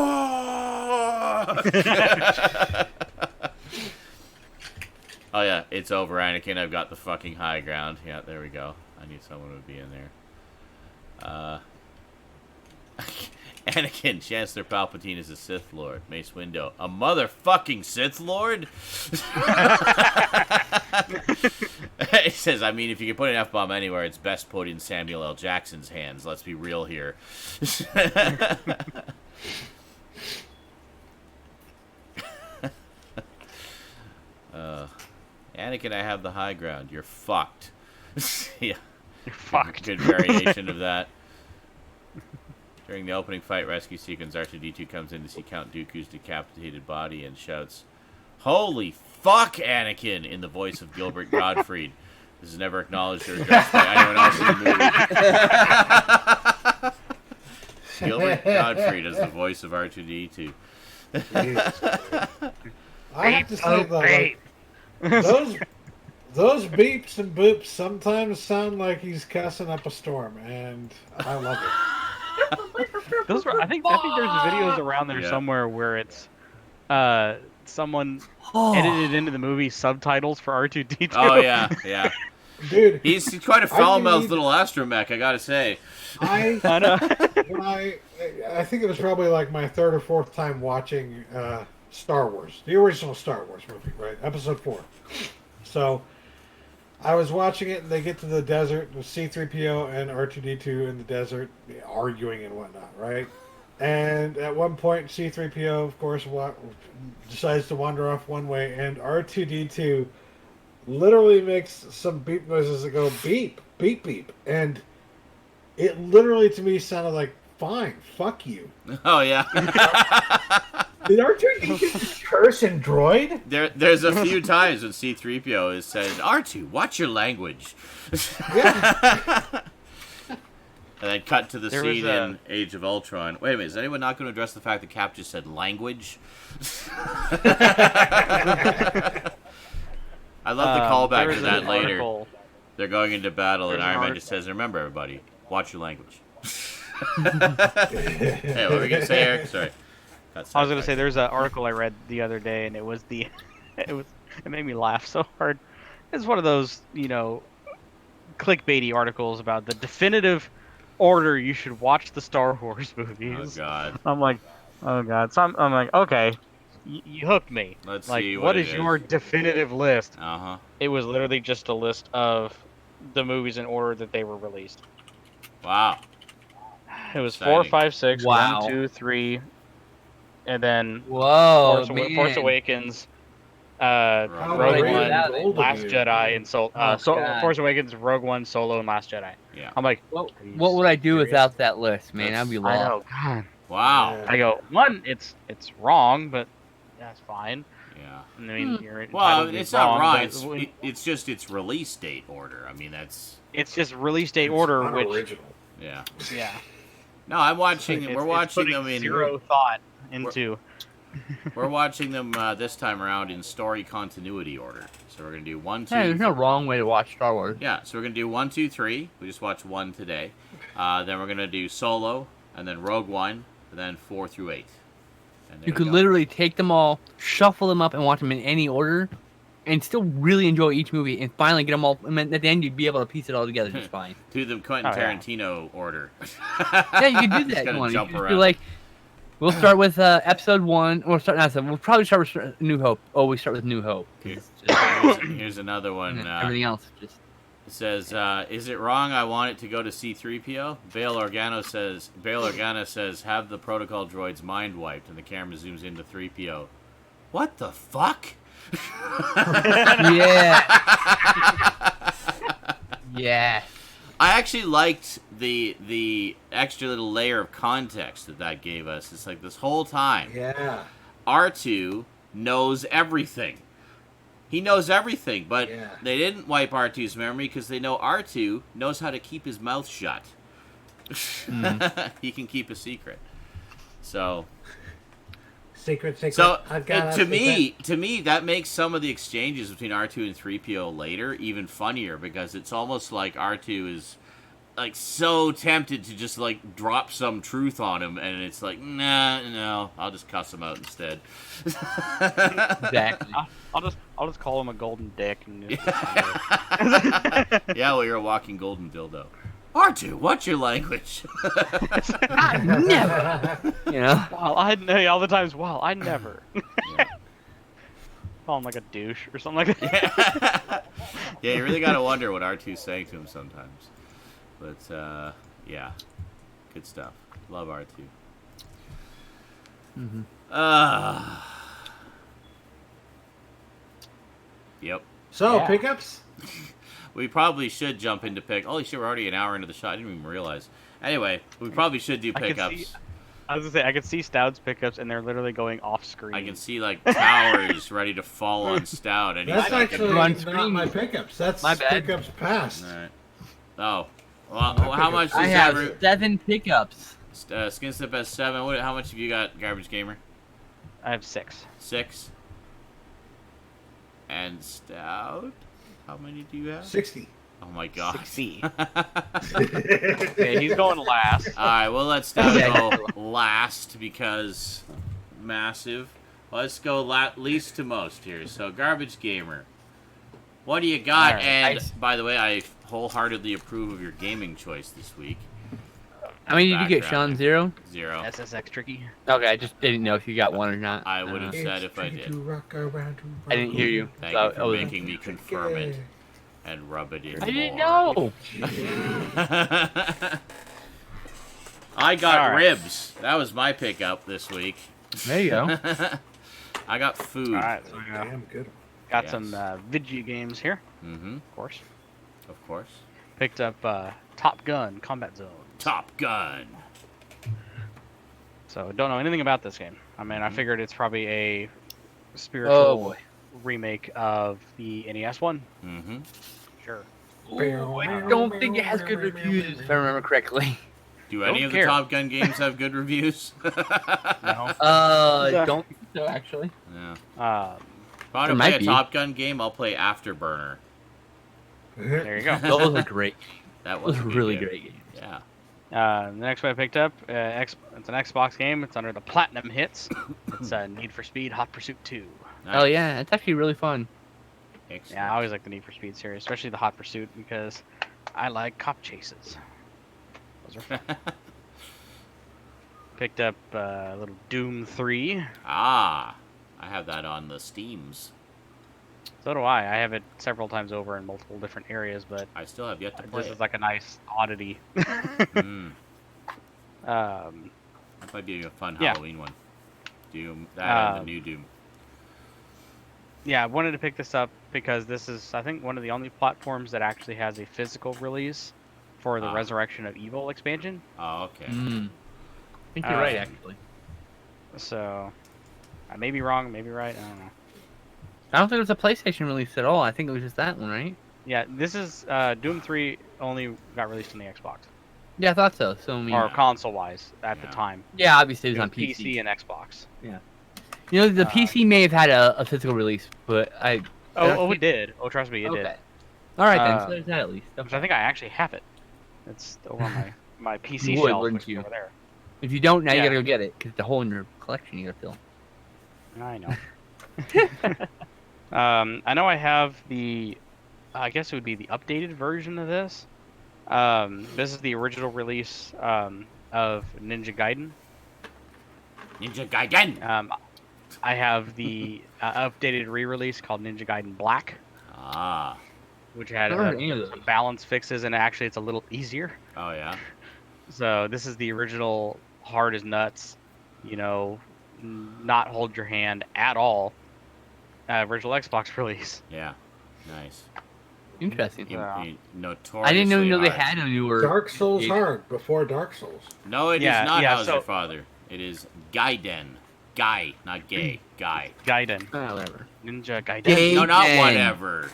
A: Oh, yeah, it's over, Anakin. I've got the fucking high ground. Yeah, there we go. I knew someone would be in there. Anakin, Chancellor Palpatine is a Sith Lord. Mace Windu, a motherfucking Sith Lord? He says, I mean, if you can put an F-bomb anywhere, it's best put in Samuel L. Jackson's hands. Let's be real here. Anakin, I have the high ground. You're fucked. Yeah.
E: You're fucked.
A: Good variation of that. During the opening fight rescue sequence, R2-D2 comes in to see Count Dooku's decapitated body and shouts, "Holy fuck, Anakin!" in the voice of Gilbert Gottfried. This is never acknowledged or addressed by anyone else in the movie. Gilbert Gottfried is the voice of R2-D2.
C: I have to say though, like, those beeps and boops sometimes sound like he's cussing up a storm, and I love it.
E: I think there's videos around there somewhere where it's someone edited into the movie subtitles for R2-D2.
A: Oh yeah, yeah.
C: Dude,
A: he's quite a foul-mouthed little astromech, I gotta say.
C: I
E: know.
C: When I think it was probably like my third or fourth time watching Star Wars, the original Star Wars movie, right? Episode 4. So I was watching it, and they get to the desert with C-3PO and R2-D2 in the desert, arguing and whatnot, right? And at one point, C-3PO, of course, decides to wander off one way, and R2-D2 literally makes some beep noises that go beep, beep, beep. And it literally, to me, sounded like, fine, fuck you.
A: Oh, yeah.
C: Did R2-D2 just curse and droid?
A: There's a few times when C-3PO has said, R2, watch your language.
C: Yeah.
A: And then cut to the
E: There
A: scene
E: was
A: in Age of Ultron. Wait a minute, is anyone not going to address the fact that Cap just said language? I love the callback to that later.
E: Article.
A: They're going into battle, and
E: There's an
A: Iron Man just says, remember, everybody, watch your language. Hey, what were we going to say, Eric? Sorry.
E: I was gonna say there's an article I read the other day, and it made me laugh so hard. It's one of those, clickbaity articles about the definitive order you should watch the Star Wars movies.
A: Oh God.
E: I'm like, oh God. So I'm like, okay, you hooked me.
A: Let's
E: like,
A: see
E: what
A: it
E: is your definitive list?
A: Uh-huh.
E: It was literally just a list of the movies in order that they were released.
A: Wow.
E: It was
A: Exciting.
E: 4, 5, 6,
B: Wow.
E: 1, 2, 3, and then
B: Whoa,
E: Force Awakens,
A: Rogue
E: Rogue
B: One,
E: One, Last Jedi, and
B: God.
E: Force Awakens, Rogue One, Solo, and Last Jedi.
A: Yeah.
E: I'm like,
B: What
E: are you
B: would I do
E: serious?
B: without that list, man?
A: That's-
B: I'd be
E: I
B: lost.
E: know, God.
A: Wow.
C: Yeah.
E: I go, one, it's wrong, but that's fine.
A: Yeah.
E: I mean, you're entitled
A: Well,
E: to be
A: it's not wrong.
E: but
A: It's just its release date order. I mean, that's...
E: it's just release date order,
C: It's
E: which
C: unoriginal.
A: Yeah.
E: yeah,
A: No, I'm watching...
E: it's,
A: we're
E: it's
A: watching
E: putting
A: them in...
E: zero thought into.
A: We're watching them this time around in story continuity order. So we're going to do 1, 2...
B: Hey, there's no wrong way to watch Star Wars.
A: Yeah, so we're going to do 1, 2, 3. We just watched 1 today. Then we're going to do Solo, and then Rogue One, and then 4 through 8. And there
B: You could
A: go.
B: literally take them all, shuffle them up, and watch them in any order, and still really enjoy each movie, and finally get them all. And then at the end, you'd be able to piece it all together just fine.
A: Do the Quentin
E: Oh, yeah.
A: Tarantino order.
B: Yeah, you could do
A: Just
B: that.
A: gotta
B: Come on, you
A: jump
B: could just be
A: around.
B: like, we'll start with episode 1. We'll probably start with New Hope. Oh, we start with New Hope. 'cause
A: Here-
B: it's just-
A: Here's another one.
B: everything else just.
A: It says, is it wrong I want it to go to C-3PO? Bail Organa says, have the protocol droid's mind wiped, and the camera zooms into 3PO. What the fuck?
B: Yeah. Yeah.
A: I actually liked the extra little layer of context that gave us. It's like this whole time,
C: Yeah.
A: R2 knows everything. He knows everything, but
C: Yeah.
A: they didn't wipe R2's memory because they know R2 knows how to keep his mouth shut. He can keep a secret. So
C: Secret. I've got
A: to me, that makes some of the exchanges between R2 and 3PO later even funnier because it's almost like R2 is like so tempted to just like drop some truth on him, and it's like, nah, no, I'll just cuss him out instead.
B: Exactly.
E: I'll just call him a golden dick. And just,
A: Yeah, well, you're a walking golden dildo. R2, what's your language?
B: I never. You know.
E: Well, I know all the times. Well, I never.
A: Yeah.
E: Call him like a douche or something like that.
A: Yeah, you really gotta wonder what R2's saying to him sometimes. But yeah, good stuff. Love R2. Yep.
C: So
E: Yeah.
C: pickups.
A: We probably should jump into pick. Holy shit, we're already an hour into the shot. I didn't even realize. Anyway, we probably should do
E: I could
A: pickups.
E: see- I was gonna say I could see Stoud's pickups, and they're literally going off screen.
A: I can see like towers ready to fall on Stout. And
C: That's
A: he's like,
C: actually
B: on
C: not
B: screen.
C: my pickups. That's
B: My bad.
C: pickups past.
A: all right. Oh, well, how much
B: I
A: does
B: have
A: that?
B: 7 pickups.
A: Skinslip has 7. How much have you got, Garbage Gamer?
E: I have 6.
A: 6. And Stout, how many do you have?
C: 60.
A: Oh my god.
E: 60. Okay, he's going last.
A: Alright, well, let's Stout go last because massive. Let's go least to most here. So, Garbage Gamer, what do you got?
E: Alright.
A: And, by the way, I wholeheartedly approve of your gaming choice this week.
B: How many did you get,
A: Background.
B: Sean? 0?
A: 0.
E: SSX tricky.
B: Okay, I just didn't know if you got 1 or not.
A: I would have
B: Uh,
A: said if I did.
B: I didn't hear you.
A: Thank
B: So
A: you for
B: I was-
A: making me confirm it and rub it in.
B: I didn't
A: more.
B: know.
A: I got
E: All right.
A: ribs. That was my pickup this week.
B: There you go.
A: I got food.
E: All right, so we
C: Damn good.
E: got
A: Yes.
E: some video games here,
A: Mm-hmm.
E: of course.
A: Of course.
E: Picked up Top Gun Combat Zone.
A: Top Gun.
E: So don't know anything about this game. I mean, I
A: Mhm.
E: figured it's probably a
B: Oh
E: spiritual
B: boy.
E: remake of the NES one.
A: Mm-hmm.
E: Sure.
B: Ooh, I don't think it has good reviews, if I remember correctly.
A: Do any
E: Don't
A: of
E: care.
A: the Top Gun games have good reviews?
E: No.
B: Don't think so, actually.
A: Yeah. If
E: Um,
A: I
B: There
A: want to
B: might
A: play a
B: be.
A: Top Gun game, I'll play Afterburner.
E: there you go.
B: Those are great.
A: That
B: Those
A: was
B: are really great games.
A: Yeah.
E: The next one I picked up, it's an Xbox game. It's under the Platinum hits. It's Need for Speed Hot Pursuit 2.
B: Oh yeah, it's actually really fun.
A: Excellent.
E: Yeah, I always like the Need for Speed series, especially the Hot Pursuit, because I like cop chases. Those are fun. Picked up a little Doom 3.
A: Ah, I have that on the Steams.
E: So do I. I have it several times over in multiple different areas, but
A: I still have yet to play
E: this
A: it.
E: is like a nice oddity.
A: Mm, that might be a fun
E: Yeah.
A: Halloween one. Doom, that and the new Doom.
E: Yeah, I wanted to pick this up because this is, I think, one of the only platforms that actually has a physical release for the
A: Ah.
E: Resurrection of Evil expansion.
A: Oh, okay.
B: Mm. I think you're right,
E: Um,
B: actually.
E: So, I may be wrong, maybe right, I don't know.
B: I don't think it was a PlayStation release at all. I think it was just that one, right?
E: Yeah, this is, Doom 3 only got released on the Xbox.
B: Yeah, I thought so. So I mean,
E: Or console-wise, at the
A: Yeah.
E: time.
B: yeah, obviously it
E: It
B: was
E: was
B: on PC.
E: PC and Xbox.
B: You know, the
E: Uh,
B: PC may have had a physical release, but I.
E: Oh, it did. Oh, trust me, it
B: okay.
E: did.
B: All right then.
E: Uh,
B: So there's that at least.
E: Which I think I actually have it. It's over on my PC
B: You would,
E: shelf,
B: wouldn't
E: which is
B: you?
E: over there.
B: If you don't now, you
E: Yeah.
B: gotta go get it because it's a hole in your collection you gotta fill.
E: I know. I know I have the, I guess it would be the updated version of this. This is the original release of Ninja Gaiden.
A: Ninja Gaiden!
E: I have the updated re-release called Ninja Gaiden Black,
A: Ah.
E: which had
B: Never heard any of those.
E: balance fixes, and actually it's a little easier.
A: Oh, yeah?
E: So this is the original hard as nuts, you know, not hold your hand at all. Original Xbox release.
A: Yeah. Nice.
B: Interesting.
E: Yeah.
A: Notoriously
B: I didn't even know they
A: hard.
B: had a newer.
C: Dark Souls
B: game.
C: hard before Dark Souls.
A: No, it is
E: Yeah,
A: not
E: yeah,
A: How's Your
E: so-
A: Father. It is Gaiden. Guy, not gay. Guy.
E: Gaiden.
B: Ah, whatever.
E: Ninja Gaiden.
B: Gay-
A: No, not
B: Gaiden.
A: whatever.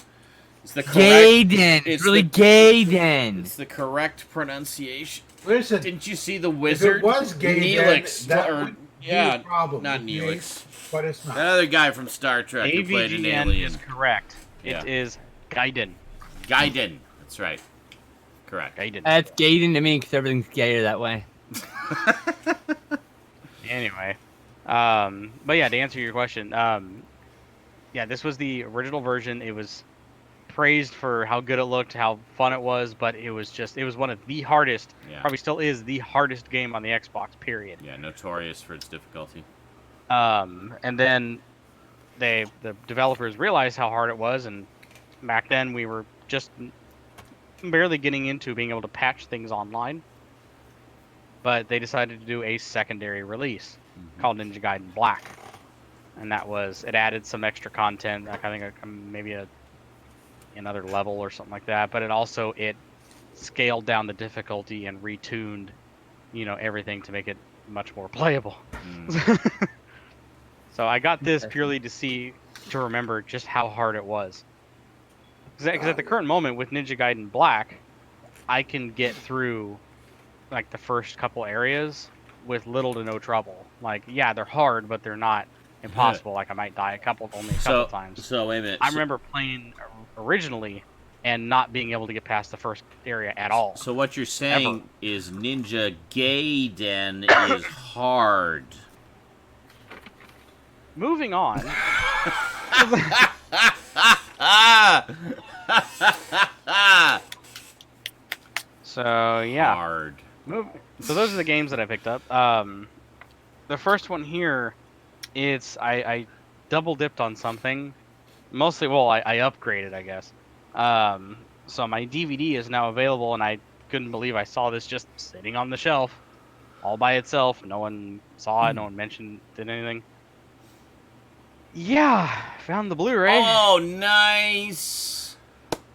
A: It's the correct.
B: Gaiden.
A: it's
B: It's really
A: the-
B: Gaiden.
A: It's the correct pronunciation.
C: Listen,
A: Didn't you see the
C: if
A: wizard?
C: it was gay,
A: Neelix,
C: that
A: or
C: would
A: yeah,
C: be a problem.
A: not
C: with me,
A: Neelix.
C: but it's not.
A: That other guy from Star Trek who played an
E: AVGN
A: alien.
E: is correct.
A: Yeah.
E: It is Gaiden.
A: Gaiden. That's right. Correct.
E: Gaiden.
B: That's Gaiden to me because everything's gayer that way.
E: Anyway, but yeah, to answer your question, yeah, this was the original version. It was praised for how good it looked, how fun it was, but it was one of the hardest, probably still is the hardest game on the Xbox, period.
A: Yeah, notorious for its difficulty.
E: And then the developers realized how hard it was, and back then we were just barely getting into being able to patch things online. But they decided to do a secondary release called Ninja Gaiden Black, and it added some extra content, like I think maybe another level or something like that. But it scaled down the difficulty and retuned, everything to make it much more playable. So I got this purely to remember just how hard it was. Because at the current moment with Ninja Gaiden Black, I can get through like the first couple areas with little to no trouble. Like, yeah, they're hard, but they're not impossible. Like I might die only a couple times.
A: So wait a minute.
E: I remember playing originally and not being able to get past the first area at all.
A: So what you're saying is Ninja Gaiden is hard.
E: Moving on. So yeah.
A: Hard.
E: So those are the games that I picked up. The first one here, I double dipped on something. Mostly, I upgraded, I guess. So my DVD is now available, and I couldn't believe I saw this just sitting on the shelf, all by itself. No one saw it. No one did anything. Yeah, found the Blu-ray.
A: Oh, nice.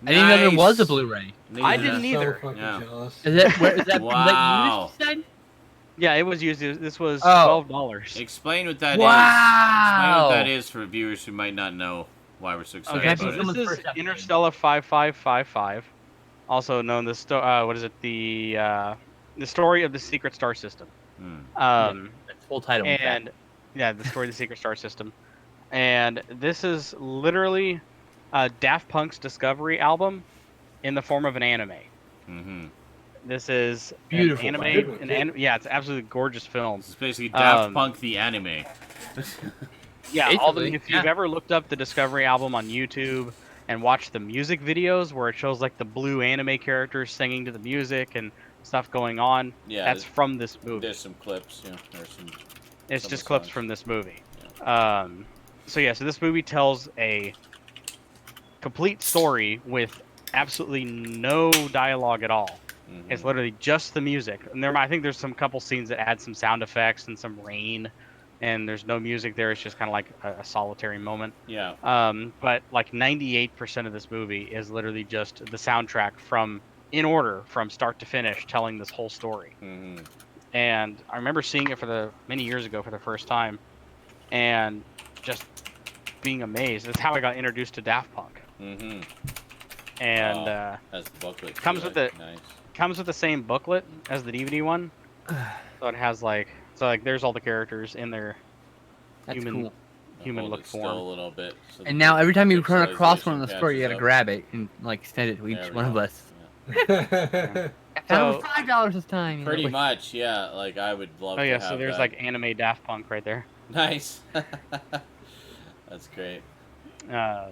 B: I didn't know there was a Blu-ray.
E: I didn't either.
C: So fucking jealous.
B: Is that
A: Wow.
B: used, you said?
E: Yeah, it was used. This was
B: Oh.
E: $12.
A: Explain what that is.
B: Wow.
A: Explain what that is for viewers who might not know why we're so excited
B: Okay,
A: about
B: so
A: it.
E: This is
B: first episode.
E: Interstellar 5555, also known as the story of the Secret Star System.
A: Hmm.
B: That's full title. in fact.
E: And yeah, the story of the Secret Star System. And this is literally Daft Punk's Discovery album in the form of an anime.
A: Mm-hmm.
E: This is
B: Beautiful.
E: an anime. Yeah, it's an absolutely gorgeous film.
A: This is basically Daft Punk the anime.
E: Yeah,
B: Basically,
E: if you've ever looked up the Discovery album on YouTube and watched the music videos where it shows like the blue anime characters singing to the music and stuff going on,
A: Yeah,
E: that's from this movie.
A: There's some clips. Yeah, there's some.
E: It's
A: some
E: just
A: of the
E: clips
A: songs.
E: from this movie. So this movie tells a complete story with absolutely no dialogue at all.
A: Mm-hmm.
E: It's literally just the music, and I think there's some couple scenes that add some sound effects and some rain, and there's no music there. It's just kind of like a solitary moment.
A: Yeah.
E: But like 98% of this movie is literally just the soundtrack in order from start to finish, telling this whole story.
A: Mm-hmm.
E: And I remember seeing it many years ago for the first time, and just being amazed. That's how I got introduced to Daft Punk.
A: Mm-hmm.
E: And
A: Has the booklet.
E: comes
A: too,
E: with
A: nice.
E: comes with the same booklet as the DVD one. So it has there's all the characters in their
B: That's
E: human
B: cool.
E: human
A: Hold
E: look
A: it still
E: form.
A: a little bit. So
B: And now every time you run across one in the
A: pixelization
B: store, you gotta
A: catches up.
B: grab it and like send it to each
A: There we
B: one of
A: go.
B: us.
A: Yeah.
B: I found
E: So-
B: it for $5 this time. you know?
A: Pretty much, yeah. Like I would love
E: Oh
A: to
E: yeah,
A: have
E: so there's
A: that.
E: like anime Daft Punk right there.
A: Nice. That's great.
E: Yeah,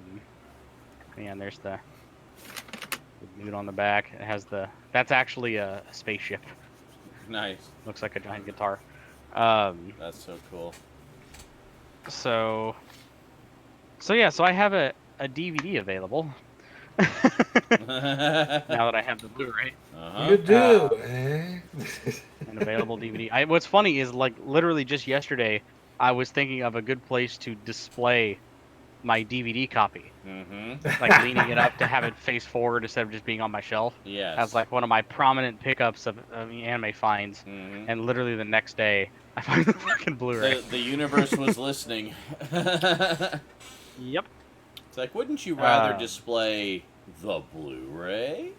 E: and there's the nude on the back. It has that's actually a spaceship.
A: Nice.
E: Looks like a giant guitar.
A: That's so cool.
E: So I have a DVD available. Now that I have the Blu-ray,
A: Uh-huh.
C: You do, eh?
E: an available DVD. What's funny is like literally just yesterday, I was thinking of a good place to display my DVD copy,
A: Mm-hmm.
E: like leaning it up to have it face forward instead of just being on my shelf.
A: Yes.
E: That's like one of my prominent pickups of anime finds.
A: Mhm.
E: And literally the next day, I find the fucking Blu-ray.
A: The universe was listening.
E: Yep.
A: It's like, wouldn't you rather display the Blu-ray?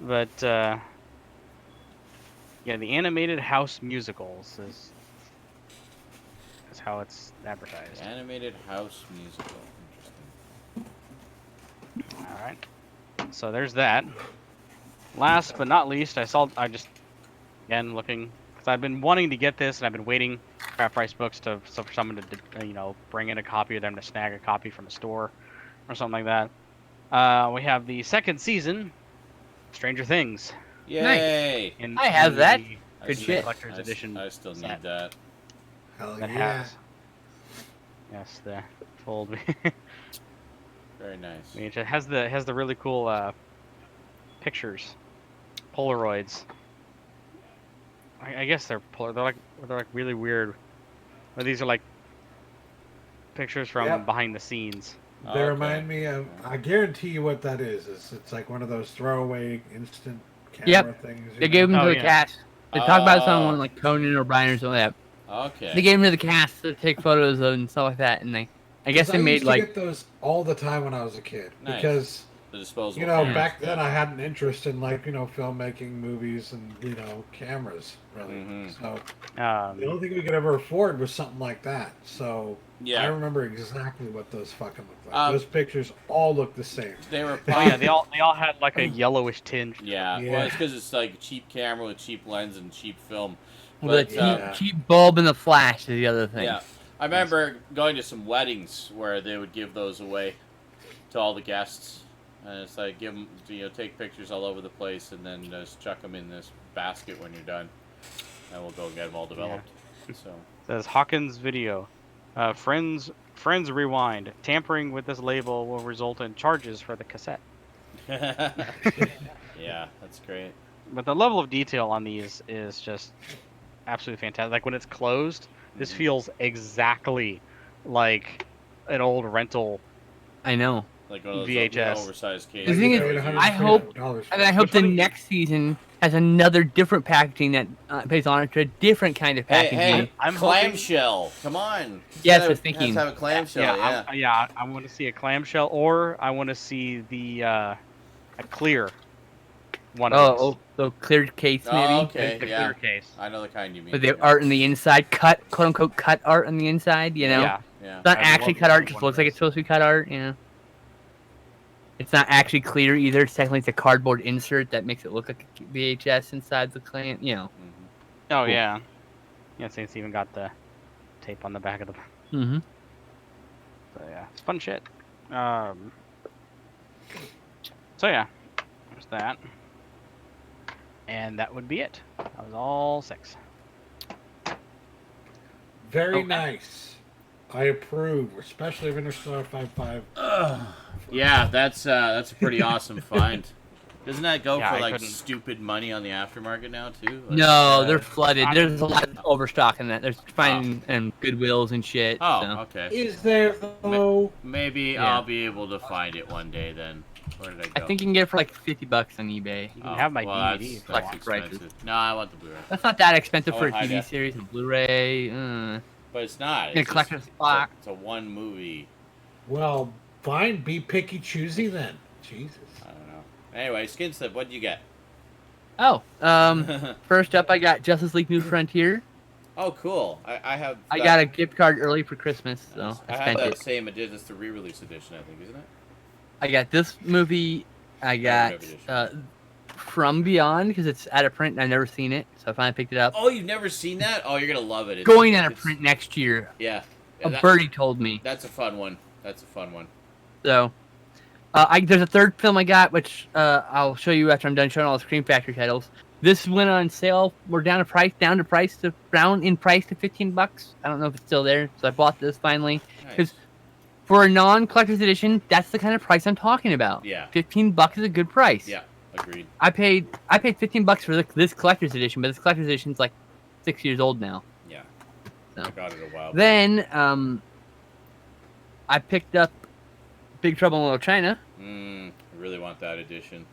E: But yeah, the animated house musicals is how it's advertised.
A: Animated house musical. Interesting.
E: All right. So there's that. Last but not least, again looking, because I've been wanting to get this, and I've been waiting for Half Price Books for someone to bring in a copy, or them to snag a copy from a store or something like that. We have the second season, Stranger Things.
A: Yay!
B: I have that.
A: I
B: Good
A: still-
B: shit.
E: Collector's edition.
A: I still need
E: set
A: that.
C: Hell
E: that
C: yeah.
E: has. Yes, the fold.
A: Very nice.
E: It has the really cool pictures, Polaroids. I guess they're like really weird. But these are like pictures from
C: Yep.
E: behind the scenes.
C: They
A: Okay.
C: remind me of. I guarantee you what that is. It's like one of those throwaway instant camera
B: Yep.
C: things.
B: They gave them
E: Oh,
B: to the
E: yeah.
B: cast. They talked about it on
A: Oh.
B: one like Conan or Brian or something like that.
A: Okay.
B: They gave them to the cast to take photos of and stuff like that, and I guess they made
C: used to
B: like
C: get those all the time when I was a kid
A: Nice.
C: because
A: The disposable.
C: you know
A: cameras,
C: back then
A: yeah.
C: I had an interest in like filmmaking, movies, and cameras really.
A: Mhm.
C: So the only thing we could ever afford was something like that. So
A: Yeah.
C: I remember exactly what those fucking looked like. Those
A: Um,
C: pictures all look the same.
A: They were.
E: Oh yeah, they all had like a yellowish tinge.
A: Yeah.
C: Yeah.
A: Well, it's because it's like a cheap camera with cheap lens and cheap film.
B: with
A: But,
B: a cheap bulb and the flash is the other thing.
A: Yeah. I remember going to some weddings where they would give those away to all the guests, and it's like give them, take pictures all over the place, and then just chuck them in this basket when you're done, and we'll go get them all developed. So.
E: Says Hawkins Video. Friends rewind. Tampering with this label will result in charges for the cassette.
A: Yeah, that's great.
E: But the level of detail on these is just absolutely fantastic. Like when it's closed, this feels exactly like an old rental.
B: I know.
A: Like one of those
E: VHS.
A: oversized
B: The
A: cases.
B: thing is,
C: Paid
B: I hope-
C: $150 for
B: And I
C: it.
B: hope the
E: funny-
B: next season has another different packaging that pays honor to a different kind of
A: Hey,
B: packaging.
A: hey,
E: I'm hoping-
A: clamshell! Come on.
B: Yes,
A: Gotta-
B: I was thinking.
A: Has to have a clamshell. Yeah.
E: I want to see a clamshell, or I want to see the a clear one.
B: Oh, so clear case maybe.
A: Oh, okay.
E: the
A: Yeah.
E: clear case.
A: I know the kind you mean.
B: With the
A: yeah.
B: art on the inside, quote unquote cut art on the inside.
E: Yeah.
A: Yeah.
B: It's not
E: I'd
B: actually
E: love
B: cut
E: to
B: art,
E: see
B: just
E: one
B: looks
E: of
B: like it's
E: those.
B: supposed to be cut art. It's not actually clear either. Technically, it's a cardboard insert that makes it look like a VHS inside the clamp.
A: Mhm.
E: Oh
B: Cool.
E: yeah. Yeah, so it's even got the tape on the back of the.
B: Mm-hmm.
E: So yeah, it's fun shit. So yeah, there's that. And that would be it. That was all 6.
C: Very
B: Okay.
C: nice. I approve, especially if Interstellar 5.5.
A: Yeah, that's a pretty awesome find. Doesn't that go
E: Yeah,
A: for
E: I
A: like
E: couldn't-
A: stupid money on the aftermarket now too? Like,
B: No, they're flooded. There's a lot of overstock in that. There's finding
A: Oh.
B: and Goodwills and shit.
A: Oh,
B: so.
A: okay.
C: Is there though?
A: Maybe
B: Yeah.
A: I'll be able to find it one day then. Where did I
B: I
A: go?
B: think you can get it for like $50 on eBay.
E: You can have my
A: well,
E: DVD.
A: That's
B: Collector's prices.
A: expensive. No, I want the Blu-ray.
B: That's not that expensive
A: Oh,
B: for a
A: hi,
B: TV
A: yeah.
B: series, a Blu-ray.
A: But it's not.
B: In a
A: It's
B: collector's
A: just-
B: box.
A: It's a one movie.
C: Well, fine. Be picky, choosy then. Jesus.
A: I don't know. Anyway, Skinslip, what did you get?
B: Oh, first up, I got Justice League New Frontier.
A: Oh, cool. I have.
B: I
A: that-
B: got a gift card early for Christmas, so
A: Nice.
B: I
A: I have
B: spent
A: that
B: it.
A: same edition. It's the re-release edition, I think, isn't it?
B: I got this movie. I got
A: edition.
B: From Beyond because it's out of print and I've never seen it, so I finally picked it up.
A: Oh, you've never seen that? Oh, you're gonna love it. It's,
B: Going out of
A: it's-
B: print next year.
A: Yeah.
B: A
A: that-
B: birdie told me.
A: That's a fun one. That's a fun one.
B: So, there's a third film I got, which I'll show you after I'm done showing all the Scream Factory titles. This went on sale. We're down in price to $15. I don't know if it's still there, so I bought this finally.
A: Nice.
B: 'Cause for a non-collector's edition, that's the kind of price I'm talking about.
A: Yeah.
B: $15 is a good price.
A: Yeah. Agreed.
B: I paid $15 for this collector's edition, but this collector's edition's like 6 years old now.
A: Yeah.
B: So.
A: I got it a while.
B: Then I picked up Big Trouble in Little China,
A: I really want that edition.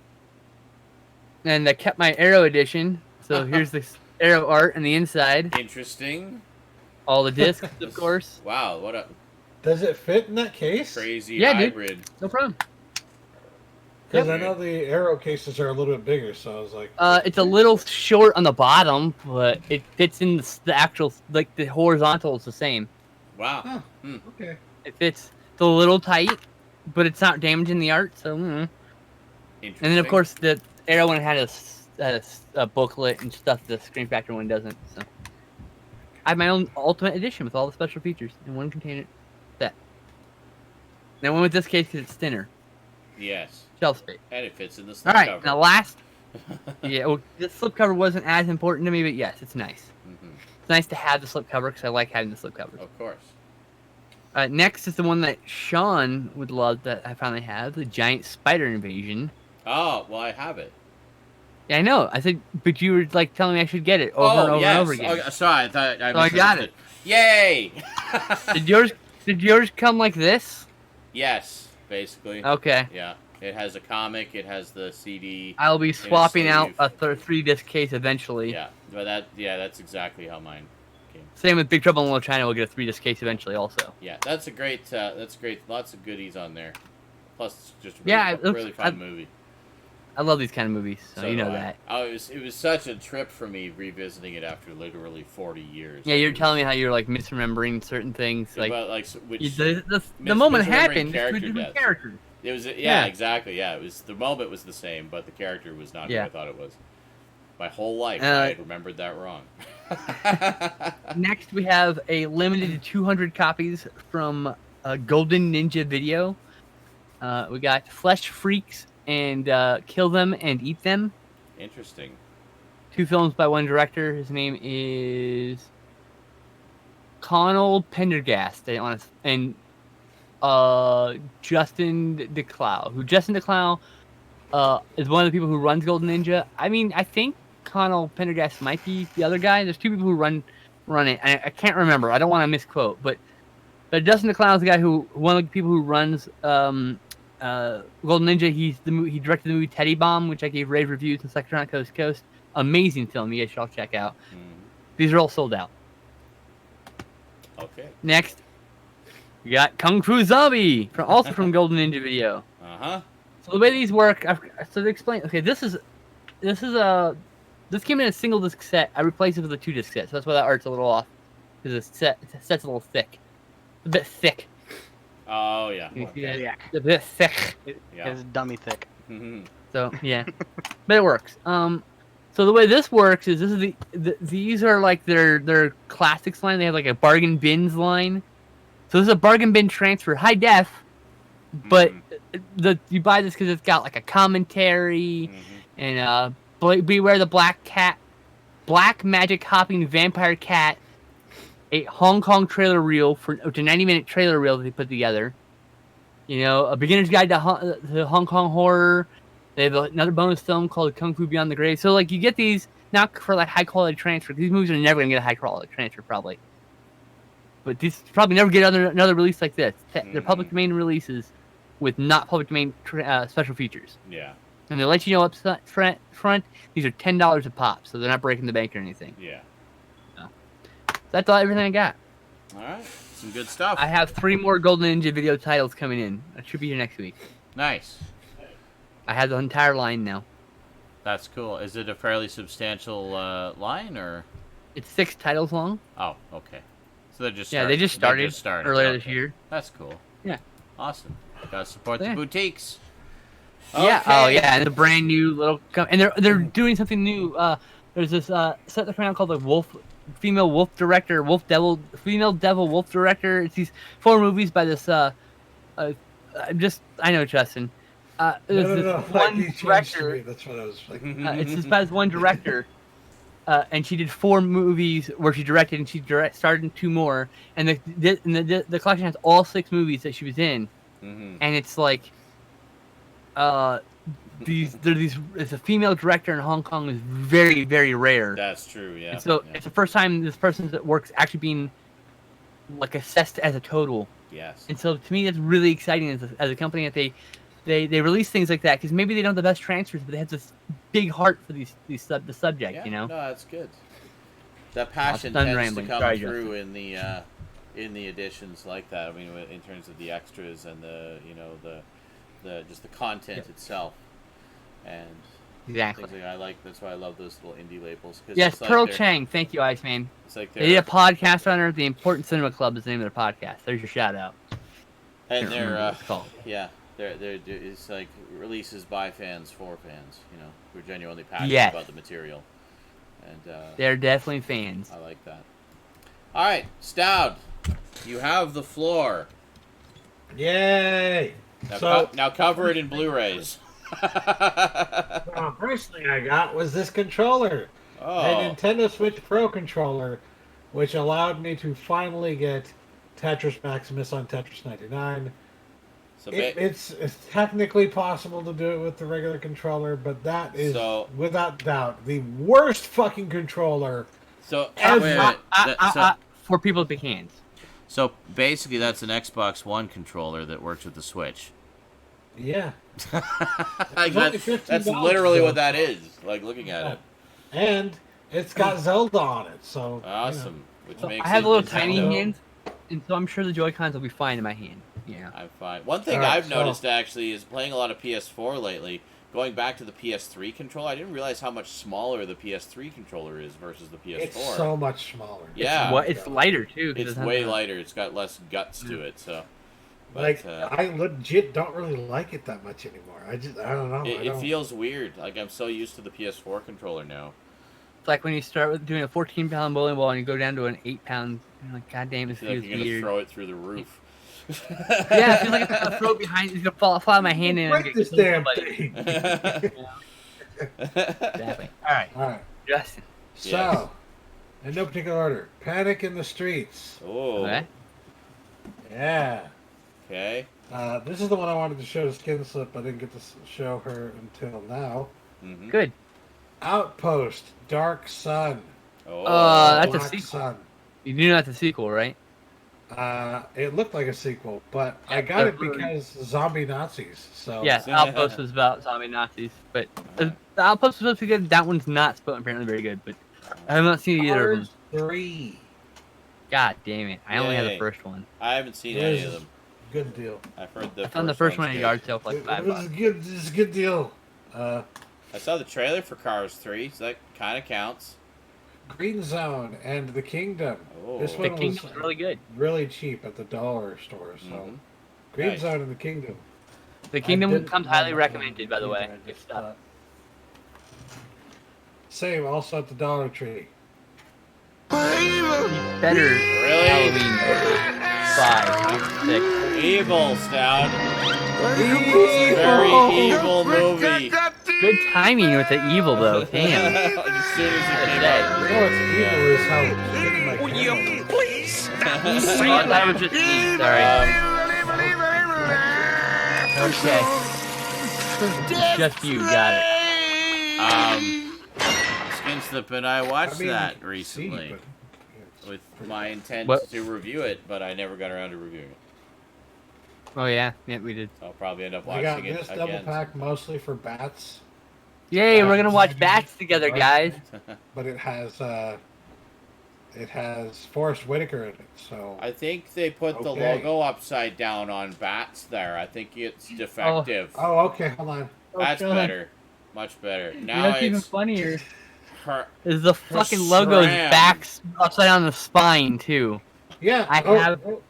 B: and I kept my Arrow edition. So here's this Arrow art on the inside,
A: Interesting.
B: all the discs, of course.
A: Wow, what a
C: Does it fit in that case?
A: crazy
B: Yeah, dude.
A: hybrid.
B: No problem.
C: Because
A: Yep.
C: I know the arrow cases are a little bit bigger, so I was like,
B: It's a little short on the bottom, but it fits in the actual, like the horizontal is the same.
A: Wow.
C: Huh.
A: Hmm.
C: okay.
B: It fits. It's a little tight, but it's not damaging the art. So, and then of course the Arrow one had a booklet and stuff the Screen Factor one doesn't. So, I have my own Ultimate Edition with all the special features in one container set. And I went with this case because it's thinner.
A: Yes.
B: Shelf space.
A: And it fits in the slipcover.
B: All right, now last. Yeah, well, the slipcover wasn't as important to me, but yes, it's nice.
A: Mm-hmm.
B: It's nice to have the slipcover because I like having the slipcovers.
A: Of course.
B: Next is the one that Sean would love that I finally have, the Giant Spider Invasion.
A: Oh, well, I have it.
B: Yeah, I know. I said, but you were like telling me I should get it over and over and over again.
A: Oh, sorry, I thought
B: I got it.
A: Yay!
B: Did yours come like this?
A: Yes, basically.
B: Okay.
A: Yeah, it has a comic. It has the CD.
B: I'll be swapping out a 3-disc case eventually.
A: Yeah, but that's exactly how mine came.
B: Same with Big Trouble in Little China. We'll get a 3-disc case eventually, also.
A: Yeah, that's great. Lots of goodies on there. Plus, it's just really fun movie.
B: I love these kind of movies, so you know that.
A: Oh, it was such a trip for me revisiting it after literally 40 years.
B: Yeah, you're telling me how you're like misremembering certain things, like the moment happened. Characters.
A: It was exactly. Yeah, it was the moment was the same, but the character was not who I thought it was. My whole life, I had remembered that wrong.
B: Next, we have a limited 200 copies from Golden Ninja Video. We got Flesh Freaks and Kill Them and Eat Them.
A: Interesting. 2
B: films by one director. His name is Connell Pendergast. And Justin DeClow. Justin DeClow is one of the people who runs Golden Ninja. I mean, I think Connell Pendergast might be the other guy. There's 2 people who run it. I can't remember. I don't want to misquote, but Justin DeClow is the guy one of the people who runs Golden Ninja. He directed the movie Teddy Bomb, which I gave rave reviews in Sector Coast to Coast. Amazing film. You guys should all check out. These are all sold out.
A: Okay.
B: Next, we got Kung Fu Zombie, also from Golden Ninja Video. So the way these work, so to explain. Okay, this came in a single disc set. I replaced it with a 2-disc set, so that's why that art's a little off. Because the set's a little thick, a bit thick.
A: Oh yeah.
E: Yeah.
B: A bit thick.
E: It's dummy thick.
B: So yeah, but it works. So the way this works is these are like their classics line. They have like a bargain bins line. So this is a bargain bin transfer, high def, but you buy this because it's got like a commentary and Beware the Black Cat, Black Magic Hopping Vampire Cat, a Hong Kong trailer reel to 90-minute trailer reel that they put together. You know, a beginner's guide to Hong Kong horror. They have another bonus film called Kung Fu Beyond the Grave. So like you get these not for like high quality transfer. These movies are never gonna get a high quality transfer probably. But these probably never get another release like this. They're public domain releases with not public domain special features.
A: Yeah.
B: And they let you know up front these are $10 a pop, so they're not breaking the bank or anything.
A: Yeah.
B: So that's everything I got.
A: All right. Some good stuff.
B: I have 3 more Golden Ninja Video titles coming in. That should be here next week.
A: Nice.
B: I have the entire line now.
A: That's cool. Is it a fairly substantial line, or?
B: It's 6 titles long.
A: Oh, okay. So they just
B: started earlier this year.
A: That's cool.
B: Yeah.
A: Awesome. Gotta support the boutiques.
B: Yeah.
A: Okay.
B: Oh yeah, and the brand new little and they're doing something new. There's this set that's coming out called the female female devil wolf director. It's these 4 movies by this I know Justin.
C: No.
B: One director.
C: That's what I was like.
B: It's just by this one director. And she did 4 movies where she directed, and she starred in 2 more. And the collection has all 6 movies that she was in. And it's like, it's a female director in Hong Kong is very, very rare.
A: That's true, yeah.
B: And so it's the first time this person's work's actually being like assessed as a total.
A: Yes.
B: And so to me, that's really exciting as a company that they release things like that because maybe they don't have the best transfers, but they have this big heart for the subject.
A: Yeah,
B: you know.
A: No, that's good. That passion tends to come through in the editions like that. I mean, in terms of the extras and the just the content itself, and
B: exactly.
A: Things like I like. That's why I love those little indie labels.
B: Yes, Pearl Chang. Thank you, Iceman.
A: It's like
B: they did a podcast on her. The Important Cinema Club is the name of their podcast. There's your shout out.
A: And
B: Can't
A: they're
B: remember what it's called.
A: yeah, they're it's like releases by fans for fans. You know, who are genuinely passionate
B: Yes.
A: about the material. And
B: They're definitely fans.
A: I like that. All right, Stoud, you have the floor.
C: Yay!
A: Now,
C: So,
A: now cover it in Blu-rays.
C: first thing I got was this controller. A
A: Oh,
C: Nintendo Switch Pro controller, which allowed me to finally get Tetris Maximus on Tetris 99.
A: so
C: It's technically possible to do it with the regular controller, but that is,
A: So-
C: without doubt, the worst fucking controller.
A: so
C: Ever-
A: wait a minute.
B: For people with big hands.
A: So basically, that's an Xbox One controller that works with the Switch.
C: Yeah.
A: Like
C: only
A: that's
C: $15
A: literally
C: though.
A: what that is. Like looking at it.
C: And it's got Zelda on it, so...
A: Awesome. Which
B: So
A: makes
B: I have
A: it
B: little
A: Nintendo.
B: tiny hands, and so I'm sure the Joy-Cons will be fine in my hand. Yeah.
A: I'm fine. One thing
C: Alright,
A: I've noticed actually is playing a lot of PS4 lately. Going back to the PS3 controller, I didn't realize how much smaller the PS3 controller is versus the PS4.
C: It's so much smaller.
A: Yeah.
B: It's lighter too. 'cause
A: It's
B: it has
A: way
B: the-
A: lighter. It's got less guts to it. So, but,
C: Like, I legit don't really like it that much anymore. I don't know. I
A: it
C: don't-
A: feels weird. Like I'm so used to the PS4 controller now.
B: It's like when you start with doing a 14-pound bowling ball and you go down to an 8-pound. You're like, God damn,
A: I
B: this
A: feel like
B: feels
A: you're gonna
B: weird.
A: throw it through the roof.
B: Yeah, it feels like it's gonna throw it behind. It's gonna fly my hand in. and
C: Break
B: get
C: this
B: killed
C: damn
B: somebody.
C: thing.
B: Exactly. All right,
C: All right.
B: Justin.
C: So,
A: Yes.
C: in no particular order, Panic in the Streets.
A: Oh.
B: Okay.
C: Yeah.
A: Okay.
C: This is the one I wanted to show to Skinslip. I didn't get to show her until now.
A: Mm-hmm.
B: Good.
C: Outpost, Dark Sun.
A: Oh.
B: That's a
C: Black
B: sequel.
C: Sun.
B: You do know that's a sequel, right?
C: It looked like a sequel, but I
B: Yeah,
C: got it
B: Blu-ray.
C: because zombie Nazis. So
B: Yes, Outpost was about zombie Nazis, but the Outpost was supposed to be good. That one's not apparently very good, but I have not seen either of them.
C: Cars 3.
B: God damn it! I only have
A: Yay.
B: the first one.
A: I haven't seen
C: It
A: any
C: is
A: of them.
C: Good deal.
A: I've heard the
B: I found the first one
A: one's
B: at a
A: good.
B: yard sale for like
C: It
B: $5.
C: was good. This is a good deal.
A: I saw the trailer for Cars 3, so that kind of counts.
C: Green Zone and The Kingdom.
A: Oh.
C: This
B: The
C: one was
B: Kingdom's really good.
C: really cheap at the dollar store. So
A: Mhm.
C: Green
A: Nice.
C: Zone and The Kingdom.
B: The
C: I
B: Kingdom
C: didn't
B: comes
C: know
B: highly
C: that
B: recommended, by the
C: one.
B: way.
C: I
B: Good
C: just
B: stuff.
C: thought- Same, also at the Dollar Tree.
B: Better
A: Really?
B: Halloween 5 or 6.
A: Evil, Stout. Very evil movie.
B: Good timing with the evil though. Damn.
A: Like, as soon as it came
B: Today.
A: out.
C: You know what's evil is how it's hitting my camera.
B: Oh, that was just me. Sorry. Okay. Just you got it.
A: Skinslip and I watched
C: I mean,
A: that
C: you can
A: recently
C: see, but it's
A: with my intent
B: What?
A: to review it, but I never got around to reviewing it.
B: Oh yeah, we did.
A: So I'll probably end up
C: I got
A: watching it
C: this double
A: again.
C: pack mostly for bats,
B: Yay, we're gonna watch Bats together, guys.
C: but it has Forrest Whitaker in it. So
A: I think they put the
C: Okay.
A: logo upside down on bats there. I think it's defective.
C: oh, okay, hold on.
A: That's
B: God.
A: better. Much better.
B: You know
A: Now
B: what's even
A: it's
B: funnier
A: her.
B: is the fucking logo's
A: SRAM.
B: back upside down the spine too.
C: Yeah,
B: I have
C: oh,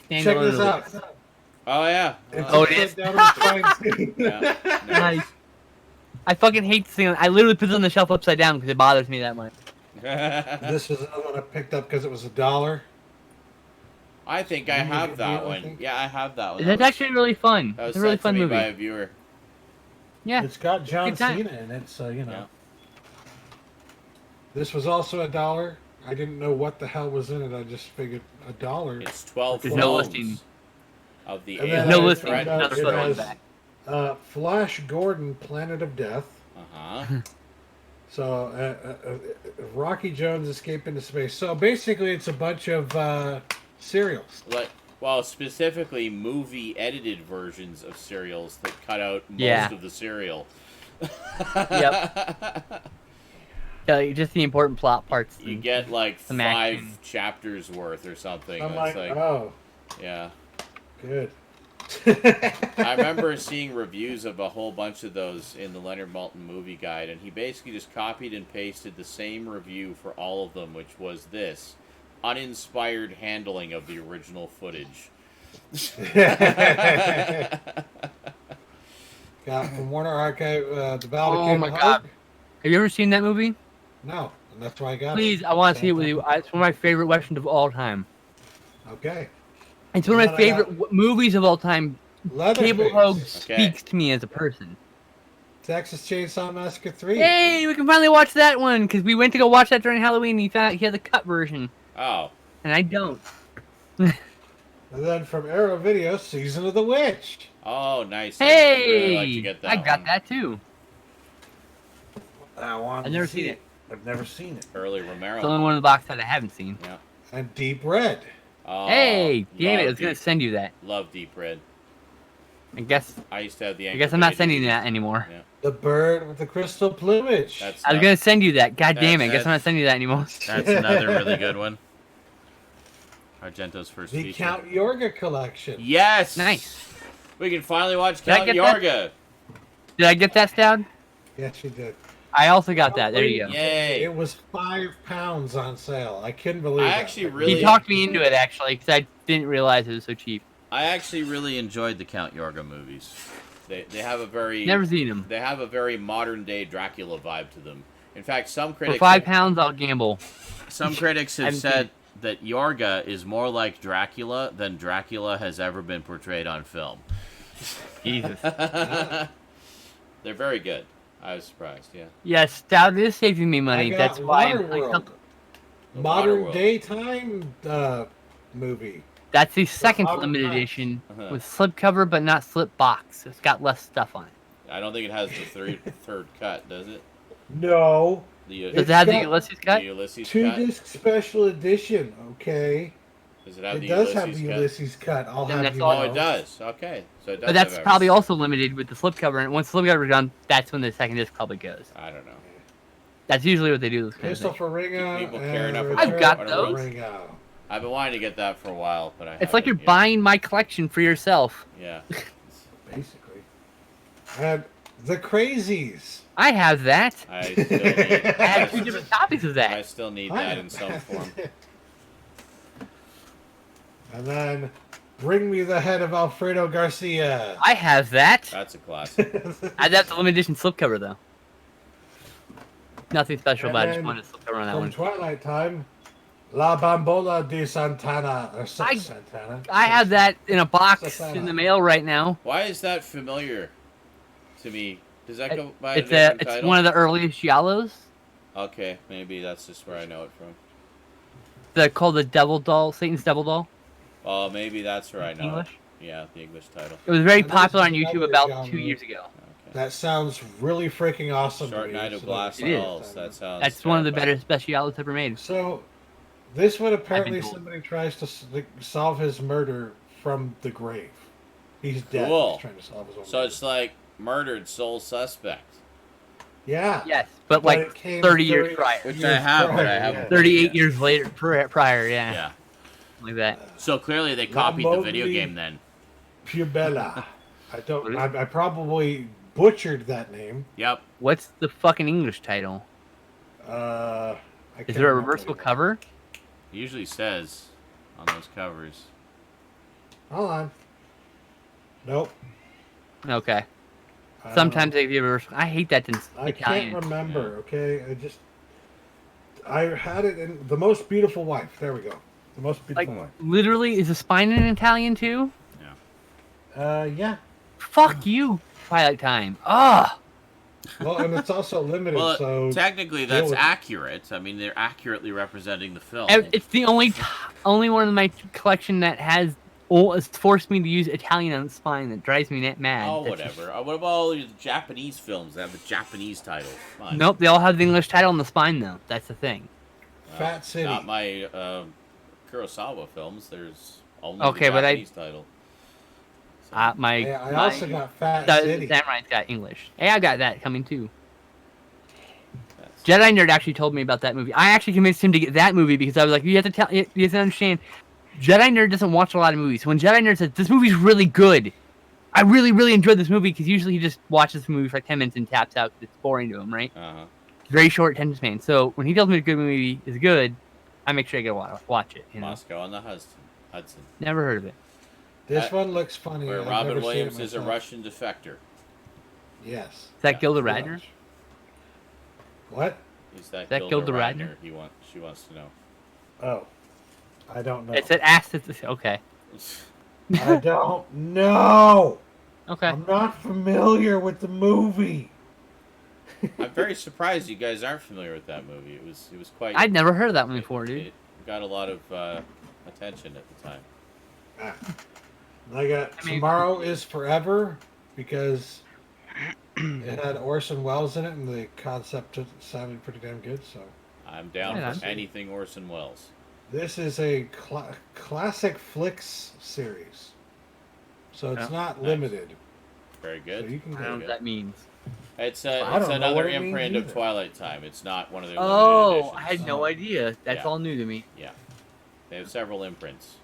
B: Standalone
C: check this
B: of
C: out.
B: it.
A: Oh yeah.
C: It's
B: Oh, it
C: upside
B: is?
C: down on the spine, too.
A: Yeah.
B: Nice. I fucking hate this thing. I literally put it on the shelf upside down because it bothers me that much.
C: This is another one I picked up because it was $1.
A: I think I
C: You
A: have
C: get
A: that
C: the
A: one.
C: thing?
A: Yeah, I have that one.
B: It's actually really fun.
A: That was
B: It's a really
A: sent to
B: fun
A: me
B: movie.
A: by a viewer.
B: Yeah.
C: It's got John
B: Good time.
C: Cena in it, so you know.
A: Yeah.
C: This was also $1. I didn't know what the hell was in it. I just figured $1.
A: It's 12
B: There's no
A: films
B: listing.
A: of the
C: And
B: There's
C: then
B: no
C: I
B: listing.
C: found
B: There's
C: out
B: not a
C: it
B: photo on the
C: has-
B: back.
C: Flash Gordon, Planet of Death.
A: Uh-huh.
C: So, Rocky Jones, Escape into Space. So basically, it's a bunch of serials.
A: Like, well, specifically movie edited versions of serials that cut out most
B: Yeah.
A: of the serial.
B: Yep. Just the important plot parts.
A: You get like
B: Some
A: 5
B: action.
A: chapters worth or something.
C: I'm
A: It's
C: like, oh,
A: yeah.
C: good.
A: I remember seeing reviews of a whole bunch of those in the Leonard Maltin movie guide, and he basically just copied and pasted the same review for all of them, which was this uninspired handling of the original footage.
C: Got from Warner Archive, The Ballad of
B: Oh
C: King
B: my
C: Hug.
B: God. Have you ever seen that movie?
C: No, and that's why I got
B: Please,
C: it.
B: I want to see it with you. It's one of my favorite westerns of all time.
C: Okay.
B: It's one of my
C: And then I got
B: favorite movies of all time. Cable Hogue
C: Leatherface.
A: Okay.
B: speaks to me as a person.
C: Texas Chainsaw Massacre 3.
B: Hey, we can finally watch that one because we went to go watch that during Halloween. And he had the cut version,
A: Oh.
B: and I don't.
C: And then from Arrow Video, Season of the Witch.
A: Oh, nice.
B: Hey,
A: I'd really like to get that
B: I got
A: one.
B: that too.
C: I want
B: I've never seen it.
C: I've never seen it.
A: Early Romero.
B: It's the only one in the box that I haven't seen.
A: Yeah.
C: And Deep Red.
A: Oh,
B: Hey, damn it! I
A: love
B: was gonna
A: Deep-
B: send you that.
A: Love Deep Red.
B: I guess
A: I used to have the.
B: I guess I'm not sending you that anymore.
A: Yeah.
C: The Bird with the Crystal Plumage.
A: That's
B: I was gonna send you that. God damn it! I guess
A: That's-
B: I'm not sending you that anymore.
A: That's another really good one. Argento's first
C: the
A: feature.
C: Count Yorga collection.
A: Yes.
B: Nice.
A: We can finally watch
B: Did I
A: Count
B: get that?
A: Yorga.
B: Did I get that, Stoud?
C: Yes, you did.
B: I also got that. There you go.
A: Yay.
C: It was £5 on sale. I couldn't believe
A: I
C: it.
A: actually really-
B: He talked me into it actually because I didn't realize it was so cheap.
A: I actually really enjoyed the Count Yorga movies. They have a very
B: Never seen them.
A: they have a very modern day Dracula vibe to them. In fact, some
B: For
A: critics
B: £5, I'll gamble.
A: some critics have
B: haven't
A: said that Yorga is more like Dracula than Dracula has ever been portrayed on film.
B: Jesus.
A: They're very good. I was surprised. Yeah.
B: Yes, Stout is saving me
C: I
B: money.
C: got
B: That's why.
C: Waterworld.
A: The
C: Modern
A: Waterworld.
C: daytime movie.
B: That's the second
C: Outer
B: limited
C: Banks.
B: edition
A: Uh-huh.
B: with slipcover, but not slip box. It's got less stuff on it.
A: I don't think it has the third cut, does it?
C: No.
A: The,
B: Does
C: It's
B: it have the
C: got
B: Ulysses cut?
A: the Ulysses cut.
C: 2-disc special edition, okay?
A: Does it have
C: It
A: the
C: does
A: Ulysses
C: have the
A: cut?
C: Ulysses cut. I'll
B: Then
C: have
B: that's
C: you
B: all
C: know.
A: Oh, it does. Okay, so it does.
B: But that's
A: have
B: probably
A: everything.
B: also limited with the slipcover, and once the slipcover is done, that's when the second disc probably goes.
A: I don't know.
B: That's usually what they do. With those kinds of things.
C: Christopher Ringo
A: People
C: and
A: care enough
C: Richard
A: about
B: I've got
C: Ringo.
B: those.
A: I've been wanting to get that for a while, but I.
B: It's like you're
A: haven't yet.
B: buying my collection for yourself.
A: Yeah.
C: Basically. And The Crazies.
B: I have that.
A: I still need.
B: I have two different copies of
A: I
B: that.
A: still need
C: I
A: that
C: have
A: in some form.
C: And then Bring Me the Head of Alfredo Garcia.
B: I have that.
A: That's a classic.
B: I have the limited edition slipcover though. Nothing special
C: And
B: about it. I just
C: then
B: wanted a slipcover on that
C: From
B: one.
C: Twilight Time, La Bambola de Santana. Or
B: I-
C: Santana.
B: I have that in a box
C: Santana.
B: in the mail right now.
A: Why is that familiar to me? Does that go by
B: It's
A: a different
B: it's
A: title?
B: one of the earliest Giallos.
A: Okay, maybe that's just where I know it from.
B: They're called the Devil Doll, Satan's Devil Doll.
A: Oh, maybe that's where I know
B: English.
A: it. Yeah, the English title.
B: It was very
C: And this
B: popular
C: is
B: on YouTube
C: another
B: about
C: genre.
B: 2 years ago.
A: Okay.
C: That sounds really freaking awesome. to
A: Short
C: me,
A: Night of
C: so-
A: Glass
B: It is.
A: Dolls. That sounds.
B: That's one of the
A: terrifying.
B: better Giallos ever made.
C: So, this one apparently
B: told.
C: somebody tries to solve his murder from the grave. He's dead.
A: Cool.
C: He's trying to solve his own
A: So
C: murder.
A: it's like murdered sole suspect.
C: Yeah.
B: Yes, but
C: But
B: like
C: it came
B: 30 years prior.
A: Which
C: years
A: I have, but I
C: prior,
A: haven't.
C: yeah.
B: 38 years later, prior, yeah,
A: Yeah.
B: like that.
A: So clearly they copied the video
C: Mowgli.
A: game then.
C: Pubella. I don't.
B: What is-
C: I probably butchered that name.
A: Yep.
B: What's the fucking English title?
C: I
B: Is
C: can't
B: there a
C: remember
B: reversible
C: it.
B: cover?
A: It usually says on those covers.
C: Hold on. Nope.
B: Okay.
C: I
B: Sometimes
C: don't
B: they give reverse. I hate that in
C: know. I
B: Italian.
C: can't remember. Okay. I had it in The Most Beautiful Wife. There we go. The Most
B: Like,
C: Beautiful Wife.
B: literally, is the spine in Italian too?
C: Yeah.
B: Fuck you, Twilight Time. Ugh.
C: Well, and it's also limited,
A: Well,
C: so
A: technically
C: deal
A: that's
C: with it.
A: accurate. I mean, they're accurately representing the film.
B: And it's the only one in my collection that has it's forced me to use Italian on the spine that drives me mad.
A: Oh,
B: That's just-
A: whatever. What about all the Japanese films that have a Japanese title? Come on.
B: Nope, they all have the English title on the spine though. That's the thing.
C: Fat City.
A: Not my Kurosawa films. There's only
B: Okay,
A: the
B: but I-
A: Japanese title. So,
C: Yeah, I
B: my
C: also got Fat
B: the
C: City.
B: Samurai's got English. Hey, I got that coming too.
A: that's-
B: Jedi Nerd actually told me about that movie. I actually convinced him to get that movie because I was like, you have to understand, Jedi Nerd doesn't watch a lot of movies. So when Jedi Nerd says this movie's really good, I really, really enjoyed this movie because usually he just watches the movie for like 10 minutes and taps out because it's boring to him, right?
A: Uh-huh.
B: Very short attention span. So when he tells me a good movie is good, I make sure I go watch it. You know?
A: Moscow on the Hudson.
B: Never heard of it.
C: This one looks funny.
A: Where
C: I've
A: Robin
C: never seen
A: Williams
C: it
A: is a
C: myself.
A: Russian defector.
C: Yes.
B: Is that
A: Yeah,
B: Gilda
C: pretty
B: Radner?
C: much. What?
A: Is that
B: that
A: Gilda
B: Gilda
A: Radner?
B: Radner?
A: She wants to know.
C: Oh, I don't know.
B: It said asked. Okay.
C: I don't know.
B: Okay.
C: I'm not familiar with the movie.
A: I'm very surprised you guys aren't familiar with that movie. It was quite.
B: I'd never heard of that one before, dude.
A: It got a lot of attention at the time.
C: I got
B: I mean-
C: Tomorrow is Forever because it had Orson Welles in it, and the concept sounded pretty damn good. So
A: I'm down
B: Yeah,
A: for anything Orson Welles.
C: this is a classic flicks series, so it's
B: Yeah.
C: not
A: Nice.
C: limited.
A: Very
C: So
A: good.
C: you can
B: I don't know
C: go.
B: what that means.
A: It's
C: I don't know
A: another
C: what it means
A: imprint of
C: either.
A: Twilight Time. It's not one of their
B: Oh,
A: limited
B: I
A: editions.
B: had no idea. That's
A: Yeah.
B: all new to me.
A: Yeah, they have several imprints.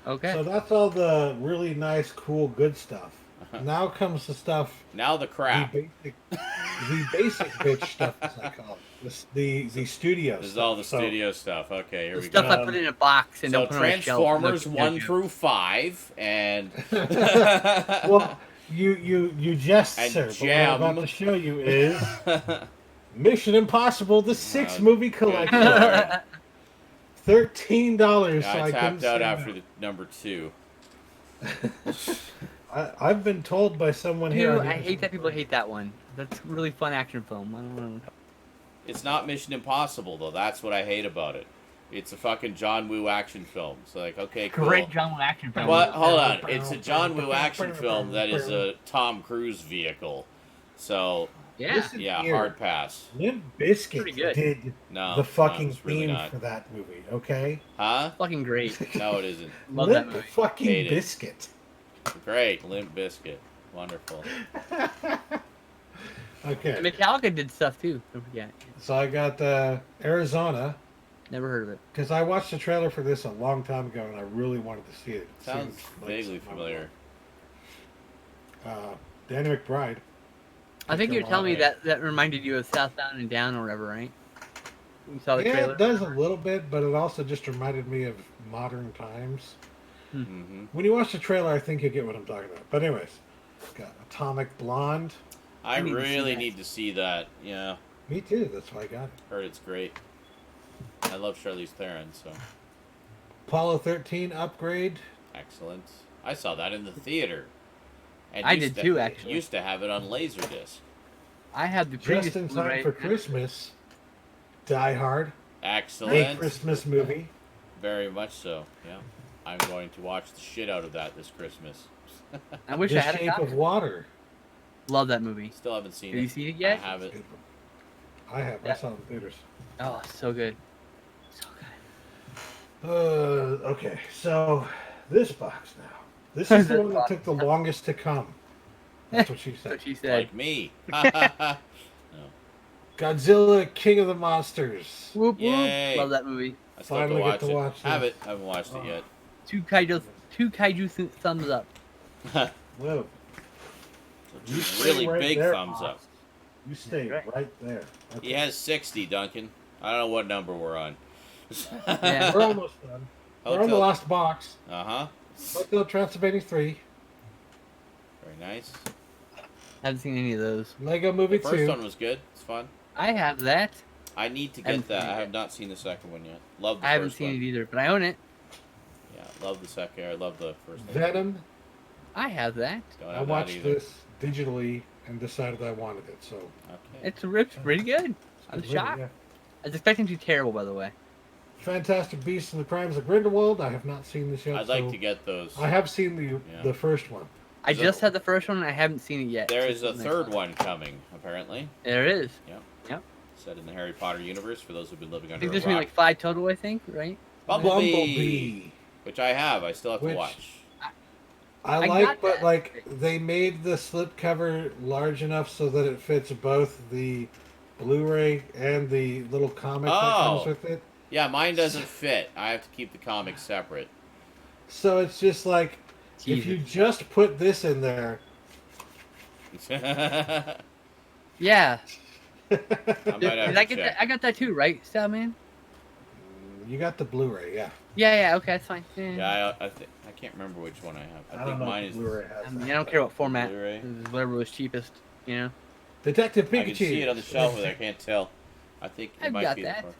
B: Okay.
C: So that's all the really nice, cool, good stuff. Now comes the stuff.
A: Now the crap.
C: The basic bitch stuff, as I call it. The studio
A: This is
C: stuff.
A: all the
C: So,
A: studio stuff. Okay, here
B: the
A: we
B: stuff
A: go.
B: I put in a box and
A: So
B: don't put on a shelf.
A: Transformers
B: No,
A: 1 through 5 and
C: Well, you jest,
A: And
C: sir. But
A: Gem.
C: what I'm about to show you is Mission Impossible, the 6
A: Wow,
C: movie
A: good
C: collection.
A: lord.
C: $13. So
A: I
C: I couldn't
A: tapped out
C: say
A: after
C: no.
A: the number 2.
C: I've been told by someone here.
B: Dude,
C: on the
B: I hate that people
C: internet-
B: hate that one. That's a really fun action film. I don't know.
A: It's not Mission Impossible though. That's what I hate about it. It's a fucking John Woo action film. It's like, okay, cool.
B: Great John Woo action film.
A: What? Hold on. It's a John Woo action film that is a Tom Cruise vehicle. So,
B: Yeah.
C: Listen
A: yeah,
C: here.
A: hard pass.
C: Limp Bizkit
B: Pretty good.
C: did
A: No.
C: the fucking
A: it's really
C: theme
A: not.
C: for that movie, okay?
A: Huh?
B: Fucking great.
A: No, it isn't.
B: Love that
C: Limp
B: movie.
C: fucking
A: Hate it.
C: Biscuit.
A: Great. Limp Biscuit. Wonderful.
C: Okay,
B: Metallica did stuff too. Don't forget.
C: so I got Arizona
B: Never heard of it.
C: because I watched the trailer for this a long time ago and I really wanted to see it. It
A: Sounds
C: seemed like
A: vaguely
C: something I
A: familiar.
C: would- Danny McBride.
B: I think you're
C: Come
B: telling me
C: on.
B: that reminded you of Southbound and Down or whatever, right? You saw the
C: Yeah,
B: trailer.
C: it does a little bit, but it also just reminded me of modern times.
A: Hmm.
C: When you watch the trailer, I think you get what I'm talking about. But anyways, got Atomic Blonde.
A: I
B: need to see
A: really
B: that.
A: need to see that. Yeah.
C: Me too. That's why I got it.
A: Heard it's great. I love Charlize Theron, so
C: Apollo 13 Upgrade.
A: excellent. I saw that in the theater. And
B: I
A: used
B: did
A: to-
B: too, actually.
A: Used to have it on Laserdisc.
B: I have the previous
C: Just in time
B: Blu-ray.
C: for Christmas. Die Hard. A
A: Excellent.
C: Christmas movie.
A: Very much so. Yeah. I'm going to watch the shit out of that this Christmas.
B: I wish
C: The
B: I had a
C: Shape
B: copy.
C: of Water.
B: Love that movie.
A: Still haven't seen
B: Have
A: it.
B: you seen it
A: I
B: yet?
A: have it.
C: I have. I
B: Yeah.
C: saw it in theaters.
B: Oh, so good. So good.
C: Okay, so this box now. This is the
B: This
C: one that
B: box.
C: took the longest to come. That's what she
B: That's
C: said.
B: what she said.
A: Like me.
C: Godzilla, King of the Monsters.
B: Whoop, whoop.
A: Yay.
B: Love that movie.
A: I still have to
C: Finally get
A: watch
C: to
A: it.
C: watch
A: Have
C: this.
A: it. I haven't watched it yet.
B: Two kaiju thumbs up.
C: Whoa. You stay
A: Really
C: right
A: big
C: there,
A: thumbs
C: Oz.
A: up.
C: You stay
B: Right.
C: right there. Okay.
A: He has 60, Duncan. I don't know what number we're on.
B: Yeah.
C: We're almost done. We're on the last box.
A: Uh-huh.
C: Hotel Transylvania 3.
A: Very nice.
B: Haven't seen any of those.
C: Lego Movie
A: The first
C: 2.
A: one was good. It's fun.
B: I have that.
A: I need to
B: Haven't
A: get that.
B: seen it
A: I
B: yet.
A: have not seen the second one yet. Love the
B: I haven't
A: first
B: seen
A: one.
B: it either, but I own it.
A: Yeah, love the second. I love the first one.
C: Venom.
B: I have that.
A: Don't
C: I
A: have that
C: watched
A: either.
C: this digitally and decided I wanted it. So
A: Okay.
B: It's pretty good. I'm
C: it's
B: shocked.
C: yeah.
B: I was expecting it to be terrible, by the way.
C: Fantastic Beasts and the Crimes of Grindelwald. I have not seen this yet.
A: I'd like
C: so
A: to get those.
C: I have seen
A: Yeah.
C: the first one.
B: I
A: So-
B: just had the first one and I haven't seen it yet.
A: There
B: So
A: is a
B: it's the
A: third
B: next
A: one coming, apparently.
B: There it is.
A: Set in the Harry Potter universe for those who've been living
B: I
A: under
B: think
A: a
B: there's
A: rock.
B: gonna be like 5 total, I think, right?
A: Bumblebee, which I have. I still have to
C: Which-
A: watch.
C: I
B: I
C: like,
B: got
C: but
B: that.
C: like they made the slipcover large enough so that it fits both the Blu-ray and the little comic that
A: Oh.
C: comes with it.
A: Yeah, mine doesn't fit. I have to keep the comics separate.
C: So it's just like if you
B: Jesus.
C: just put this in there,
B: Yeah.
A: I might have
B: Did
A: to
B: I get
A: check.
B: that? I got that too, right, Stoudman?
C: You got the Blu-ray, yeah.
B: Yeah, okay, that's fine.
A: Yeah, I can't remember which one I have. I think
C: don't know
A: mine
C: if
A: is.
C: the Blu-ray has
B: I mean,
C: that.
B: I don't care what format.
A: Blu-ray.
B: Whatever was cheapest, you know.
C: Detective Pikachu.
A: I can see it on the shelf, but I can't tell. I think it
B: I've
A: might
B: got
A: be
B: that.
A: the fucking.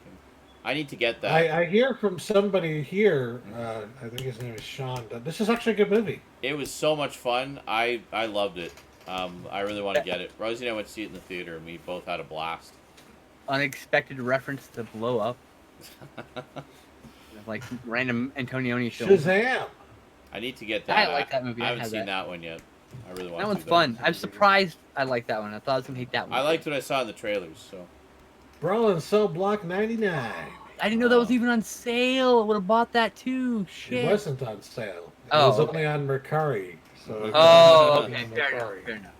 A: I need to get that.
C: I hear from somebody here. I think his name is Sean. That this is actually a good movie.
A: It was so much fun. I loved it. I really want to get it. Rosie and I went to see it in the theater, and we both had a blast.
B: Unexpected reference to Blow Up. Like random Antonioni film.
C: Shazam.
A: I need to get that.
B: I like that movie.
A: I
B: I
A: haven't
B: had
A: seen
B: that.
A: that one yet. I really want
B: That
A: to.
B: one's
A: see
B: fun. I'm surprised I like that one. I thought I was gonna hate that one.
A: I liked what I saw in the trailers. So
C: Brawl and Cell Block 99.
B: I didn't know that was even on sale. I would have bought that too. Shit.
C: It wasn't on sale. It
B: Oh,
C: was
B: okay.
C: only on Mercari. So
B: Oh,
C: it was
B: okay.
C: on
B: Fair enough.
C: Mercari.
B: Fair enough.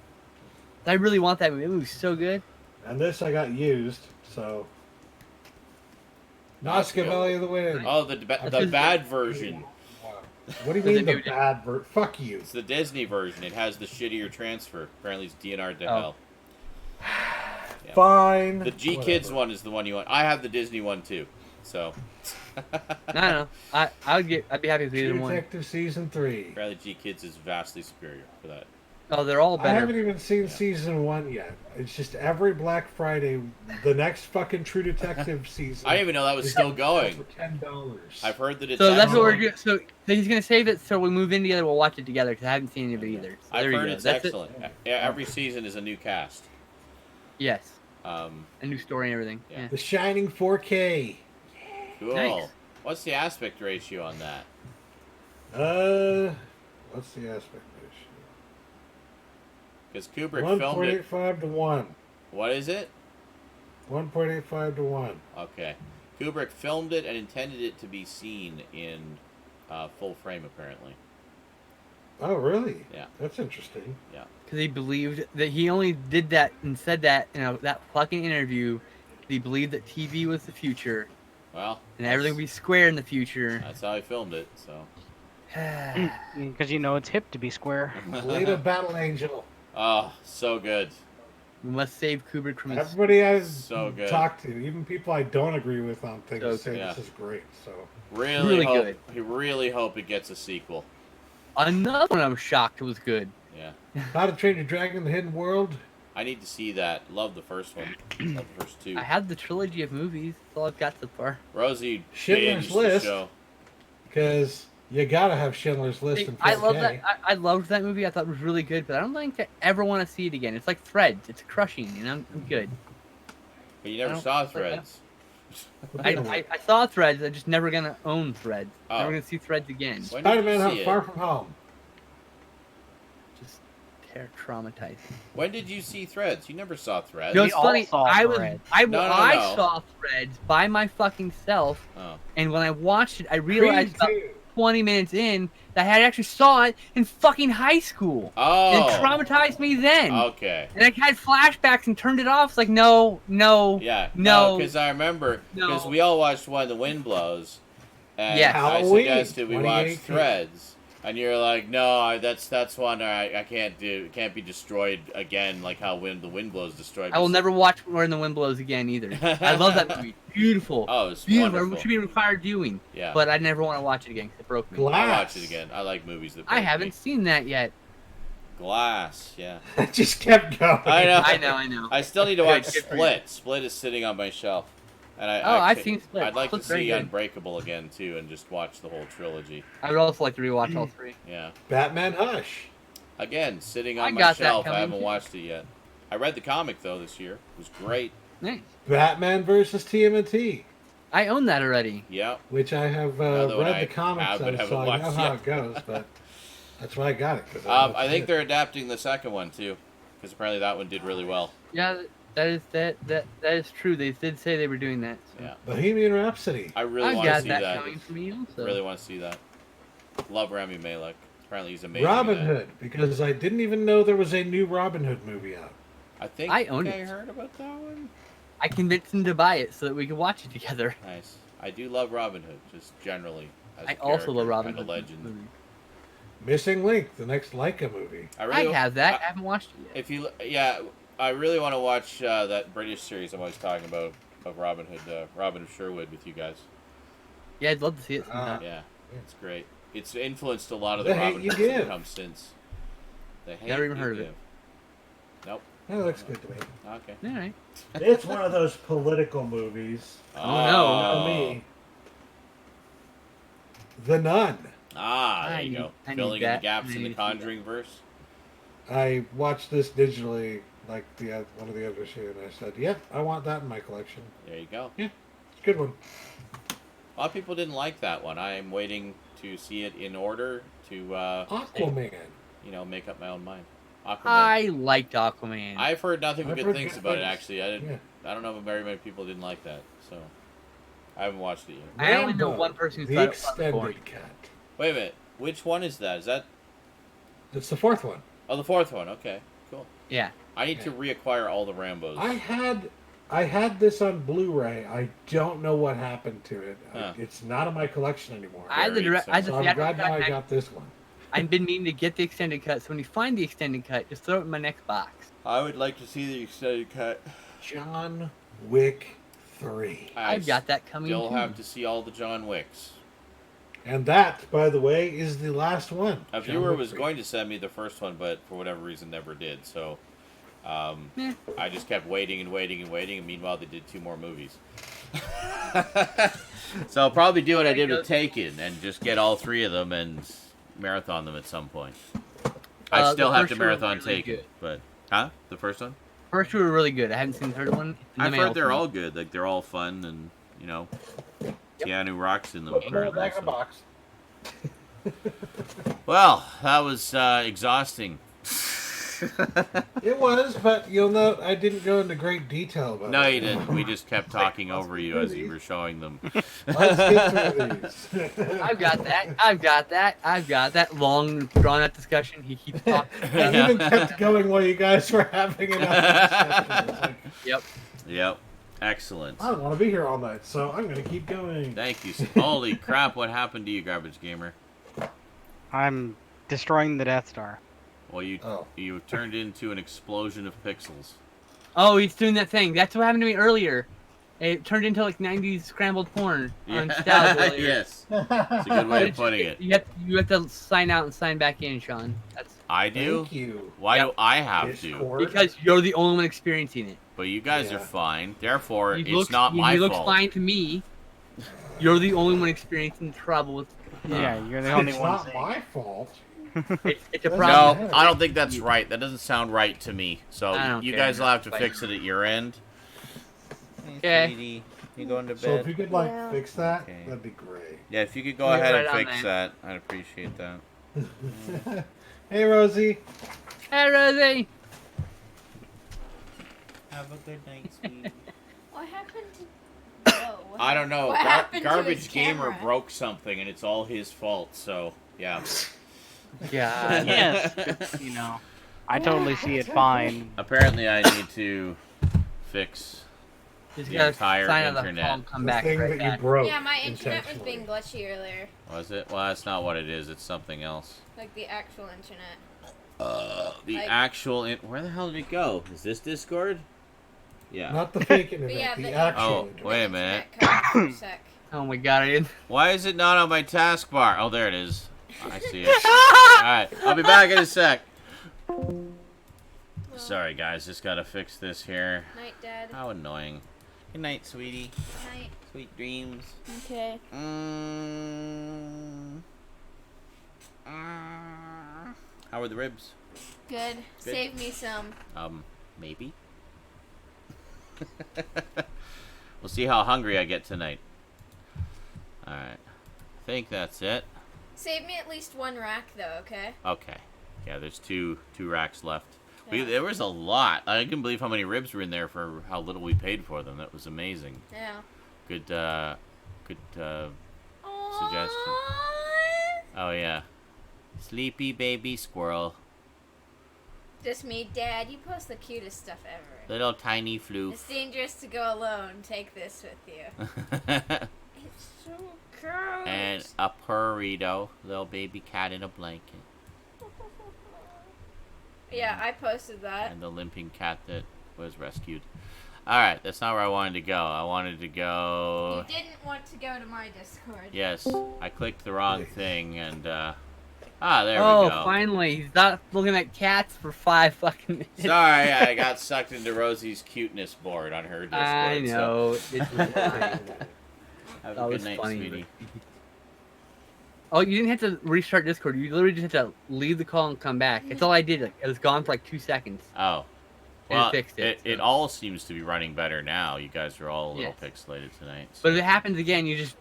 B: I really want that movie. That movie's so good.
C: And this I got used, so.
A: That's
C: Oscar
A: good.
C: Valley of the Wind.
A: oh, the bad version.
C: Wow. What do you
B: Was
C: mean
B: it
C: the
B: new?
C: bad version? Fuck you.
A: It's the Disney version. It has the shittier transfer. Apparently, it's DNR to
B: Oh.
A: hell. Yeah.
C: Fine.
A: The G Kids one is the one you want. I have the Disney one too. So.
B: No. I'd be happy with either
C: True
B: one.
C: Detective Season 3.
A: Apparently, G Kids is vastly superior for that.
B: Oh, they're all
C: I
B: better.
C: haven't even seen Season 1 yet. It's just every Black Friday, the next fucking True Detective season.
A: I didn't even know that was still going.
C: For $10.
A: I've heard that it's.
B: So that's what we're
A: excellent.
B: doing. So he's gonna save it. So we move in together. We'll watch it together because I haven't seen any of it either. So
A: I've
B: there you
A: heard
B: go.
A: it's
B: That's it.
A: excellent. Yeah, every season is a new cast.
B: Yes,
A: Um,
B: a new story and everything.
A: Yeah.
B: Yeah.
C: The Shining 4K.
A: cool.
B: Nice.
A: What's the aspect ratio on that?
C: What's the aspect ratio?
A: Because Kubrick filmed it.
C: 1.85 to 1.
A: What is it?
C: 1.85 to 1.
A: Okay. Kubrick filmed it and intended it to be seen in full frame, apparently.
C: Oh, really?
A: Yeah.
C: That's interesting.
B: Because he believed that he only did that and said that in that fucking interview. He believed that TV was the future
A: Well,
B: and everything would be square in the future.
A: that's how he filmed it. So.
E: Because you know it's hip to be square.
C: Alita Battle Angel.
A: Oh, so good.
B: We must save Kubrick from his.
C: Everybody I've
A: So good.
C: talked to, even people I don't agree with on things,
B: So
C: say
A: good.
C: this is great. So
A: Really
B: Really
A: hope.
B: good.
A: He really hope it gets a sequel.
B: Another one I was shocked was good.
A: Yeah.
C: How to Train Your Dragon: The Hidden World.
A: I need to see that. Love the first one. Love the first two.
B: I have the trilogy of movies. That's all I've got so far.
A: Rosie
C: Schindler's
A: binged the
C: List.
A: show.
C: Because you gotta have Schindler's List in 4K.
B: I love that. I loved that movie. I thought it was really good, but I don't think I ever want to see it again. It's like Threads. It's crushing, and I'm good.
A: But you never
B: don't-
A: saw
B: I don't-
A: Threads.
B: I saw Threads. I'm just never gonna own Threads.
A: Oh.
B: Never gonna see Threads again.
A: When did you
C: Spider-Man
A: see
C: Far
A: it?
C: From Home.
B: Just traumatizing.
A: When did you see Threads? You never saw Threads.
B: No,
E: We
B: it's
E: all
B: funny.
E: saw
B: I was
E: Threads.
B: I
A: No, no,
B: I
A: no.
B: saw Threads by my fucking self,
A: Oh.
B: and when I watched it, I realized about
C: Creed
B: 20 minutes in that I had actually saw it in fucking high school. And it
A: Oh.
B: traumatized me then.
A: Okay.
B: And I had flashbacks and turned it off. It's like, no.
A: Yeah.
B: No.
A: Because I remember.
B: No.
A: Because we all watched When the Wind Blows. And
B: Yes.
A: I
C: Halloween,
A: suggested we watch
C: 2018.
A: Threads. And you're like, no, that's one I can't do. It can't be destroyed again like how the Wind Blows destroyed.
B: I will
A: me.
B: never watch When the Wind Blows again either. I love that movie. Beautiful.
A: Oh, it's
B: Beautiful.
A: wonderful.
B: It should be required viewing.
A: Yeah.
B: But I never want to watch it again because it broke me.
C: Glass.
A: I'll watch it again. I like movies that.
B: I
A: break
B: haven't
A: me.
B: seen that yet.
A: Glass. Yeah.
C: It just kept going.
A: I know.
B: I know.
A: I still need to watch
B: Good for you.
A: Split. Split is sitting on my shelf. And
B: I've seen Split.
A: I'd like to
B: Split's very
A: see
B: good.
A: Unbreakable again too, and just watch the whole trilogy.
B: I would also like to rewatch all three.
A: Yeah.
C: Batman Hush.
A: Again, sitting
B: I
A: on my
B: got that
A: shelf. I
B: coming,
A: haven't
B: too.
A: watched it yet. I read the comic though this year. It was great.
B: Nice.
C: Batman versus TMNT,
B: I own that already.
A: Yeah.
C: which I have
A: Another one
C: read
A: I
C: the comics
A: have but
C: of,
A: haven't
C: so I know
A: watched
C: how
A: yet.
C: it goes. But that's why I got it. 'cause
A: I think they're adapting the second one too, because apparently that one did really well.
B: Yeah, that is true. They did say they were doing that. So.
A: Yeah.
C: Bohemian Rhapsody.
A: I really
B: I
A: want to
B: got
A: see
B: that
A: that.
B: coming for me also.
A: Really want to see that. Love Rami Malek. Apparently he's amazing.
C: Robin
A: in that.
C: Hood, because I didn't even know there was a new Robin Hood movie out.
A: I think
B: I own
A: I
B: it.
A: heard about that one.
B: I convinced him to buy it so that we could watch it together.
A: Nice. I do love Robin Hood, just generally. As
B: I
A: a
B: also love
A: character,
B: Robin
A: and
B: Hood.
A: a legend.
B: movie.
C: Missing Link, the next Leica movie.
B: I have that. I haven't watched it yet.
A: If you, yeah, I really want to watch that British series I'm always talking about of Robin Hood, Robin of Sherwood with you guys.
B: Yeah, I'd love to see it sometime.
A: Yeah, it's great. It's influenced a lot of
C: The
A: the
C: Hate
A: Robin
C: You
A: Hoods that
C: Give.
A: have come since. The Hate
B: Never even
A: You
B: heard of
A: Give.
B: it.
A: Nope.
C: That looks good to me.
A: Okay.
B: All right.
F: It's one of those political movies.
B: Oh, no.
C: Know me. The Nun.
A: Ah, there
B: I
A: you
B: need-
A: go.
B: I need
A: Filling in the
B: that.
A: gaps
B: I
A: in the
B: need to see
A: Conjuring verse.
C: I watched this digitally, like one of the others here, and I said, "Yep, I want that in my collection."
A: There you go.
C: It's a good one.
A: A lot of people didn't like that one. I'm waiting to see it in order to,
C: Aquaman.
A: make up my own mind. Aquaman.
B: I liked Aquaman.
A: I've heard nothing but
C: I've
A: good
C: heard
A: things
C: good
A: about it.
C: things.
A: Actually, I don't know if very many people didn't like that, so I haven't watched it yet.
B: I only know
C: Rambo,
B: one person who
C: the
B: thought it was
C: extended
B: boring.
C: cut.
A: Wait a minute. Which one is that? Is that?
C: It's the fourth one.
A: Oh, the fourth one. Okay, cool.
B: Yeah.
A: I need to reacquire all the Rambos.
C: I had this on Blu-ray. I don't know what happened to it.
A: Huh.
C: It's not in my collection anymore.
B: I had the
A: Very
B: direct. I
C: so
B: just
C: I'm
B: the
C: glad now I
B: cut.
C: got this one.
B: I've been meaning to get the extended cut. So when you find the extended cut, just throw it in my next box.
A: I would like to see the extended cut.
C: John Wick 3.
B: I've got that coming.
A: Still
B: too.
A: have to see all the John Wicks.
C: And that, by the way, is the last one.
A: A
C: John
A: viewer
C: Wick
A: was
C: 3.
A: going to send me the first one, but for whatever reason never did. So
B: Yeah.
A: I just kept waiting and waiting and waiting, and meanwhile they did 2 more movies. So I'll probably do what I did with Taken and just get all 3 of them and marathon them at some point. I still
B: the
A: have
B: first
A: to
B: two were
A: marathon
B: really
A: Taken,
B: good.
A: but the first one?
B: First two were really good. I haven't seen the third one. It's in the
A: I've
B: mail
A: heard they're
B: to me.
A: all good. Like they're all fun, and Keanu rocks in them.
C: Put them all
A: Apparently,
C: back in a
A: so.
C: box.
A: Well, that was exhausting.
C: It was, but you'll note I didn't go into great detail about
A: No,
C: it.
A: you didn't. We just kept talking over you as you
C: these.
A: were showing them.
C: Let's get through these.
B: I've got that. I've got that. I've got that. Long, drawn-out discussion. He keeps talking.
C: I even kept going while you guys were having it. Like,
B: Yep.
A: Yep. Excellent.
C: I don't want to be here all night, so I'm going to keep going.
A: Thank you. Holy crap, what happened to you, Garbage Gamer?
E: I'm destroying the Death Star.
A: Well, you turned into an explosion of pixels.
B: Oh, he's doing that thing. That's what happened to me earlier. It turned into like 90s scrambled porn on Stout earlier.
A: Yes. It's a good way of putting it.
B: You have to sign out and sign back in, Sean. That's
A: I do?
C: Thank you.
A: Why do I have to?
C: Discord.
B: because you're the only one experiencing it.
A: But you guys are
C: Yeah.
A: fine. Therefore,
B: He
A: it's
B: looks,
A: not my
B: he looks
A: fault.
B: fine to me. You're the only one experiencing trouble with.
E: Yeah, you're the only
C: It's
E: one.
C: not
E: saying
C: my fault.
B: It's a
C: No,
B: problem.
A: No, I don't think that's right. That doesn't sound right to me. So
B: I don't
A: you
B: care.
A: guys will have to
B: Like-
A: fix it at your end.
B: Okay.
A: Sweetie, you going to
C: So
A: bed?
C: if you could like
D: Yeah.
C: fix that,
A: Okay.
C: that'd be great.
A: Yeah, if you could go
B: You're
A: ahead
B: right
A: and
B: on
A: fix that, I'd appreciate that.
C: Hey Rosie.
B: Hey, Rosie.
A: Have a good night, sweetie.
D: What happened to? Whoa, what
A: I don't know.
D: What happened to
A: Garbage
D: his
A: Gamer
D: camera?
A: broke something, and it's all his fault. So yeah.
B: Yeah.
E: Yes, it's, I totally see it fine.
A: Apparently, I need to fix
B: Just
A: the
B: gotta
A: entire
B: sign out the
A: internet.
B: phone, come
C: The
B: back
C: thing
B: right
C: that
B: back.
C: you broke.
D: Yeah, my internet was
C: intentionally.
D: being glitchy earlier.
A: Was it? Well, that's not what it is. It's something else.
D: Like the actual internet.
A: The
D: Like-
A: actual. Where the hell did it go? Is this Discord? Yeah.
C: Not the fake internet,
D: yeah,
C: the
D: the-
C: actual
A: Oh,
C: internet.
A: wait a
D: Internet
A: minute.
D: cut for a sec.
B: Oh my god, I didn't.
A: Why is it not on my taskbar? Oh, there it is. I see it. Alright, I'll be back in a sec.
D: Well,
A: Sorry, guys. Just gotta fix this here.
D: Night, Dad.
A: How annoying. Good night, sweetie.
D: Night.
A: Sweet dreams.
D: Okay.
A: How are the ribs?
D: Good. Save me some.
A: Maybe. We'll see how hungry I get tonight. Alright. I think that's it.
D: Save me at least one rack, though. Okay.
A: Okay. Yeah, there's two racks left.
D: Yeah.
A: There was a lot. I couldn't believe how many ribs were in there for how little we paid for them. That was amazing.
D: Yeah.
A: Good suggestion. Oh yeah. Sleepy baby squirrel.
D: Just me, Dad. You post the cutest stuff ever.
A: Little tiny
D: It's
A: floof.
D: dangerous to go alone. Take this with you. It's so cute.
A: And a burrito. Little baby cat in a blanket.
D: Yeah, I posted that.
A: And the limping cat that was rescued. All right, that's not where I wanted to go. I wanted to go.
D: You didn't want to go to my Discord.
A: Yes, I clicked the wrong thing, and there we
B: Oh,
A: go.
B: finally. He's not looking at cats for 5 fucking minutes.
A: Sorry, I got sucked into Rosie's cuteness board on her Discord.
B: I know. It's fine.
A: Have
B: That
A: a good
B: was
A: night,
B: funny,
A: sweetie.
B: Oh, you didn't have to restart Discord. You literally just had to leave the call and come back. That's all I did. Like, it was gone for like 2 seconds.
A: Oh.
B: And
A: Well,
B: it fixed it.
A: it all seems to be running better now. You guys are all a little
B: Yes.
A: pixelated tonight.
B: But if it happens again, you just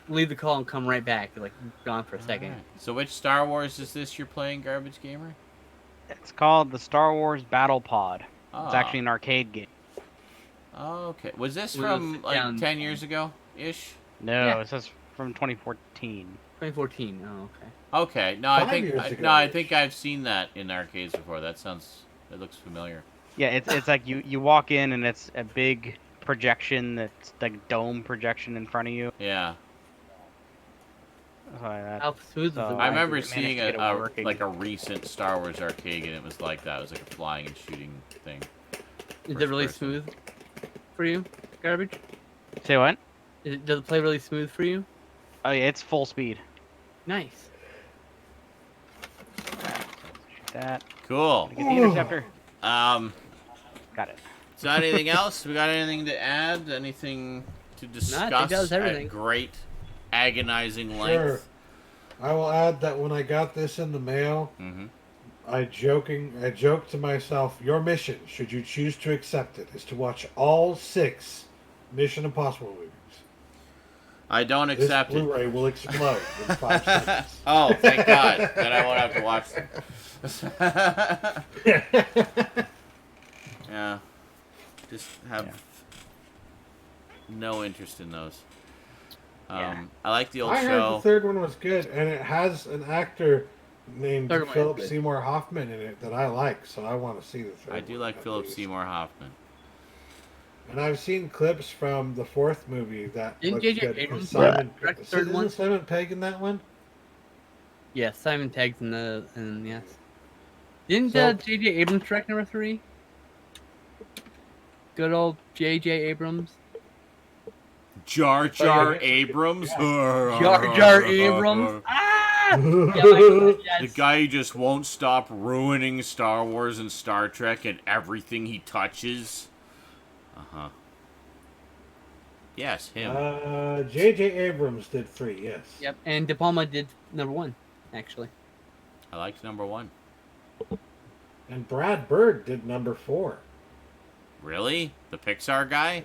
B: leave the call and come right back. You're like gone for a second.
A: Alright. So which Star Wars is this you're playing, Garbage Gamer?
E: It's called the Star Wars Battle Pod.
A: Oh.
E: It's actually an arcade game.
A: Okay. Was this
B: We'll
A: from
B: sit
A: like
B: down.
A: 10 years ago-ish?
E: No,
B: Yeah.
E: it says from 2014.
B: 2014. Oh, okay.
A: Okay. No, I
C: 5
A: think
C: years ago,
A: no, I
C: ish.
A: think I've seen that in arcades before. It looks familiar.
E: Yeah, it's like you walk in and it's a big projection that's like dome projection in front of you.
A: Yeah.
B: How smooth is
E: So,
B: the
A: I remember
E: managed to
A: seeing
E: get it working.
A: like a recent Star Wars arcade, and it was like that. It was like a flying and shooting thing.
B: Is it really
A: first person.
B: smooth for you, Garbage?
E: Say what?
B: Does it play really smooth for you?
E: Oh yeah, it's full speed.
B: Nice.
E: Shoot that.
A: Cool.
E: Get the interceptor. Got it.
A: So anything else? We got anything to add? Anything to discuss
B: does everything.
A: at great agonizing
C: Sure.
A: length?
C: I will add that when I got this in the mail,
A: Mm-hmm.
C: I joked to myself, your mission, should you choose to accept it, is to watch all 6 Mission Impossible movies.
A: I don't
C: This
A: accept it.
C: Blu-ray will explode in 5 seconds.
A: Oh, thank God. Then I won't have to watch them. Yeah. Just have no interest in those.
E: Yeah.
A: I like the old
C: I heard
A: show.
C: the third one was good, and it has an actor named
B: Third one is
C: Philip
B: good.
C: Seymour Hoffman in it that I like, so I want to see the third
A: I do
C: one,
A: like
C: at
A: Philip
C: least.
A: Seymour Hoffman.
C: And I've seen clips from the 4th movie that
B: Didn't
C: looks
B: J.J.
C: good.
B: Abrams
C: Simon,
B: direct the third
C: isn't
B: one?
C: Simon Pegg in that one?
B: Yeah, Simon Pegg's in yes. Didn't
C: So-
B: J.J. Abrams direct number 3? Good old J.J. Abrams.
A: Jar Jar
C: yeah.
A: Abrams.
B: Jar Jar Abrams. Ah! Yeah, my God,
A: The
B: yes.
A: guy who just won't stop ruining Star Wars and Star Trek and everything he touches. Uh-huh. Yes, him.
C: J.J. Abrams did 3, yes.
B: Yep, and De Palma did number 1, actually.
A: I liked number 1.
C: And Brad Bird did number 4.
A: Really? The Pixar guy?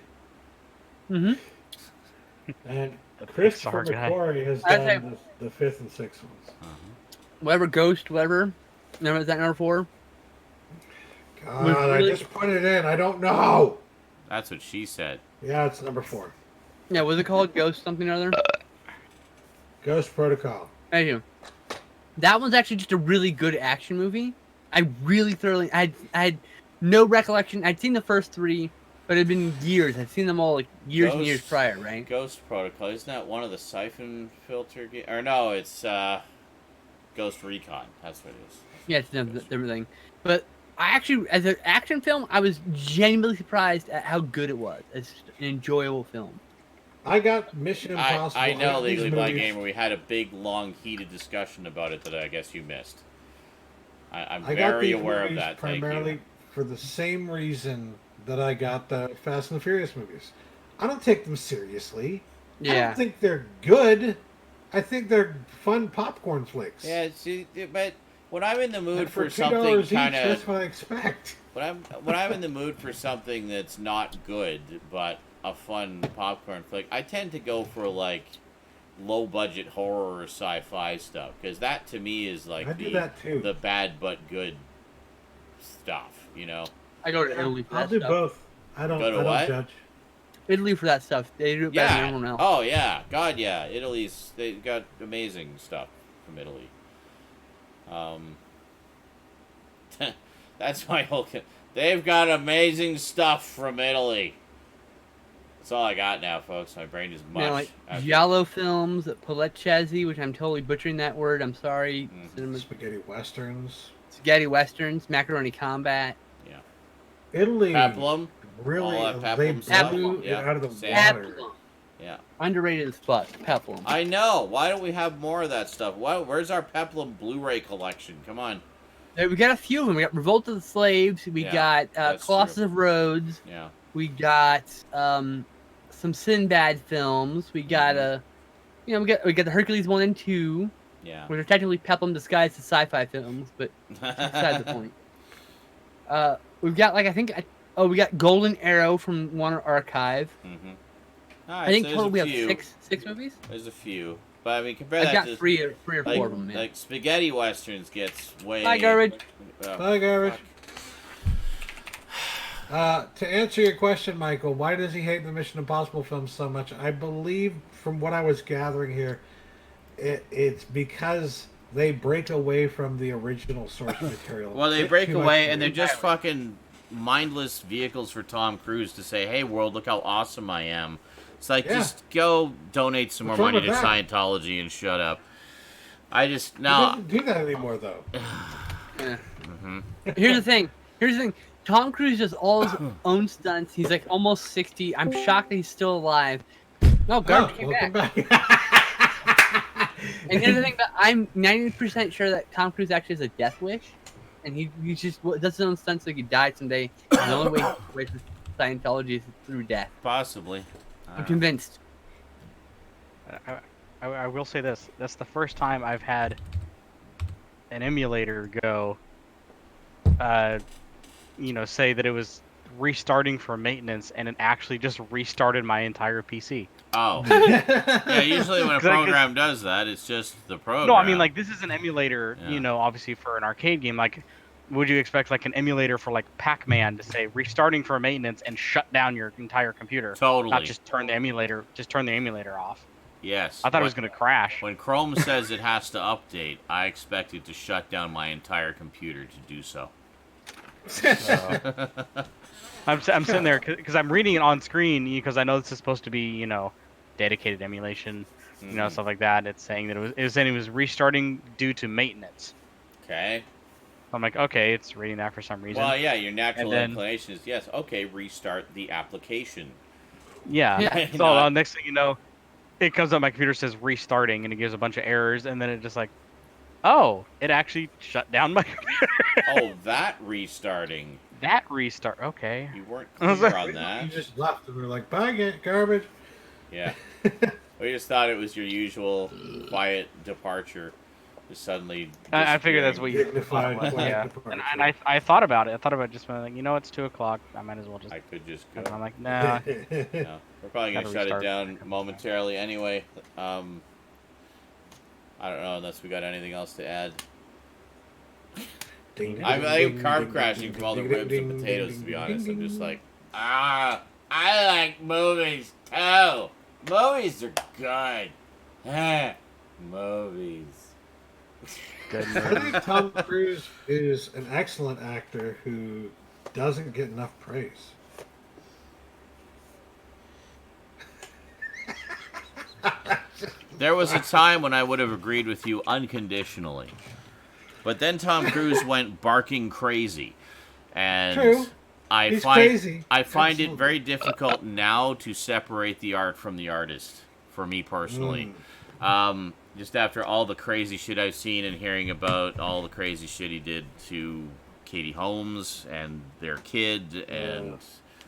B: Mm-hmm.
C: And
E: The
C: Christopher
E: Pixar guy.
C: McQuarrie has
B: I'd
C: done the 5th and 6th ones.
A: Uh-huh.
B: Whatever Ghost, whatever. Is that number 4?
C: God,
B: really-
C: I just put it in. I don't know.
A: That's what she said.
C: Yeah, it's number 4.
B: Yeah, was it called Ghost something or other?
C: Ghost Protocol.
B: Thank you. That one's actually just a really good action movie. I really thoroughly. I had no recollection. I'd seen the first 3, but it had been years. I'd seen them all like years and years
A: Ghost-
B: prior, right?
A: Ghost Protocol. Isn't that one of the Siphon Filter games? Or no, it's Ghost Recon. That's what it is.
B: Yeah, it's everything. But I actually, as an action film, I was genuinely surprised at how good it was. It's an enjoyable film.
C: I got Mission Impossible.
A: I know
C: these
A: Legally Blind
C: movies-
A: Gamer. We had a big, long, heated discussion about it that I guess you missed. I'm
C: I got
A: very
C: these
A: aware of
C: movies
A: that. Thank
C: primarily
A: you.
C: for the same reason that I got the Fast and the Furious movies. I don't take them seriously. I
B: Yeah.
C: don't think they're good. I think they're fun popcorn flicks.
A: Yeah, see, but when I'm in the mood
C: And
A: for
C: $2
A: something
C: each,
A: kind
C: that's
A: of,
C: what I expect.
A: when I'm in the mood for something that's not good but a fun popcorn flick, I tend to go for like low budget horror or sci-fi stuff because that to me is like
C: I do that too.
A: the bad but good stuff, you know.
B: I go to Italy for
C: I'll
B: that
C: do
B: stuff.
C: both. I don't.
A: Go to
C: I don't
A: what?
C: judge.
B: Italy for that stuff. They do it better than
A: Yeah.
B: everyone else.
A: Oh yeah. God yeah. They got amazing stuff from Italy. That's my whole. They've got amazing stuff from Italy. That's all I got now, folks. My brain is mush.
B: Now, like
A: after-
B: Giallo films, Polechesi, which I'm totally butchering that word. I'm sorry.
A: Mhm.
B: Cinema,
C: Spaghetti westerns.
B: spaghetti westerns, macaroni combat.
C: Italy.
A: Peplum.
C: really,
A: All that
C: they
A: peplum stuff.
C: blew it
A: Yeah.
C: out of the
A: Sand.
C: water.
B: Peplum.
A: Yeah.
B: Underrated as fuck. Peplum.
A: I know. Why don't we have more of that stuff? Where's our Peplum Blu-ray collection? Come on.
B: We got a few of them. We got Revolt of the Slaves. We
A: Yeah,
B: got
A: that's
B: Colossus
A: true.
B: of Rhodes.
A: Yeah.
B: We got some Sinbad films. We got we got the Hercules 1 and 2,
A: Yeah.
B: which are technically Peplum disguised as sci-fi films, but that's beside the point. We've got we got Golden Arrow from Warner Archive.
A: Mm-hmm. All right,
B: I think
A: so
B: total we
A: there's a
B: have
A: few.
B: six movies.
A: There's a few, but I mean, compare
B: I've
A: that
B: got
A: to
B: three or four
A: like,
B: of them. Yeah.
A: like spaghetti westerns gets way.
B: Bye, garbage.
C: Bye, garbage.
A: fuck.
C: To answer your question, Michael, why does he hate the Mission Impossible films so much? I believe, from what I was gathering here, it's because they break away from the original source material.
A: Well, they
C: Bit
A: break
C: too much
A: away, and they're
C: violence.
A: just fucking mindless vehicles for Tom Cruise to say, "Hey, world, look how awesome I am." It's like,
C: Yeah.
A: just go donate some more
C: What's wrong
A: money to
C: with that?
A: Scientology and shut up. I just
C: He
A: no.
C: doesn't do that anymore, though.
B: Yeah.
A: Mm-hmm.
B: Here's the thing. Tom Cruise does all his own stunts. He's like almost 60. I'm shocked that he's still alive. No, garbage came
C: welcome
B: back.
C: back.
B: And here's the thing, but I'm 90% sure that Tom Cruise actually has a death wish, and he just does his own stunts so he could die someday. And the only way to Scientology is through death.
A: Possibly.
B: I'm convinced.
E: I will say this. That's the first time I've had an emulator go, say that it was restarting for maintenance, and it actually just restarted my entire PC.
A: Oh. Yeah, usually when a
E: 'Cause I-
A: program does that, it's just the program.
E: No, I mean, like, this is an emulator,
A: Yeah.
E: obviously for an arcade game. Like, would you expect, like, an emulator for, like, Pac-Man to say restarting for maintenance and shut down your entire computer?
A: Totally.
E: Not just turn the emulator off.
A: Yes.
E: I thought it was going to crash.
A: When Chrome says it has to update, I expect it to shut down my entire computer to do so.
E: I'm sitting there because I'm reading it on screen because I know this is supposed to be, dedicated emulation, stuff like that. It's saying that it was restarting due to maintenance.
A: Okay.
E: I'm like, okay, it's reading that for some reason.
A: Well, yeah, your natural
E: then-
A: inclination is, yes, okay, restart the application.
E: Yeah.
B: Yeah.
E: So next thing you know, it comes up, my computer says restarting, and it gives a bunch of errors, and then it just like, oh, it actually shut down my computer.
A: Oh, that restarting.
E: That restart, okay.
A: You weren't clear on
C: You
A: that.
C: just left, and we were like, bye, garbage.
A: Yeah. We just thought it was your usual quiet departure. Just suddenly.
E: I figured that's what you
C: Dignified,
E: thought it was,
C: quiet
E: yeah.
C: departure.
E: And I thought about it. I thought about just being like, it's 2:00. I might as well just.
A: I could just go.
E: And I'm like, nah.
A: No, we're probably going to
E: Gotta
A: shut it
E: restart.
A: down momentarily anyway. I don't know unless we got anything else to add. I'm carb crashing from all the ribs and potatoes, to be honest. I'm just like, I like movies too. Movies are good. Movies.
E: Good
C: I think Tom Cruise is an excellent actor who doesn't get enough praise.
A: There was a time when I would have agreed with you unconditionally. But then Tom Cruise went barking crazy. And
C: True.
A: I
C: He's
A: find
C: crazy.
A: I find it
C: Absolutely.
A: very difficult now to separate the art from the artist, for me personally. Just after all the crazy shit I've seen and hearing about all the crazy shit he did to Katie Holmes and their kid and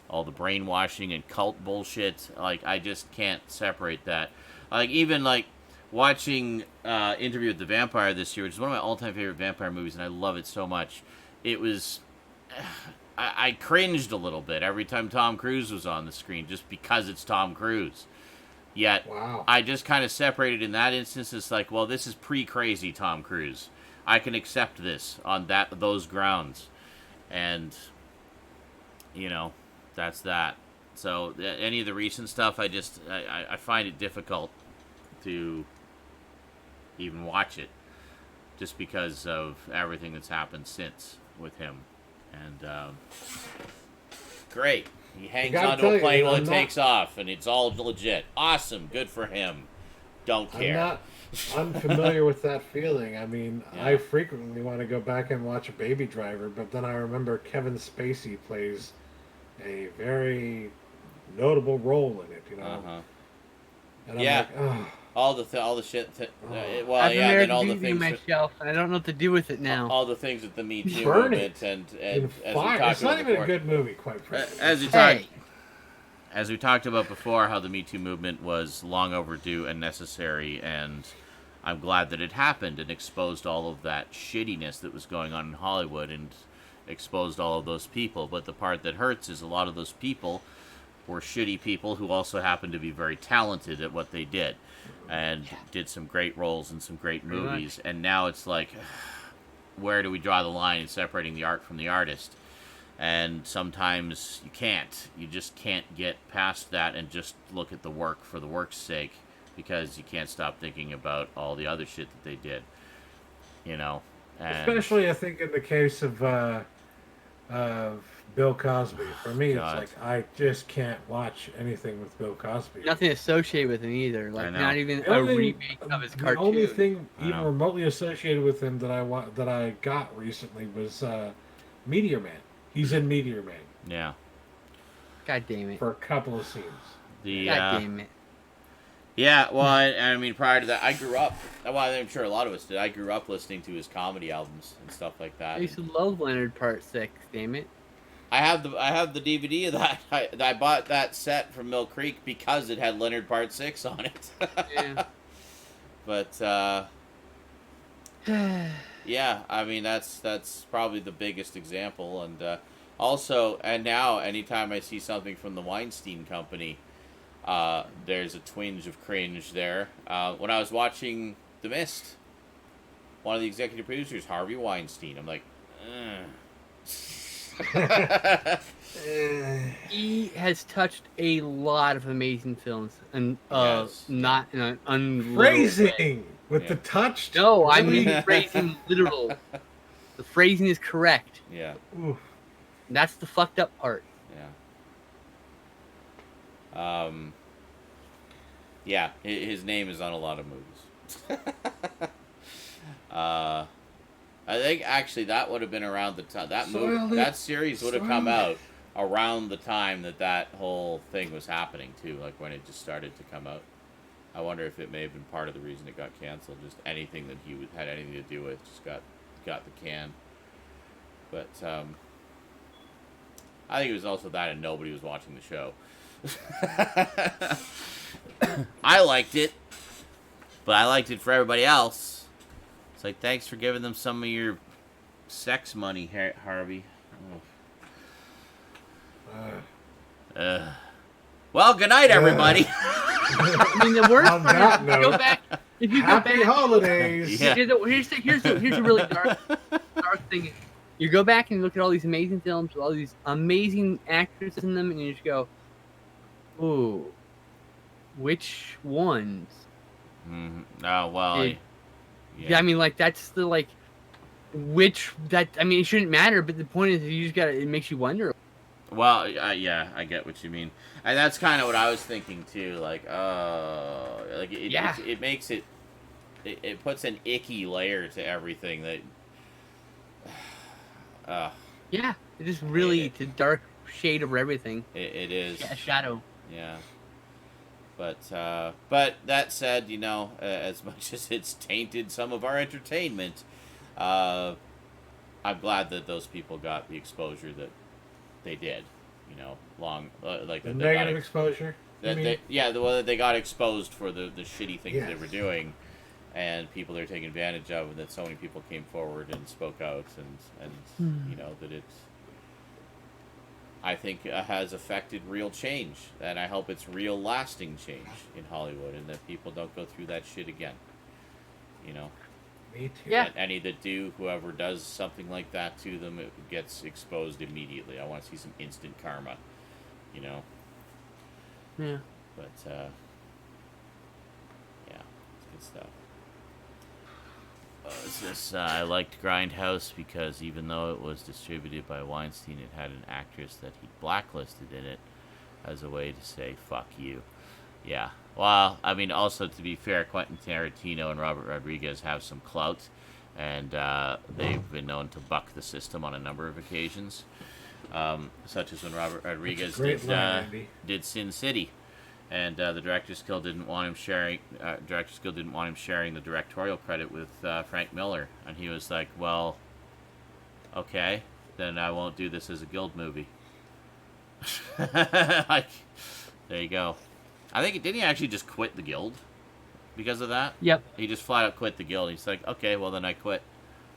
A: all the brainwashing and cult bullshit, like, I just can't separate that. Like, even, like, watching Interview with the Vampire this year, which is one of my all-time favorite vampire movies, and I love it so much. It was... I cringed a little bit every time Tom Cruise was on the screen, just because it's Tom Cruise. Yet,
C: Wow.
A: I just kind of separated in that instance. It's like, well, this is pre-crazy Tom Cruise. I can accept this on those grounds. And, that's that. So, any of the recent stuff, I find it difficult to even watch it, just because of everything that's happened since with him. And great, he hangs
C: gotta
A: onto
C: tell
A: a
C: you,
A: plane while
C: I'm
A: it
C: not-
A: takes off, and it's all legit. Awesome, good for him. Don't
C: I'm
A: care.
C: not unfamiliar with that feeling. I mean,
A: Yeah.
C: I frequently want to go back and watch Baby Driver, but then I remember Kevin Spacey plays a very notable role in it, you know.
A: Uh-huh.
C: And
A: Yeah.
C: like, oh,
A: All the shit. Well,
B: I have
A: yeah, then
B: American
A: all the
B: Beauty on
A: things.
B: my shelf, and I don't know what to do with it now.
A: All the things with the Me Too
C: Burn
A: movement,
C: it.
A: and
C: in
A: as we
C: fire.
A: talked
C: It's not
A: about
C: even
A: before,
C: a good movie, quite frankly.
B: Hey,
A: as we talked about before, how the Me Too movement was long overdue and necessary, and I'm glad that it happened and exposed all of that shittiness that was going on in Hollywood and exposed all of those people. But the part that hurts is a lot of those people were shitty people who also happened to be very talented at what they did and did some great roles in some great
B: Pretty
A: movies. And now it's like, where do we draw the line in separating the art from the artist? And sometimes you can't. You just can't get past that and just look at the work for the work's sake, because you can't stop thinking about all the other shit that they did. You know? And
C: Especially, I think, in the case of Bill Cosby. For me,
A: God.
C: it's like I just can't watch anything with Bill Cosby.
B: nothing associated with him either.
A: I
B: Like
A: know.
B: not even
C: The
B: a
C: only-
B: remake of his
C: The
B: cartoon.
C: only thing
A: I
C: even
A: know.
C: remotely associated with him that I got recently was Meteor Man. He's in Meteor Man
A: yeah.
B: God damn it!
C: for a couple of scenes.
A: The
B: God damn it!
A: yeah, well, I mean, prior to that, I grew up. Well, I'm sure a lot of us did. I grew up listening to his comedy albums and stuff like that.
B: I used to love Leonard Part 6. Damn it!
A: I have the DVD of that. I bought that set from Mill Creek because it had Leonard Part 6 on it.
B: Yeah.
A: But yeah, I mean that's probably the biggest example, and also, and now anytime I see something from the Weinstein Company, there's a twinge of cringe there. When I was watching The Mist, one of the executive producers, Harvey Weinstein, I'm like,
B: He has touched a lot of amazing films, and
A: Yes.
B: not in an unliteral way.
C: Phrasing with
A: Yeah.
C: the touched.
B: No, I
C: Really?
B: mean phrasing literal. The phrasing is correct.
A: yeah,
C: Oof.
B: That's the fucked up part.
A: yeah. Yeah, his name is on a lot of movies. I think actually that would have been around the time that series would have come out around the time that whole thing was happening too, like when it just started to come out. I wonder if it may have been part of the reason it got canceled. Just anything that he had anything to do with just got the can. But I think it was also that, and nobody was watching the show. I liked it, but I liked it for everybody else. It's like, thanks for giving them some of your sex money, Harvey. Well, good night, everybody.
B: I mean, the worst
C: On
B: part
C: that
B: is, if you go
C: note,
B: back, if you go
C: Happy
B: back,
C: holidays.
A: Yeah.
B: here's a really dark thing. You go back and look at all these amazing films with all these amazing actors in them, and you just go, "Ooh, which ones?"
A: Mm-hmm. Oh well.
B: It- Yeah, I mean, like that's the like, I mean, it shouldn't matter, but the point is, you just gotta. It makes you wonder.
A: Well, yeah, I get what you mean, and that's kind of what I was thinking too. Like,
B: Yeah.
A: it makes it puts an icky layer to everything that.
B: Yeah, it just really the dark shade over everything.
A: It is.
B: A shadow.
A: Yeah. But that said, you know, as much as it's tainted some of our entertainment, I'm glad that those people got the exposure that they did. You know, like
C: The
A: that they got
C: negative exposure. you mean?
A: they got exposed for the shitty things they
C: Yes.
A: were doing, and people they're taking advantage of, and that so many people came forward and spoke out, and you know that it's. I think has affected real change, and I hope it's real lasting change in Hollywood, and that people don't go through that shit again. You know,
C: Me too.
B: Yeah.
A: that any that do, whoever does something like that to them, it gets exposed immediately. I want to see some instant karma. You know.
B: Yeah.
A: But yeah, it's good stuff. It's this, I liked Grindhouse because even though it was distributed by Weinstein, it had an actress that he blacklisted in it as a way to say, fuck you. Yeah. Well, I mean, also, to be fair, Quentin Tarantino and Robert Rodriguez have some clout, and they've been known to buck the system on a number of occasions. such as when Robert Rodriguez
C: Great
A: did,
C: line, Andy.
A: did Sin City, and the Directors Guild didn't want him sharing. Directors Guild didn't want him sharing the directorial credit with Frank Miller, and he was like, "Well, okay, then I won't do this as a Guild movie." Like, there you go. I think didn't he actually just quit the Guild because of that?
B: Yep.
A: He just flat out quit the Guild. He's like, "Okay, well then I quit.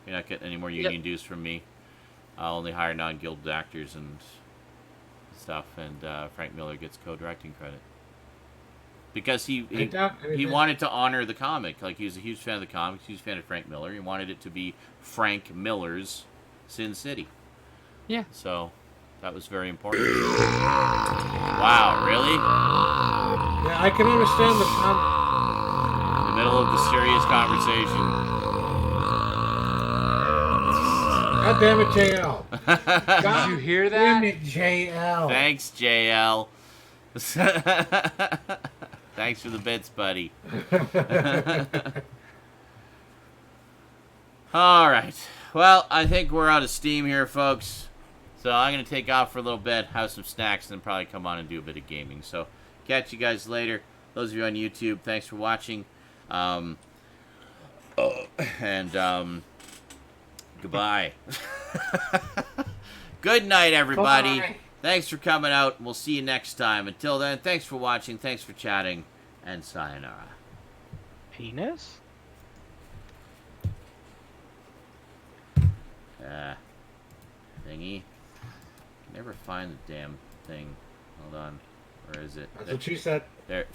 A: You're not getting any more union dues from me. I'll only hire non-Guild actors and stuff." And Frank Miller gets co-directing credit because he wanted to honor the comic. Like, he was a huge fan of the comics, huge fan of Frank Miller. He wanted it to be Frank Miller's Sin City.
B: Yeah.
A: So that was very important. Wow, really?
C: Yeah, I can understand the
A: In the middle of the serious conversation.
C: God damn it, JL.
G: Did you hear
C: Damn
G: that?
C: it, JL.
A: Thanks, JL. Thanks for the bits, buddy. All right. Well, I think we're out of steam here, folks. So I'm going to take off for a little bit, have some snacks, and then probably come on and do a bit of gaming. So catch you guys later. Those of you on YouTube, thanks for watching. Goodbye. Good night, everybody.
C: Bye.
A: Thanks for coming out. We'll see you next time. Until then, thanks for watching. Thanks for chatting. And sayonara.
E: Penis?
A: Thingy. Never find the damn thing. Hold on. Where is it?
C: That's what she said.
A: There.